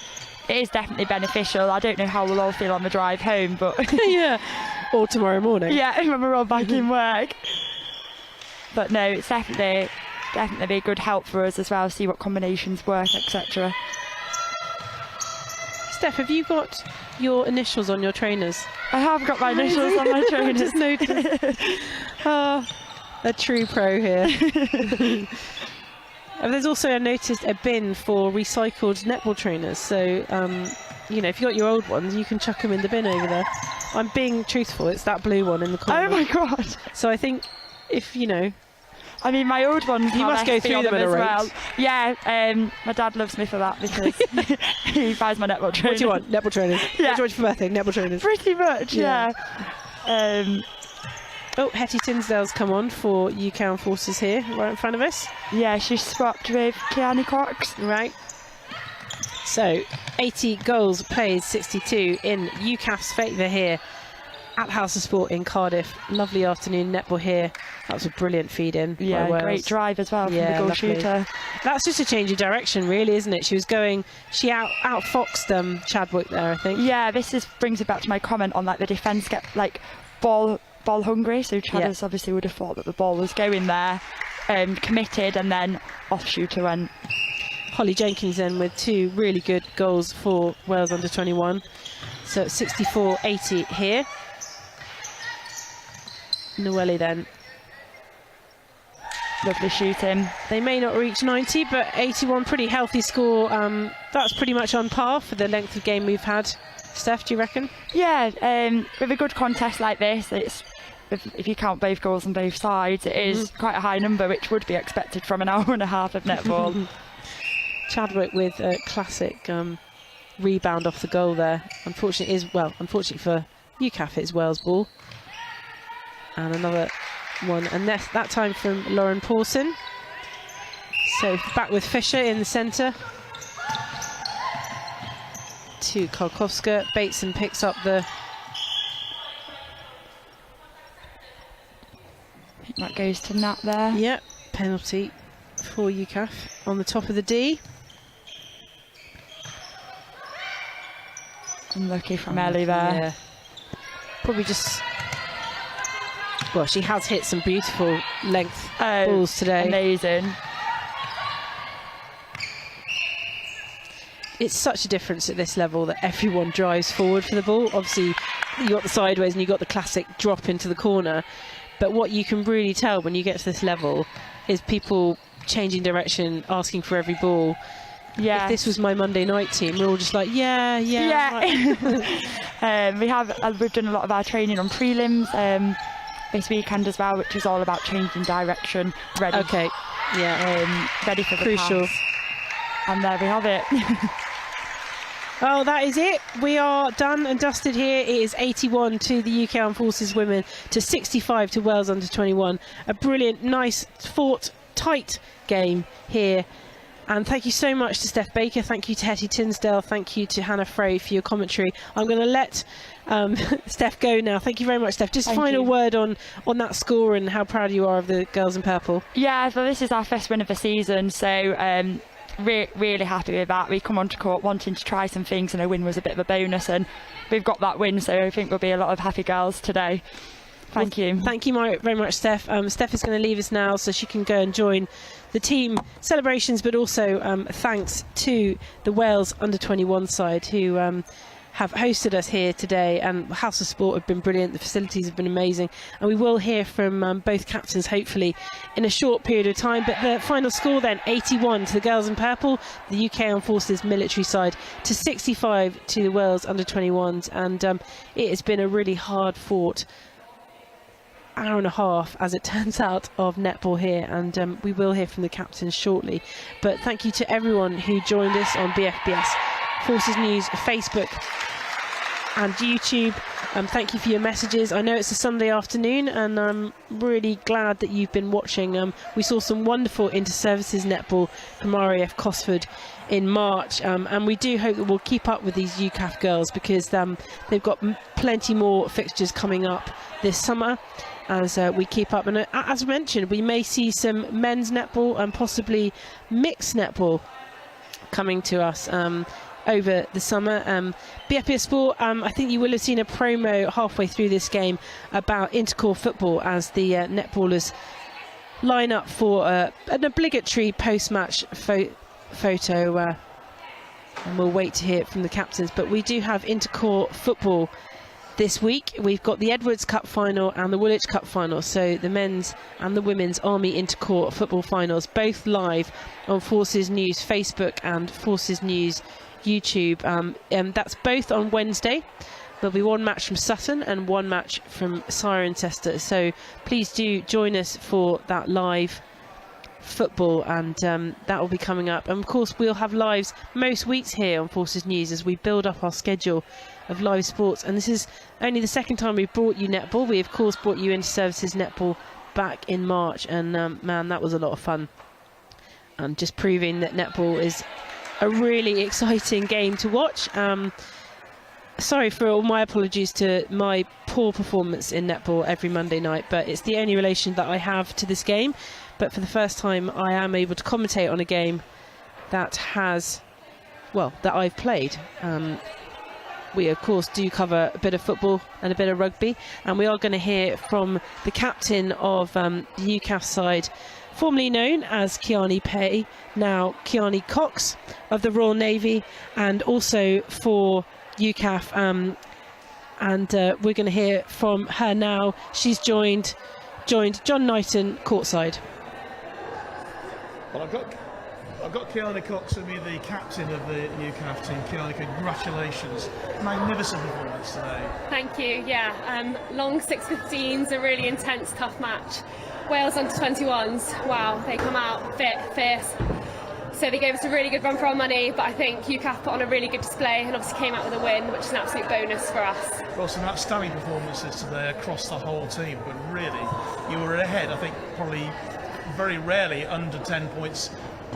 Speaker 6: is definitely beneficial. I don't know how we'll all feel on the drive home, but
Speaker 4: yeah, or tomorrow morning.
Speaker 6: Yeah, when we're all back in work. But no, it's definitely a good help for us as well. See what combinations work, etc.
Speaker 4: Steph, have you got your initials on your trainers?
Speaker 6: I have got my initials on my trainers.
Speaker 4: Just noticed. A true pro here. There's also, I noticed, a bin for recycled netball trainers. So, you know, if you got your old ones, you can chuck them in the bin over there. I'm being truthful. It's that blue one in the corner.
Speaker 6: Oh my god!
Speaker 4: So I think, if you know,
Speaker 6: I mean, my old ones.
Speaker 4: You must go through them at a rate.
Speaker 6: Well. Yeah, my dad loves me for that because he buys my netball trainers.
Speaker 4: What do you want? Netball trainers.
Speaker 6: Yeah.
Speaker 4: What do you want for birthday? Netball trainers.
Speaker 6: Pretty much, yeah.
Speaker 4: Oh, Hetty Tinsdale's come on for UK Armed Forces here, right in front of us.
Speaker 6: Yeah, she's swapped with Kiani Cox.
Speaker 4: Right. So, 80 goals played, 62 in UCAF's favour here at House of Sport in Cardiff. Lovely afternoon netball here. That was a brilliant feed in.
Speaker 6: Yeah, great drive as well from the goal shooter.
Speaker 4: That's just a change of direction, really, isn't it? She was going, she outfoxed Chadwick there, I think.
Speaker 6: Yeah, this brings it back to my comment on like the defence get like ball hungry, so Chadders obviously would have thought that the ball was going there, committed, and then off shooter went.
Speaker 4: Holly Jenkins then with 2 really good goals for Wales under-21. So it's 64-80 here. Noelle then.
Speaker 6: Lovely shooting.
Speaker 4: They may not reach 90, but 81, pretty healthy score. That's pretty much on par for the length of game we've had. Steph, do you reckon?
Speaker 6: Yeah, with a good contest like this, it's if you count both goals on both sides, it is quite a high number, which would be expected from an hour and a half of netball.
Speaker 4: Chadwick with a classic rebound off the goal there. Unfortunately for UCAF, it's Wales ball. And another one, and that time from Lauren Pawson. So back with Fisher in the centre. to Karkowska. Bateson picks up the...
Speaker 6: That goes to Nat there.
Speaker 4: Yep, penalty for UCAF on the top of the D.
Speaker 6: Unlucky from Ellie there.
Speaker 4: Yeah. Probably just... Well, she has hit some beautiful length balls today.
Speaker 6: Amazing.
Speaker 4: It's such a difference at this level that everyone drives forward for the ball. Obviously, you got the sideways and you got the classic drop into the corner. But what you can really tell when you get to this level is people changing direction, asking for every ball.
Speaker 6: Yeah.
Speaker 4: If this was my Monday night team, we're all just like, yeah.
Speaker 6: Right. We've done a lot of our training on prelims this weekend as well, which is all about changing direction, ready.
Speaker 4: Okay. Yeah.
Speaker 6: Ready for the
Speaker 4: crucial
Speaker 6: pass. And there we have it.
Speaker 4: Oh, that is it. We are done and dusted here. It is 81 to the UK Armed Forces women to 65 to Wales under 21. A brilliant, nice, fought, tight game here. And thank you so much to Steph Baker. Thank you to Hetty Tinsdale. Thank you to Hannah Frey for your commentary. I'm going to let Steph go now. Thank you very much, Steph. Just final word on that score and how proud you are of the girls in purple.
Speaker 6: Yeah, so this is our first win of the season. So really happy with that. We come onto court wanting to try some things, and a win was a bit of a bonus, and we've got that win, so I think there'll be a lot of happy girls today. Thank you.
Speaker 4: Thank you very much, Steph. Steph is going to leave us now so she can go and join the team celebrations, but also thanks to the Wales under-21 side who have hosted us here today, and House of Sport have been brilliant. The facilities have been amazing, and we will hear from both captains hopefully in a short period of time. But the final score then, 81 to the girls in purple, the UK Armed Forces military side, to 65 to the Wales under-21s, and it has been a really hard fought hour and a half, as it turns out, of netball here, and we will hear from the captains shortly. But thank you to everyone who joined us on BFBS Forces News Facebook and YouTube. Thank you for your messages. I know it's a Sunday afternoon, and I'm really glad that you've been watching. We saw some wonderful inter-services netball from RAF Cosford in March, and we do hope that we'll keep up with these UCAF girls, because they've got plenty more fixtures coming up this summer as we keep up. And as mentioned, we may see some men's netball and possibly mixed netball coming to us over the summer. BFBS Sport, I think you will have seen a promo halfway through this game about intercorps football as the netballers line up for an obligatory post-match photo, and we'll wait to hear from the captains. But we do have intercorps football this week. We've got the Edwards Cup final and the Woolwich Cup final, so the men's and the women's Army intercorps football finals, both live on Forces News Facebook and Forces News YouTube, and that's both on Wednesday. There'll be one match from Sutton and one match from Cirencester, so please do join us for that live football, and that will be coming up. And of course we'll have lives most weeks here on Forces News as we build up our schedule of live sports, and this is only the second time we've brought you netball. We of course brought you inter-services netball back in March, and man, that was a lot of fun, and just proving that netball is a really exciting game to watch. Sorry for all my apologies to my poor performance in netball every Monday night, but it's the only relation that I have to this game. But for the first time I am able to commentate on a game that I've played. We of course do cover a bit of football and a bit of rugby, and we are going to hear from the captain of the UCAF side, formerly known as Kiani Pay, now Kiani Cox of the Royal Navy, and also for UCAF, and we're going to hear from her now. She's joined John Knighton courtside.
Speaker 1: Well, I've got Kiani Cox with me, the captain of the UCAF team. Kiani, congratulations. Magnificent performance today.
Speaker 15: Thank you, yeah. Long 6:15s, a really intense, tough match. Wales under-21s, wow, they come out fit, fierce. So they gave us a really good run for our money, but I think UCAF put on a really good display and obviously came out with a win, which is an absolute bonus for us.
Speaker 1: Well, some outstanding performances today across the whole team, but really, you were ahead, I think, probably very rarely under 10 points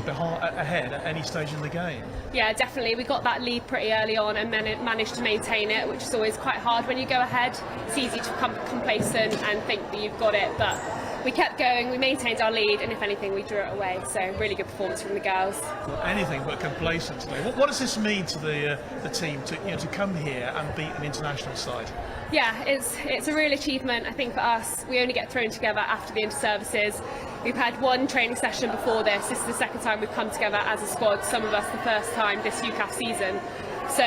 Speaker 1: ahead at any stage in the game.
Speaker 15: Yeah, definitely. We got that lead pretty early on and then managed to maintain it, which is always quite hard when you go ahead. It's easy to become complacent and think that you've got it, but we kept going, we maintained our lead, and if anything, we drew it away. So really good performance from the girls.
Speaker 1: Well, anything but complacent today. What does this mean to the team to come here and beat an international side?
Speaker 15: Yeah, it's a real achievement. I think for us, we only get thrown together after the inter-services. We've had one training session before this. This is the second time we've come together as a squad. Some of us the first time this UCAF season. So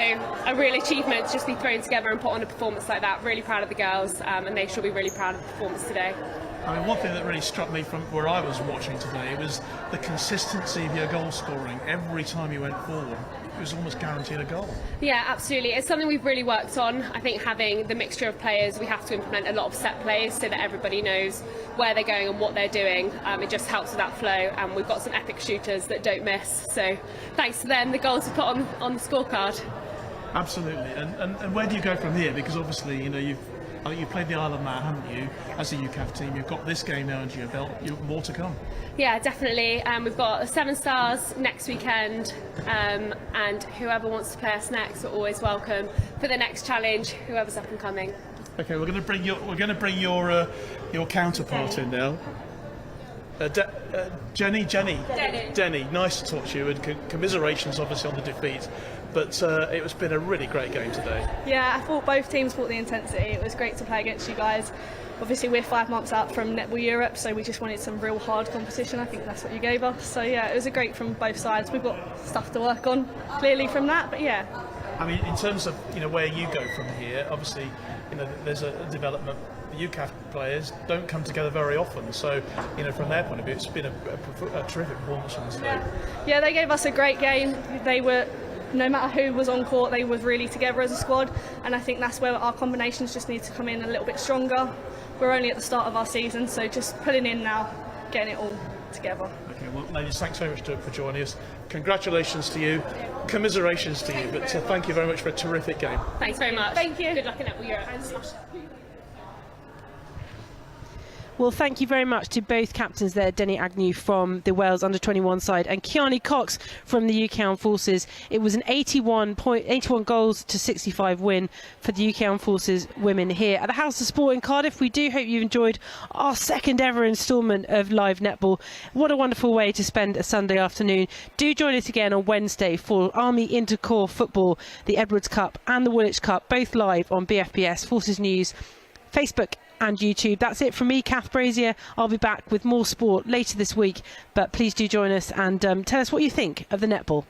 Speaker 15: a real achievement to just be thrown together and put on a performance like that. Really proud of the girls, and they should be really proud of the performance today.
Speaker 1: I mean, one thing that really struck me from where I was watching today was the consistency of your goal scoring. Every time you went forward, it was almost guaranteed a goal.
Speaker 15: Yeah, absolutely. It's something we've really worked on. I think having the mixture of players, we have to implement a lot of set plays so that everybody knows where they're going and what they're doing. It just helps with that flow, and we've got some epic shooters that don't miss. So thanks to them, the goals are put on the scorecard.
Speaker 1: Absolutely. And where do you go from here? Because obviously, you know, you've played the Isle of Man, haven't you, as a UCAF team? You've got this game now under your belt. You've more to come.
Speaker 15: Yeah, definitely. We've got the 7 Stars next weekend, and whoever wants to play us next, we're always welcome for the next challenge. Whoever's up and coming.
Speaker 1: Okay, we're going to bring your counterpart in now. Jenny, nice to talk to you, and commiserations obviously on the defeat. But it's been a really great game today.
Speaker 16: Yeah, I thought both teams brought the intensity. It was great to play against you guys. Obviously, we're 5 months out from Netball Europe, so we just wanted some real hard competition. I think that's what you gave us. So yeah, it was a great from both sides. We've got stuff to work on, clearly, from that. But yeah.
Speaker 1: I mean, in terms of where you go from here, obviously, there's a development. The UCAF players don't come together very often, so from their point of view, it's been a terrific performance from today.
Speaker 16: Yeah, they gave us a great game. They were. No matter who was on court, they were really together as a squad, and I think that's where our combinations just need to come in a little bit stronger. We're only at the start of our season, so just pulling in now, getting it all together.
Speaker 1: Okay, well, ladies, thanks very much for joining us. Congratulations to you, commiserations to you, but thank you very much for a terrific game.
Speaker 15: Thanks very much.
Speaker 16: Thank you.
Speaker 15: Good luck in Netball Europe.
Speaker 4: Well, thank you very much to both captains there, Denny Agnew from the Wales under-21 side and Kiani Cox from the UK Armed Forces. It was an 81 goals to 65 win for the UK Armed Forces women here at the House of Sport in Cardiff. We do hope you've enjoyed our second ever instalment of live netball. What a wonderful way to spend a Sunday afternoon. Do join us again on Wednesday for Army Intercorps football, the Edwards Cup and the Woolwich Cup, both live on BFBS, Forces News, Facebook and YouTube. That's it from me, Kath Brazier. I'll be back with more sport later this week, but please do join us and tell us what you think of the netball.